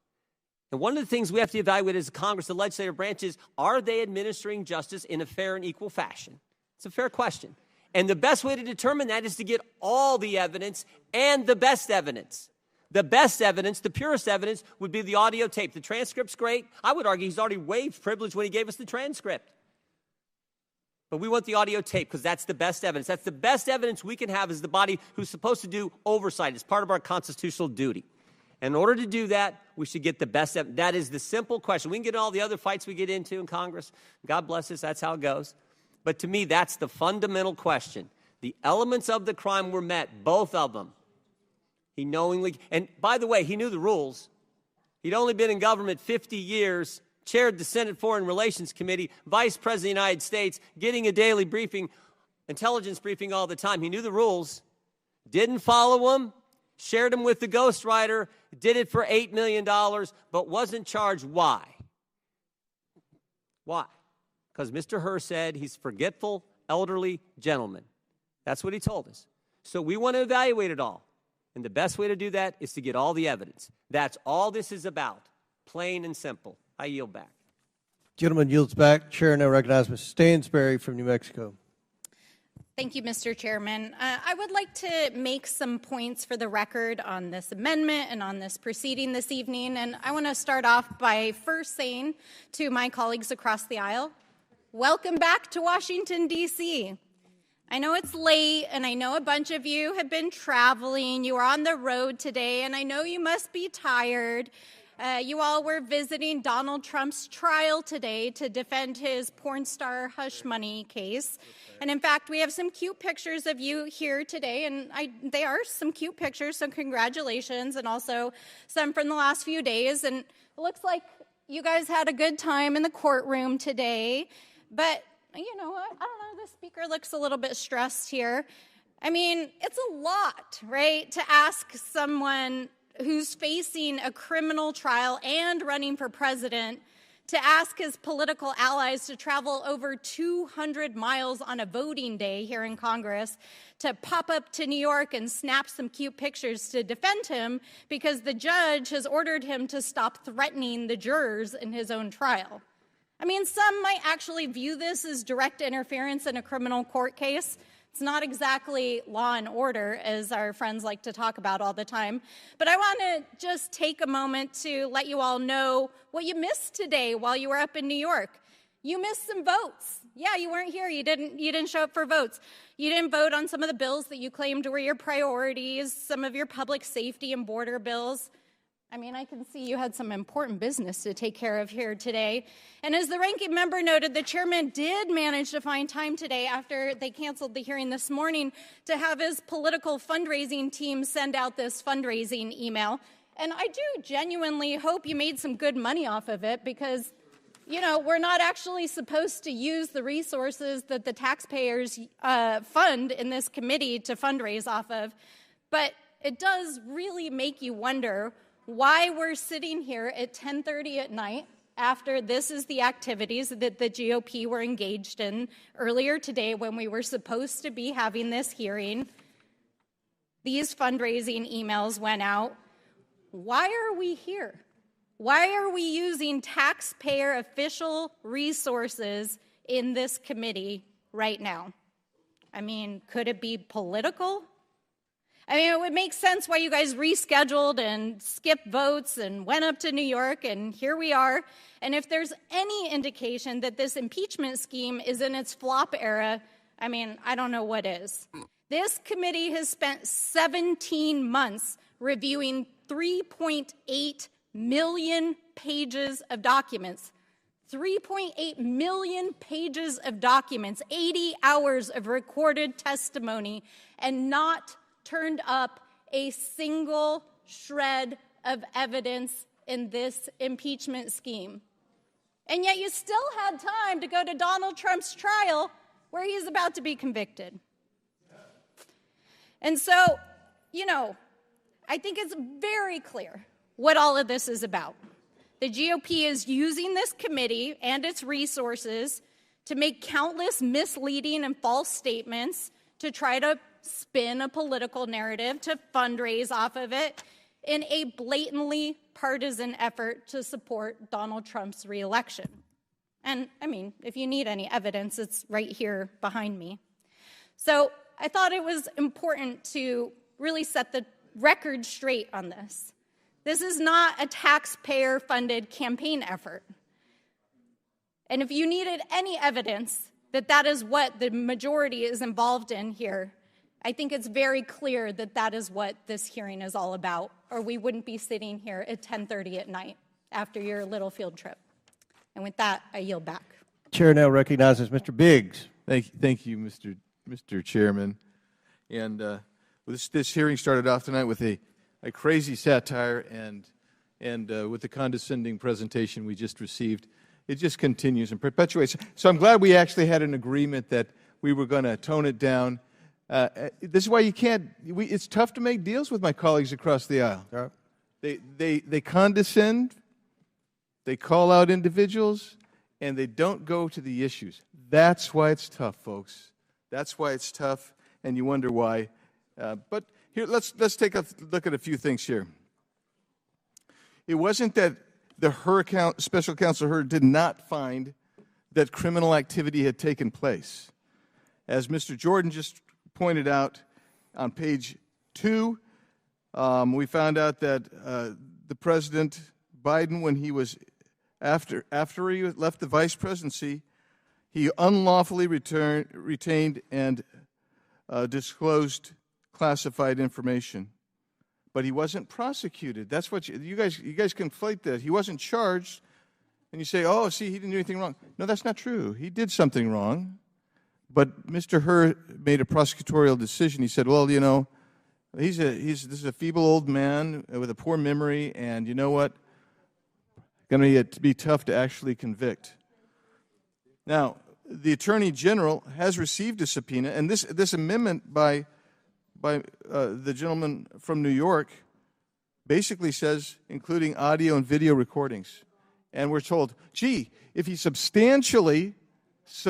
And one of the things we have to evaluate as a Congress, the legislative branches, are they administering justice in a fair and equal fashion? It's a fair question. And the best way to determine that is to get all the evidence and the best evidence. The best evidence, the purest evidence, would be the audio tape. The transcript's great. I would argue he's already waived privilege when he gave us the transcript. But we want the audio tape because that's the best evidence. That's the best evidence we can have as the body who's supposed to do oversight. It's part of our constitutional duty. And in order to do that, we should get the best evidence. That is the simple question. We can get in all the other fights we get into in Congress. God bless us, that's how it goes. But to me, that's the fundamental question. The elements of the crime were met, both of them. He knowingly, and by the way, he knew the rules. He'd only been in government 50 years, chaired the Senate Foreign Relations Committee, Vice President of the United States, getting a daily briefing, intelligence briefing all the time. He knew the rules, didn't follow them, shared them with the ghostwriter, did it for $8 million, but wasn't charged. Why? Why? Because Mr. Hur said he's a forgetful, elderly gentleman. That's what he told us. So we want to evaluate it all. And the best way to do that is to get all the evidence. That's all this is about, plain and simple. I yield back. Gentleman yields back. Chair now recognizes Ms. Stansberry from New Mexico. Thank you, Mr. Chairman. I would like to make some points for the record on this amendment and on this proceeding this evening. And I want to start off by first saying to my colleagues across the aisle, welcome back to Washington, D.C. I know it's late, and I know a bunch of you have been traveling. You are on the road today, and I know you must be tired. You all were visiting Donald Trump's trial today to defend his porn star hush money case. And in fact, we have some cute pictures of you here today, and they are some cute pictures, so congratulations, and also some from the last few days. And it looks like you guys had a good time in the courtroom today, but you know what? I don't know, the speaker looks a little bit stressed here. I mean, it's a lot, right, to ask someone who's facing a criminal trial and running for president to ask his political allies to travel over 200 miles on a voting day here in Congress to pop up to New York and snap some cute pictures to defend him because the judge has ordered him to stop threatening the jurors in his own trial. I mean, some might actually view this as direct interference in a criminal court case. It's not exactly law and order, as our friends like to talk about all the time. But I want to just take a moment to let you all know what you missed today while you were up in New York. You missed some votes. Yeah, you weren't here. You didn't show up for votes. You didn't vote on some of the bills that you claimed were your priorities, some of your public safety and border bills. I mean, I can see you had some important business to take care of here today. And as the ranking member noted, the chairman did manage to find time today after they canceled the hearing this morning to have his political fundraising team send out this fundraising email. And I do genuinely hope you made some good money off of it because, you know, we're not actually supposed to use the resources that the taxpayers fund in this committee to fundraise off of. But it does really make you wonder why we're sitting here at 10:30 at night after this is the activities that the GOP were engaged in earlier today when we were supposed to be having this hearing. These fundraising emails went out. Why are we here? Why are we using taxpayer official resources in this committee right now? I mean, could it be political? I mean, it would make sense why you guys rescheduled and skipped votes and went up to New York, and here we are. And if there's any indication that this impeachment scheme is in its flop era, I mean, I don't know what is. This committee has spent 17 months reviewing 3.8 million pages of documents. 3.8 million pages of documents, 80 hours of recorded testimony, and not turned up a single shred of evidence in this impeachment scheme. And yet you still had time to go to Donald Trump's trial where he's about to be convicted. And so, you know, I think it's very clear what all of this is about. The GOP is using this committee and its resources to make countless misleading and false statements to try to spin a political narrative, to fundraise off of it in a blatantly partisan effort to support Donald Trump's reelection. And I mean, if you need any evidence, it's right here behind me. So I thought it was important to really set the record straight on this. This is not a taxpayer-funded campaign effort. And if you needed any evidence that that is what the majority is involved in here, I think it's very clear that that is what this hearing is all about, or we wouldn't be sitting here at 10:30 at night after your little field trip. And with that, I yield back. Chair now recognizes Mr. Biggs. Thank you, Mr. Chairman. And this hearing started off tonight with a crazy satire, and with the condescending presentation we just received, it just continues and perpetuates. So I'm glad we actually had an agreement that we were going to tone it down. This is why you can't. It's tough to make deals with my colleagues across the aisle. Right. They condescend, they call out individuals, and they don't go to the issues. That's why it's tough, folks. That's why it's tough, and you wonder why. But here, let's take a look at a few things here. It wasn't that the special counsel Hur did not find that criminal activity had taken place. As Mr. Jordan just pointed out on page 2, we found out that the President Biden, when he was after he left the vice presidency, he unlawfully retained and disclosed classified information, but he wasn't prosecuted. That's what you guys conflate that. He wasn't charged, and you say, "Oh, see, he didn't do anything wrong." No, that's not true. He did something wrong, but Mr. Hur made a prosecutorial decision. He said, "Well, you know, this is a feeble old man with a poor memory, and you know what? Going to be tough to actually convict." Now, the Attorney General has received a subpoena, and this amendment by the gentleman from New York basically says, including audio and video recordings. And we're told, gee, if he substantially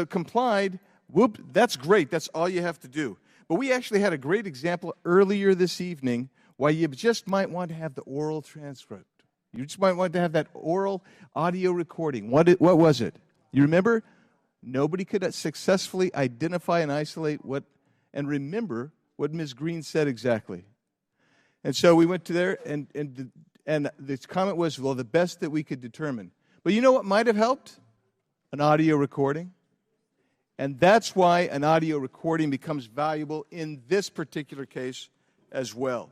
complied, whoop, that's great. That's all you have to do. But we actually had a great example earlier this evening why you just might want to have the oral transcript. You just might want to have that oral audio recording. What was it? You remember? Nobody could successfully identify and isolate and remember what Ms. Green said exactly. And so we went to there, and the comment was, well, the best that we could determine. But you know what might have helped? An audio recording. And that's why an audio recording becomes valuable in this particular case as well.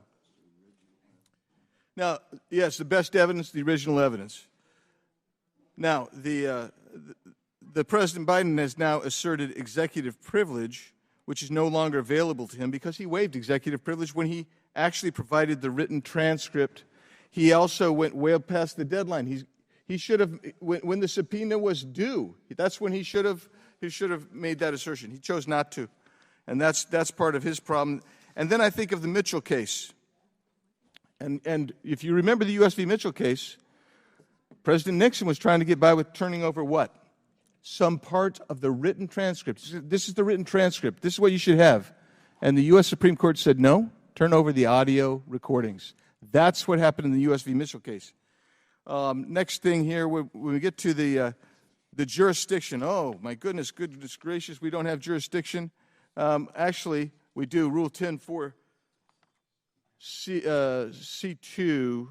Now, yes, the best evidence, the original evidence. Now, the President Biden has now asserted executive privilege, which is no longer available to him because he waived executive privilege when he actually provided the written transcript. He also went way past the deadline. He should have, when the subpoena was due, that's when he should have made that assertion. He chose not to, and that's part of his problem. And then I think of the Mitchell case. And if you remember the U.S. v. Mitchell case, President Nixon was trying to get by with turning over what? Some part of the written transcript. This is the written transcript. This is what you should have. And the U.S. Supreme Court said, no, turn over the audio recordings. That's what happened in the U.S. v. Mitchell case. Next thing here, when we get to the jurisdiction, oh, my goodness gracious, we don't have jurisdiction. Actually, we do. Rule 10.4 C2,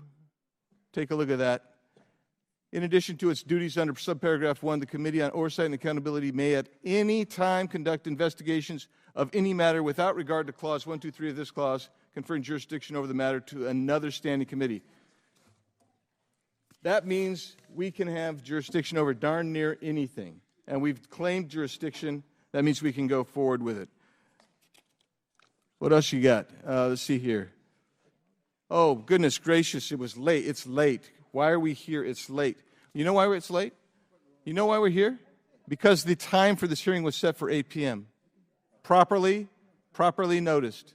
take a look at that. In addition to its duties under subparagraph 1, the Committee on Oversight and Accountability may at any time conduct investigations of any matter without regard to clause 1, 2, 3 of this clause, conferring jurisdiction over the matter to another standing committee. That means we can have jurisdiction over darn near anything. And we've claimed jurisdiction. That means we can go forward with it. What else you got? Let's see here. Oh, goodness gracious, it was late. It's late. Why are we here? It's late. You know why it's late? You know why we're here? Because the time for this hearing was set for 8 p.m. Properly noticed.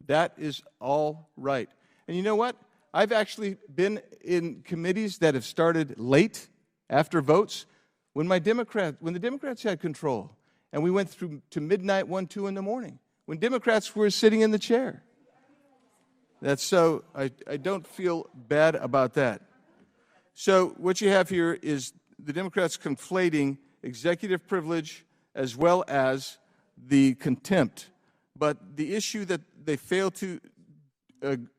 That is all right. And you know what? I've actually been in committees that have started late after votes when the Democrats had control. And we went through to midnight, 1, 2 in the morning, when Democrats were sitting in the chair. That's so, I don't feel bad about that. So what you have here is the Democrats conflating executive privilege as well as the contempt. But the issue that they fail to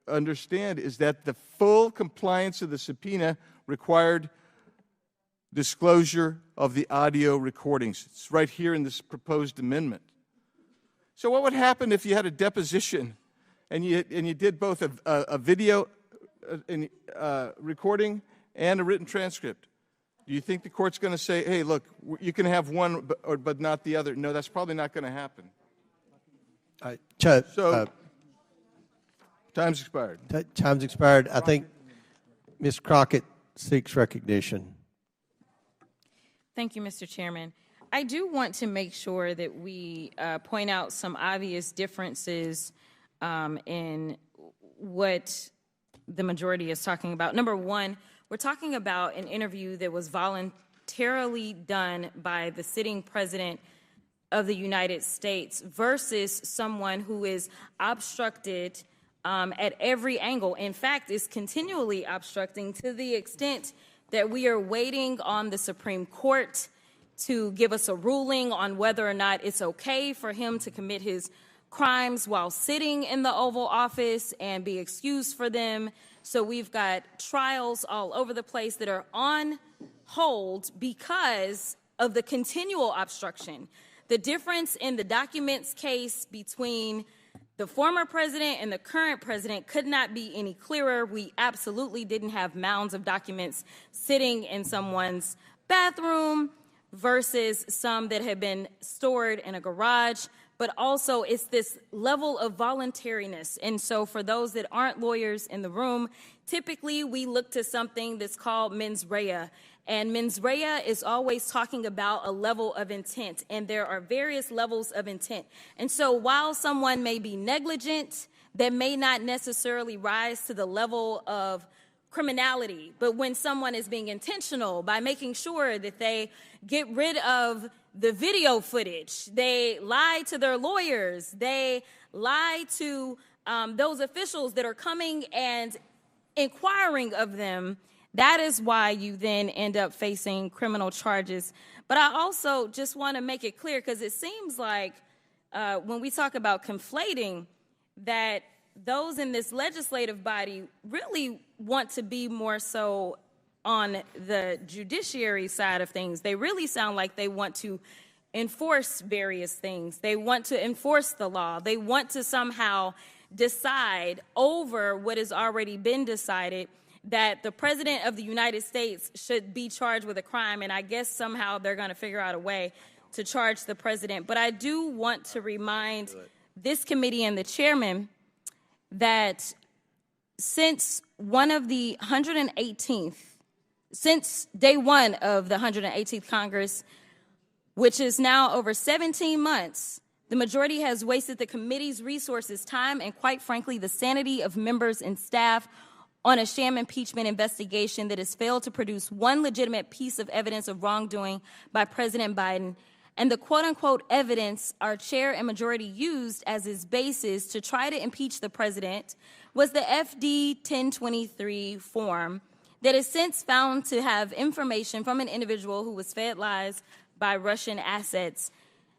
understand is that the full compliance of the subpoena required disclosure of the audio recordings. It's right here in this proposed amendment. So what would happen if you had a deposition and you did both a video recording and a written transcript? Do you think the court's going to say, hey, look, you can have one but not the other? No, that's probably not going to happen. Time's expired. Time's expired. I think Ms. Crockett seeks recognition. Thank you, Mr. Chairman. I do want to make sure that we point out some obvious differences in what the majority is talking about. Number one, we're talking about an interview that was voluntarily done by the sitting president of the United States versus someone who is obstructed at every angle. In fact, is continually obstructing to the extent that we are waiting on the Supreme Court to give us a ruling on whether or not it's okay for him to commit his crimes while sitting in the Oval Office and be excused for them. So we've got trials all over the place that are on hold because of the continual obstruction. The difference in the documents case between the former president and the current president could not be any clearer. We absolutely didn't have mounds of documents sitting in someone's bathroom versus some that had been stored in a garage. But also it's this level of voluntariness. And so for those that aren't lawyers in the room, typically we look to something that's called mens rea. And mens rea is always talking about a level of intent, and there are various levels of intent. And so while someone may be negligent, that may not necessarily rise to the level of criminality. But when someone is being intentional by making sure that they get rid of the video footage, they lie to their lawyers, they lie to those officials that are coming and inquiring of them, that is why you then end up facing criminal charges. But I also just want to make it clear, because it seems like when we talk about conflating, that those in this legislative body really want to be more so on the judiciary side of things. They really sound like they want to enforce various things. They want to enforce the law. They want to somehow decide over what has already been decided, that the President of the United States should be charged with a crime, and I guess somehow they're going to figure out a way to charge the President. But I do want to remind this committee and the chairman that since since day one of the 118th Congress, which is now over 17 months, the majority has wasted the committee's resources, time, and quite frankly, the sanity of members and staff on a sham impeachment investigation that has failed to produce one legitimate piece of evidence of wrongdoing by President Biden. And the quote-unquote evidence our chair and majority used as its basis to try to impeach the president was the FD 1023 form that is since found to have information from an individual who was fed lies by Russian assets.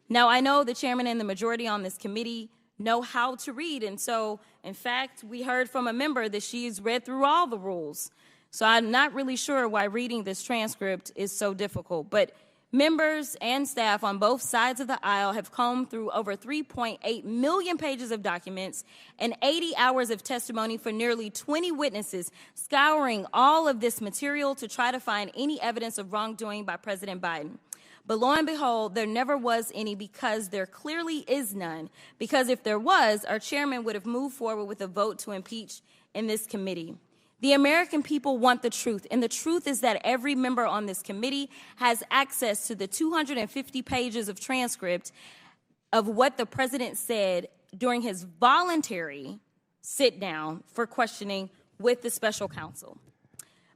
Now, I know the chairman and the majority on this committee know how to read. And so, in fact, we heard from a member that she's read through all the rules. So I'm not really sure why reading this transcript is so difficult. But members and staff on both sides of the aisle have combed through over 3.8 million pages of documents and 80 hours of testimony for nearly 20 witnesses, scouring all of this material to try to find any evidence of wrongdoing by President Biden. But lo and behold, there never was any, because there clearly is none. Because if there was, our chairman would have moved forward with a vote to impeach in this committee. The American people want the truth, and the truth is that every member on this committee has access to the 250 pages of transcript of what the president said during his voluntary sit-down for questioning with the special counsel.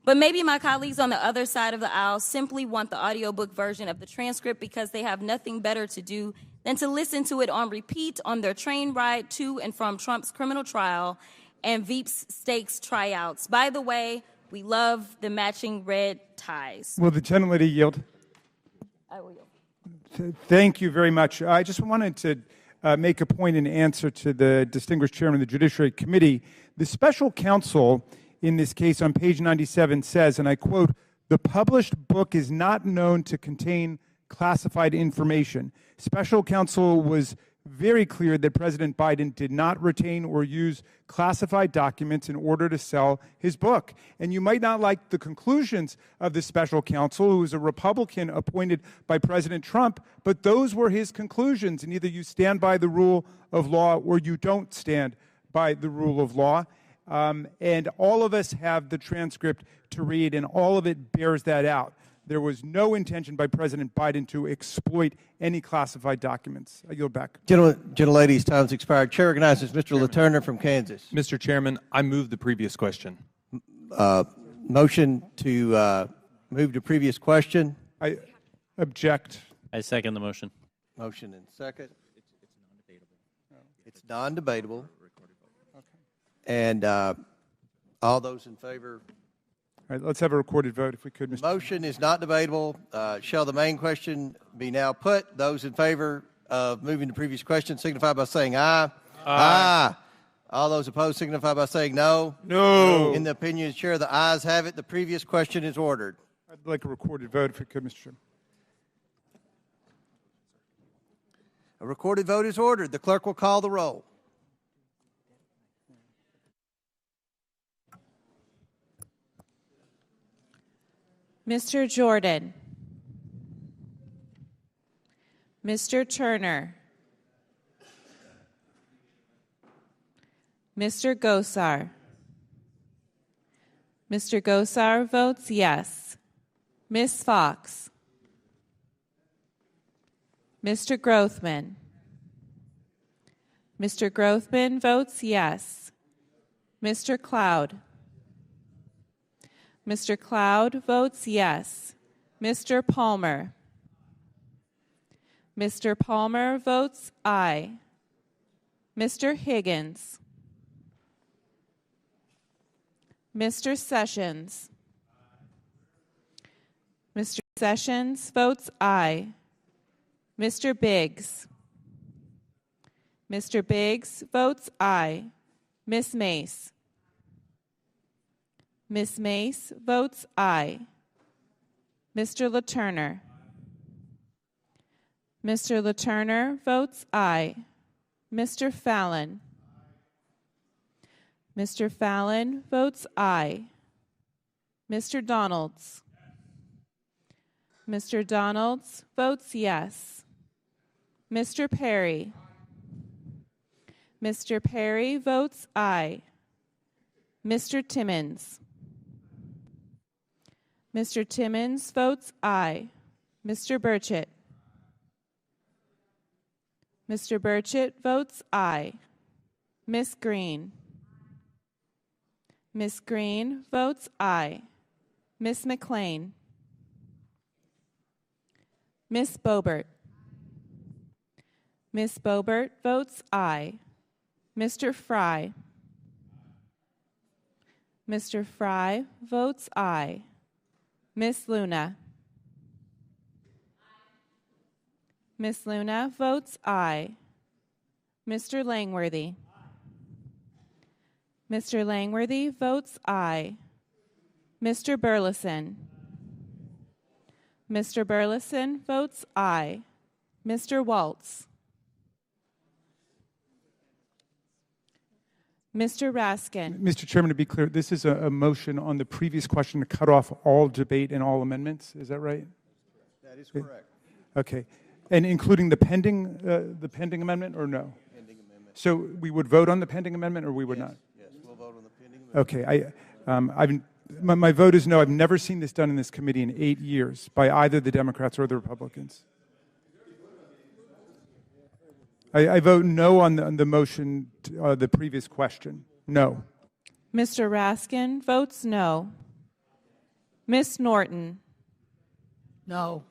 But maybe my colleagues on the other side of the aisle simply want the audiobook version of the transcript because they have nothing better to do than to listen to it on repeat on their train ride to and from Trump's criminal trial and Veep's stakes tryouts. By the way, we love the matching red ties. Will the gentlelady yield? I will yield. Thank you very much. I just wanted to make a point in answer to the distinguished chairman of the Judiciary Committee. The special counsel in this case on page 97 says, and I quote, "The published book is not known to contain classified information." Special counsel was very clear that President Biden did not retain or use classified documents in order to sell his book. And you might not like the conclusions of the special counsel, who was a Republican appointed by President Trump, but those were his conclusions. And either you stand by the rule of law or you don't stand by the rule of law. And all of us have the transcript to read, and all of it bears that out. There was no intention by President Biden to exploit any classified documents. I yield back. Gentlelady's time's expired. Chair recognizes Mr. LaTurner from Kansas. Mr. Chairman, I move the previous question. Motion to move to previous question. I object. I second the motion. Motion and second. It's non-debatable. And all those in favor? All right, let's have a recorded vote if we could, Mr. Motion is not debatable. Shall the main question be now put? Those in favor of moving to previous question signify by saying aye. Aye. All those opposed signify by saying no. No. In the opinion of the chair, the ayes have it. The previous question is ordered. I'd like a recorded vote if we could, Mr. Chairman. A recorded vote is ordered. The clerk will call the roll. Mr. Jordan, Mr. Turner, Mr. Gosar. Mr. Gosar votes yes. Ms. Fox, Mr. Grothman. Mr. Grothman votes yes. Mr. Cloud. Mr. Cloud votes yes. Mr. Palmer. Mr. Palmer votes aye. Mr. Higgins. Mr. Sessions. Mr. Sessions votes aye. Mr. Biggs. Mr. Biggs votes aye. Ms. Mace. Ms. Mace votes aye. Mr. LaTurner. Mr. LaTurner votes aye. Mr. Fallon. Mr. Fallon votes aye. Mr. Donalds. Mr. Donalds votes yes. Mr. Perry. Mr. Perry votes aye. Mr. Timmons. Mr. Timmons votes aye. Mr. Burchett. Mr. Burchett votes aye. Ms. Green. Ms. Green votes aye. Ms. McLean. Ms. Boebert. Ms. Boebert votes aye. Mr. Fry. Mr. Fry votes aye. Ms. Luna. Ms. Luna votes aye. Mr. Langworthy. Mr. Langworthy votes aye. Mr. Burleson. Mr. Burleson votes aye. Mr. Waltz. Mr. Raskin. Mr. Chairman, to be clear, this is a motion on the previous question to cut off all debate and all amendments. Is that right? That is correct. Okay. And including the pending amendment or no? Pending amendment. So we would vote on the pending amendment or we would not? Yes, we'll vote on the pending amendment. Okay. My vote is no. I've never seen this done in this committee in 8 years by either the Democrats or the Republicans. I vote no on the motion, the previous question. No. Mr. Raskin votes no. Ms. Norton. No.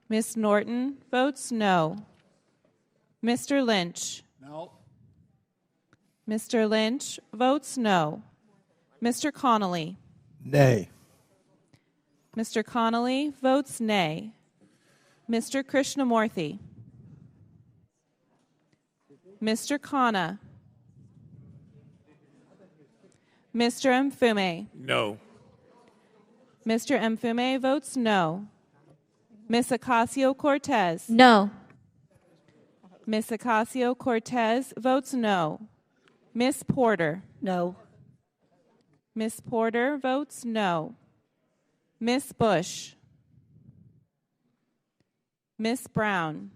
Ms. Norton votes no. Mr. Lynch. No. Mr. Lynch votes no. Mr. Connolly. Nay. Mr. Connolly votes nay. Mr. Krishnamurthy. Mr. Khanna. Mr. Mfume. No. Mr. Mfume votes no. Ms. Ocasio-Cortez. No. Ms. Ocasio-Cortez votes no. Ms. Porter. No. Ms. Porter votes no. Ms. Bush. Ms. Brown.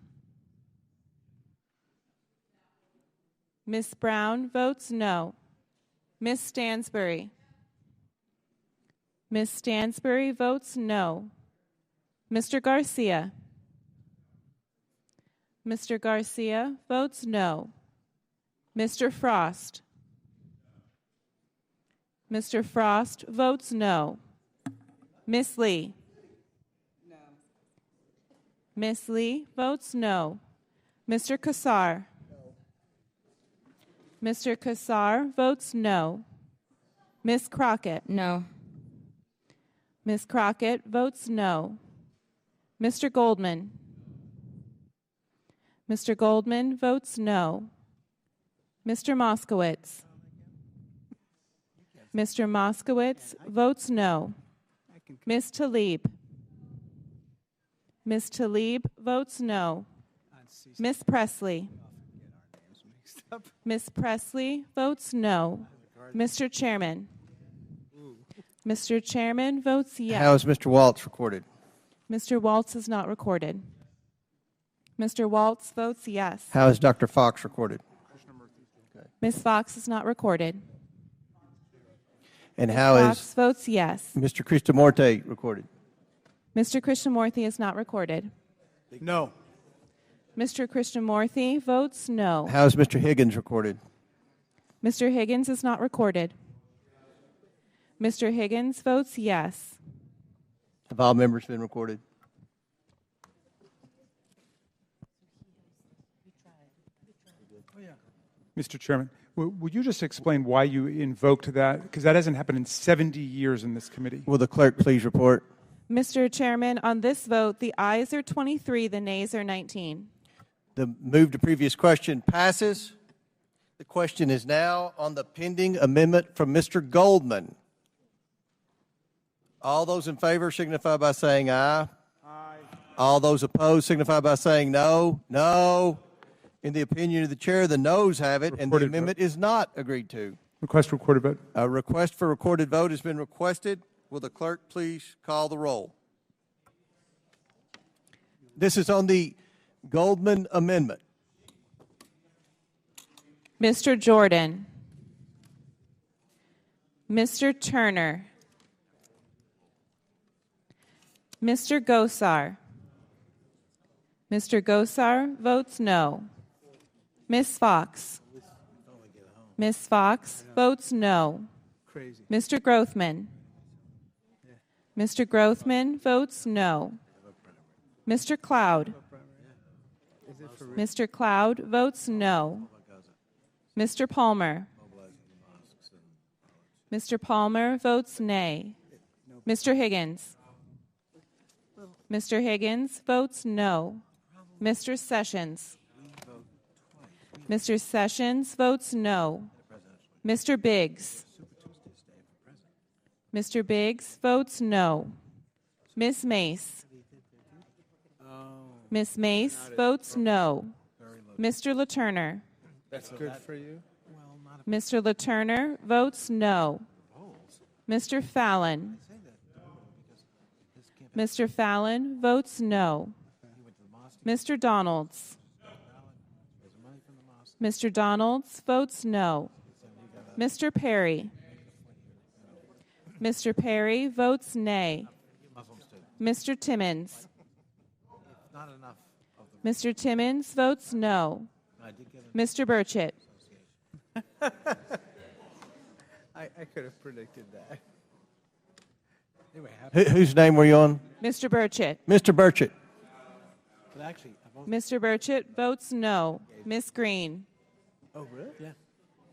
Ms. Brown votes no. Ms. Stansbury. Ms. Stansbury votes no. Mr. Garcia. Mr. Garcia votes no. Mr. Frost. Mr. Frost votes no. Ms. Lee. No. Ms. Lee votes no. Mr. Kassar. Mr. Kassar votes no. Ms. Crockett. No. Ms. Crockett votes no. Mr. Goldman. Mr. Goldman votes no. Mr. Moskowitz. Mr. Moskowitz votes no. Ms. Tlaib. Ms. Tlaib votes no. Ms. Presley. Ms. Presley votes no. Mr. Chairman. Mr. Chairman votes yes. How is Mr. Waltz recorded? Mr. Waltz is not recorded. Mr. Waltz votes yes. How is Dr. Fox recorded? Ms. Fox is not recorded. And Ms. how Fox is votes yes. Mr. Krishnamurthy recorded? Mr. Krishnamurthy is not recorded. No. Mr. Krishnamurthy votes no. How is Mr. Higgins recorded? Mr. Higgins is not recorded. Mr. Higgins votes yes. Have all members been recorded? Mr. Chairman, would you just explain why you invoked that? Because that hasn't happened in 70 years in this committee. Will the clerk please report? Mr. Chairman, on this vote, the ayes are 23, the nays are 19. The move to previous question passes. The question is now on the pending amendment from Mr. Goldman. All those in favor signify by saying aye. Aye. All those opposed signify by saying no. No. In the opinion of the chair, the noes have it, and the amendment is not agreed to. Request recorded vote. A request for recorded vote has been requested. Will the clerk please call the roll? This is on the Goldman amendment. Mr. Jordan. Mr. Turner. Mr. Gosar. Mr. Gosar votes no. Ms. Fox. Ms. Fox votes no. Mr. Grothman. Mr. Grothman votes no. Mr. Cloud. Mr. Cloud votes no. Mr. Palmer. Mr. Palmer votes nay. Mr. Higgins. Mr. Higgins votes no. Mr. Sessions. Mr. Sessions votes no. Mr. Biggs. Mr. Biggs votes no. Ms. Mace. Ms. Mace votes no. Mr. LaTurner. That's good for you? Mr. LaTurner votes no. Mr. Fallon. Mr. Fallon votes no. Mr. Donalds. Mr. Donalds votes no. Mr. Perry. Mr. Perry votes nay. Mr. Timmons. Mr. Timmons votes no. Mr. Burchett. I could have predicted that. Anyway, Whose name were you on? Mr. Burchett. Mr. Burchett. But actually, Mr. Burchett votes no. Ms. Green. oh, really? Yeah.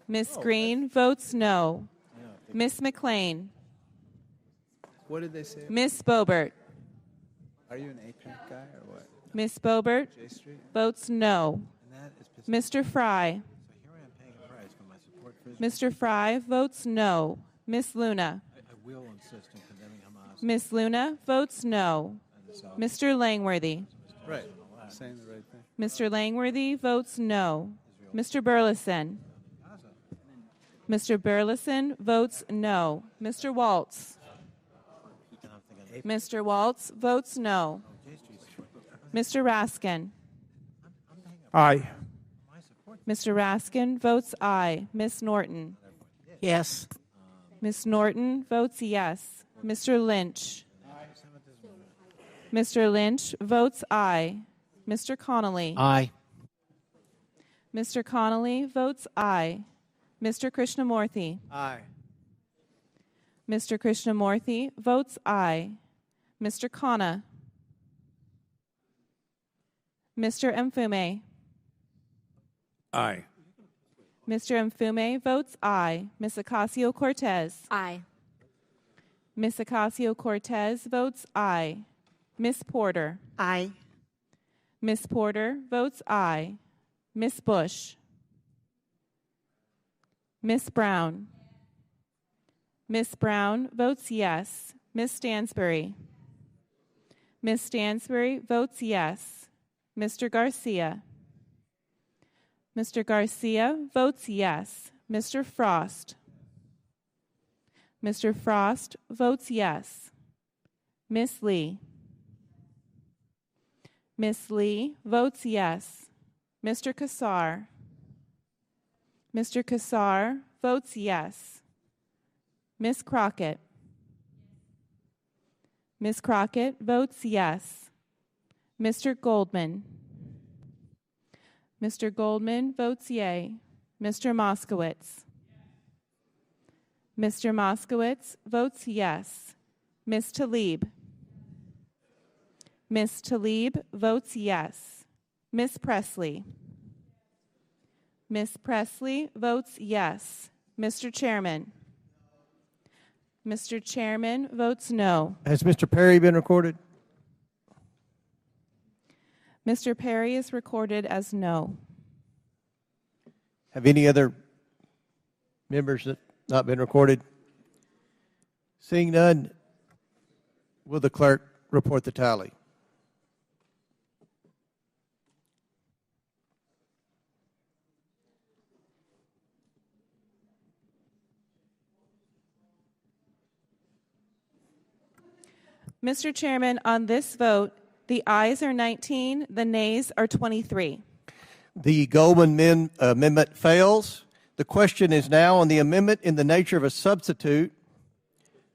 Ms. Green votes no. Ms. McLean. what did they say? Ms. Boebert. Are you an APAC guy or what? Ms. Boebert J Street? votes no. And that is pissing Mr. Fry. So here I am paying a price for my support for Mr. Fry votes no. Ms. Luna. I will insist on condemning Hamas. Ms. Luna votes no. Mr. Langworthy. Right. Saying the right thing. Mr. Langworthy votes no. Mr. Burleson. Mr. Burleson votes no. Mr. Waltz. Mr. Waltz votes no. Mr. Raskin. Aye. Mr. Raskin votes aye. Ms. Norton. Yes. Ms. Norton votes yes. Mr. Lynch. Mr. Lynch votes aye. Mr. Connolly. Aye. Mr. Connolly votes aye. Mr. Krishnamurthy. Aye. Mr. Krishnamurthy votes aye. Mr. Khanna. Mr. Mfume. Aye. Mr. Mfume votes aye. Ms. Ocasio-Cortez. Aye. Ms. Ocasio-Cortez votes aye. Ms. Porter. Aye. Ms. Porter votes aye. Ms. Bush. Ms. Brown. Ms. Brown votes yes. Ms. Stansbury. Ms. Stansbury votes yes. Mr. Garcia. Mr. Garcia votes yes. Mr. Frost. Mr. Frost votes yes. Ms. Lee. Ms. Lee votes yes. Mr. Kassar. Mr. Kassar votes yes. Ms. Crockett. Ms. Crockett votes yes. Mr. Goldman. Mr. Goldman votes yea. Mr. Moskowitz. Mr. Moskowitz votes yes. Ms. Tlaib. Ms. Tlaib votes yes. Ms. Presley. Ms. Presley votes yes. Mr. Chairman. Mr. Chairman votes no. Has Mr. Perry been recorded? Mr. Perry is recorded as no. Have any other members that not been recorded? Seeing none, will the clerk report the tally? Mr. Chairman, on this vote, the ayes are 19, the nays are 23. The Goldman amendment fails. The question is now on the amendment in the nature of a substitute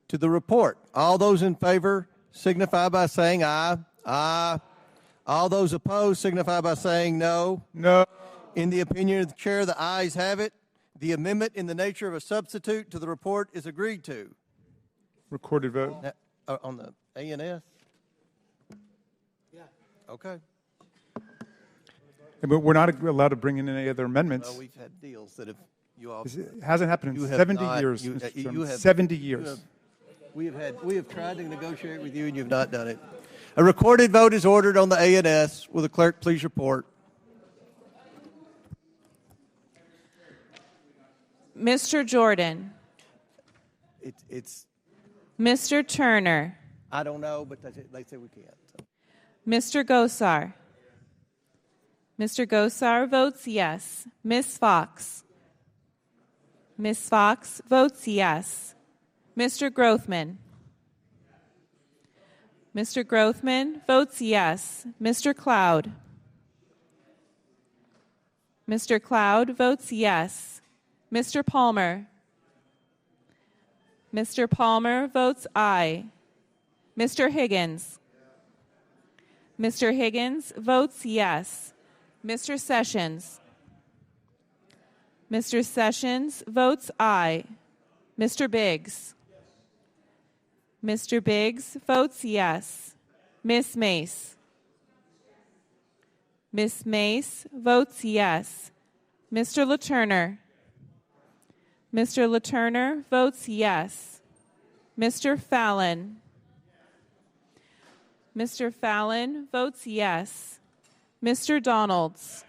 to the report. All those in favor signify by saying aye. Aye. All those opposed signify by saying no. No. In the opinion of the chair, the ayes have it. The amendment in the nature of a substitute to the report is agreed to. Recorded vote. On the A&S? Yeah. Okay. But we're not allowed to bring in any other amendments. Well, we've had deals that have you all. It hasn't happened in you have 70 not- years. you- Mr. you Chairman. have- 70 years. We have tried to negotiate with you, and you've not done it. A recorded vote is ordered on the A&S. Will the clerk please report? Mr. Jordan. It's Mr. Turner. I don't know, but they say we can't. So. Mr. Gosar. Mr. Gosar votes yes. Ms. Fox. Ms. Fox votes yes. Mr. Grothman. Mr. Grothman votes yes. Mr. Cloud. Mr. Cloud votes yes. Mr. Palmer. Mr. Palmer votes aye. Mr. Higgins. Mr. Higgins votes yes. Mr. Sessions. Mr. Sessions votes aye. Mr. Biggs. Mr. Biggs votes yes. Miss Mace. Miss Mace votes yes. Mr. LaTurner. Mr. LaTurner votes yes. Mr. Fallon. Mr. Fallon votes yes. Mr. Donalds.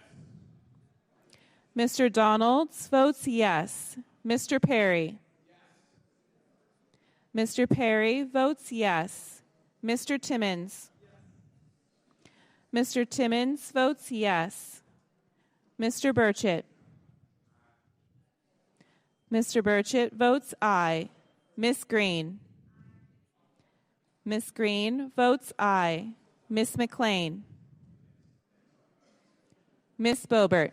Mr. Donalds votes yes. Mr. Perry. Mr. Perry votes yes. Mr. Timmons. Mr. Timmons votes yes. Mr. Burchett. Mr. Burchett votes aye. Miss Green. Miss Green votes aye. Miss McLean. Miss Boebert.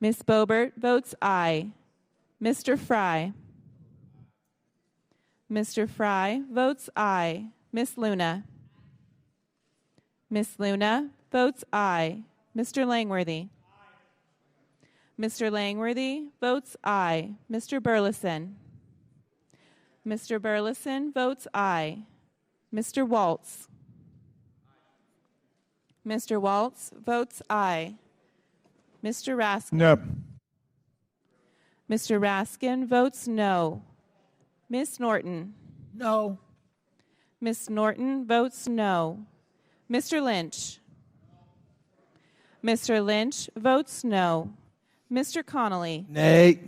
Miss Boebert votes aye. Mr. Fry. Mr. Fry votes aye. Miss Luna. Miss Luna votes aye. Mr. Langworthy. Mr. Langworthy votes aye. Mr. Burleson. Mr. Burleson votes aye. Mr. Waltz. Mr. Waltz votes aye. Mr. Raskin. No. Mr. Raskin votes no. Miss Norton. No. Miss Norton votes no. Mr. Lynch. Mr. Lynch votes no. Mr. Connolly. Nay.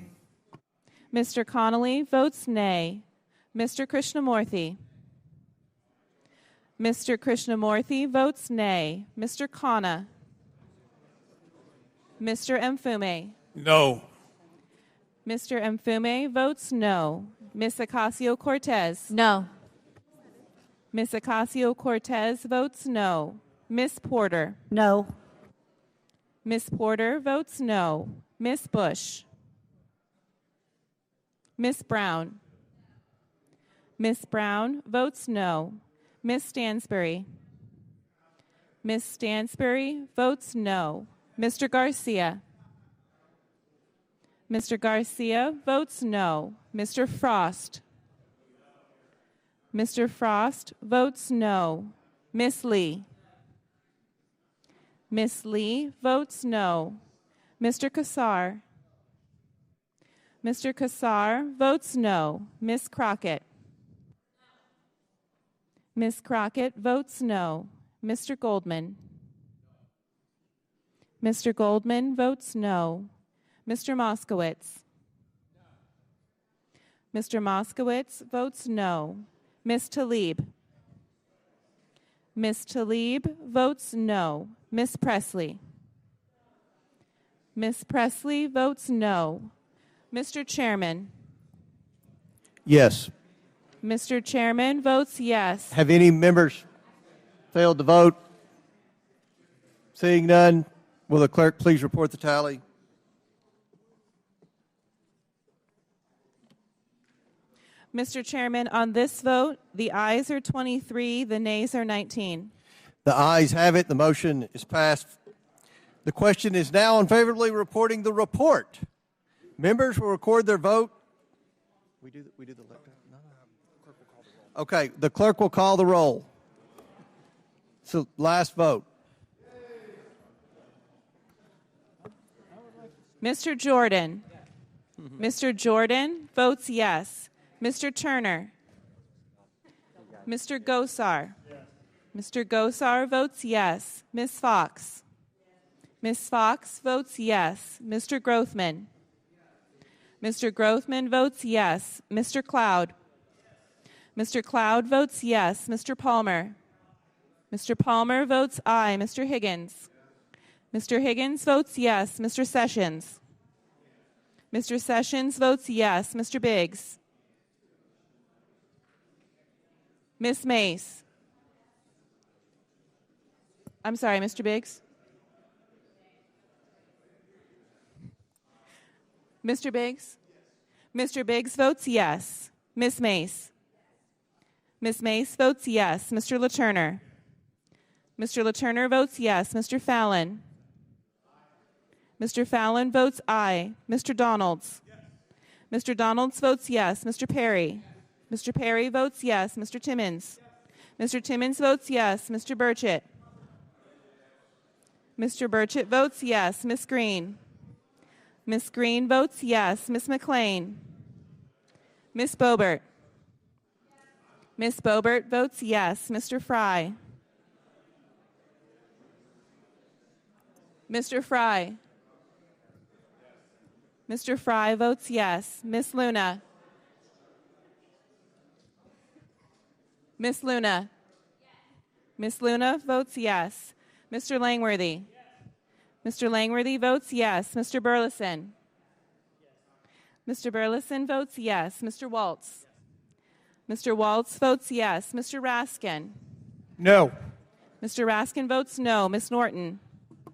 Mr. Connolly votes nay. Mr. Krishnamurthy. Mr. Krishnamurthy votes nay. Mr. Khanna. Mr. Mfume. No. Mr. Mfume votes no. Miss Ocasio-Cortez. No. Miss Ocasio-Cortez votes no. Miss Porter. No. Miss Porter votes no. Miss Bush. Miss Brown. Miss Brown votes no. Miss Stansbury. Miss Stansbury votes no. Mr. Garcia. Mr. Garcia votes no. Mr. Frost. Mr. Frost votes no. Miss Lee. Miss Lee votes no. Mr. Kassar. Mr. Kassar votes no. Miss Crockett. Miss Crockett votes no. Mr. Goldman. Mr. Goldman votes no. Mr. Moskowitz. Mr. Moskowitz votes no. Miss Tlaib. Miss Tlaib votes no. Miss Presley. Miss Presley votes no. Mr. Chairman. Yes. Mr. Chairman votes yes. Have any members failed to vote? Seeing none, will the clerk please report the tally? Mr. Chairman, on this vote, the ayes are 23, the nays are 19. The ayes have it. The motion is passed. The question is now on favorably reporting the report. Members will record their vote. We do the Okay, the clerk will call the roll. So last vote. Mr. Jordan. Mr. Jordan votes yes. Mr. Turner. Mr. Gosar. Mr. Gosar votes yes. Ms. Fox. Ms. Fox votes yes. Mr. Grothman. Mr. Grothman votes yes. Mr. Cloud? Mr. Cloud votes yes. Mr. Palmer? Mr. Palmer votes aye. Mr. Higgins? Mr. Higgins votes yes. Mr. Sessions? Mr. Sessions votes yes. Mr. Biggs? Ms. Mace? I'm sorry, Mr. Biggs? Mr. Biggs? Mr. Biggs votes yes. Ms. Mace? Ms. Mace votes yes. Mr. LaTurner? Mr. LaTurner votes yes. Mr. Fallon? Mr. Fallon votes aye. Mr. Donalds? Mr. Donalds votes yes. Mr. Perry? Mr. Perry votes yes. Mr. Timmons? Mr. Timmons votes yes. Mr. Burchett? Mr. Burchett votes yes. Ms. Green? Ms. Green votes yes. Ms. McLean? Ms. Boebert? Ms. Boebert votes yes. Mr. Fry? Mr. Fry? Mr. Fry votes yes. Ms. Luna? Ms. Luna? Ms. Luna votes yes. Mr. Langworthy? Mr. Langworthy votes yes. Mr. Burleson? Mr. Burleson votes yes. Mr. Waltz? Mr. Waltz votes yes. Mr. Raskin? No. Mr. Raskin votes no. Ms. Norton?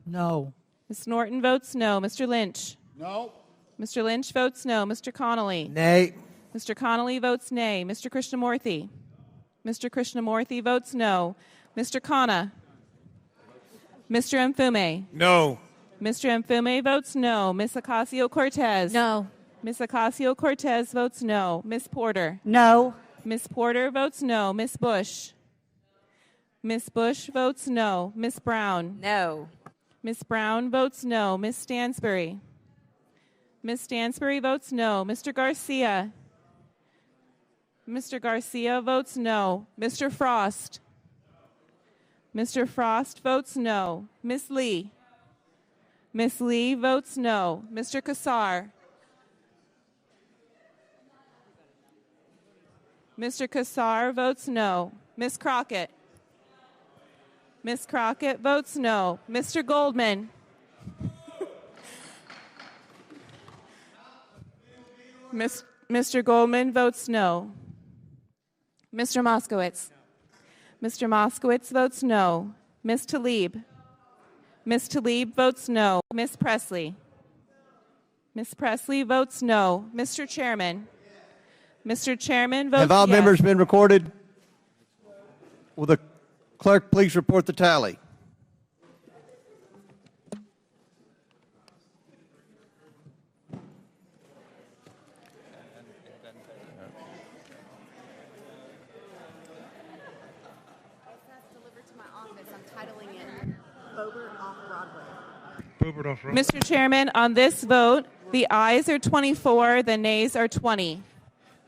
No. Ms. Norton votes no. Mr. Lynch? No. Mr. Lynch votes no. Mr. Connolly? Nay. Mr. Connolly votes nay. Mr. Krishnamurthy? Mr. Krishnamurthy votes no. Mr. Khanna? Mr. Mfume? No. Mr. Mfume votes no. Ms. Ocasio-Cortez? No. Ms. Ocasio-Cortez votes no. Ms. Porter? No. Ms. Porter votes no. Ms. Bush? Ms. Bush votes no. Ms. Brown? No. Ms. Brown votes no. Ms. Stansbury? Ms. Stansbury votes no. Mr. Garcia? Mr. Garcia votes no. Mr. Frost? Mr. Frost votes no. Ms. Lee? Ms. Lee votes no. Mr. Kassar? Mr. Kassar votes no. Ms. Crockett? Ms. Crockett votes no. Mr. Goldman? Mr. Goldman votes no. Mr. Moskowitz? Mr. Moskowitz votes no. Ms. Tlaib? Ms. Tlaib votes no. Ms. Presley? Ms. Presley votes no. Mr. Chairman? Mr. Chairman votes yes. Have all members been recorded? Will the clerk please report the tally? Mr. Chairman, on this vote, the ayes are 24, the nays are 20.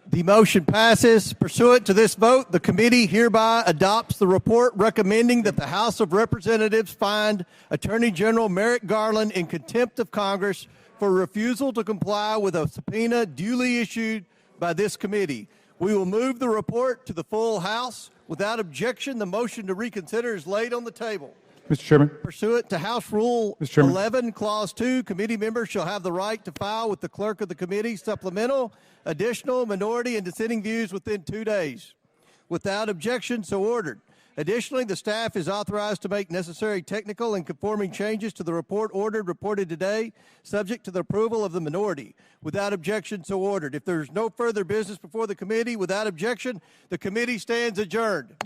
The motion passes. Pursuant to this vote, the committee hereby adopts the report recommending that the House of Representatives find Attorney General Merrick Garland in contempt of Congress for refusal to comply with a subpoena duly issued by this committee. We will move the report to the full House. Without objection, the motion to reconsider is laid on the table. Mr. Chairman. Pursuant to House Rule 11, Clause 2, committee members shall have the right to file with the clerk of the committee supplemental, additional, minority, and dissenting views within 2 days. Without objection, so ordered. Additionally, the staff is authorized to make necessary technical and conforming changes to the report reported today, subject to the approval of the minority. Without objection, so ordered. If there is no further business before the committee, without objection, the committee stands adjourned.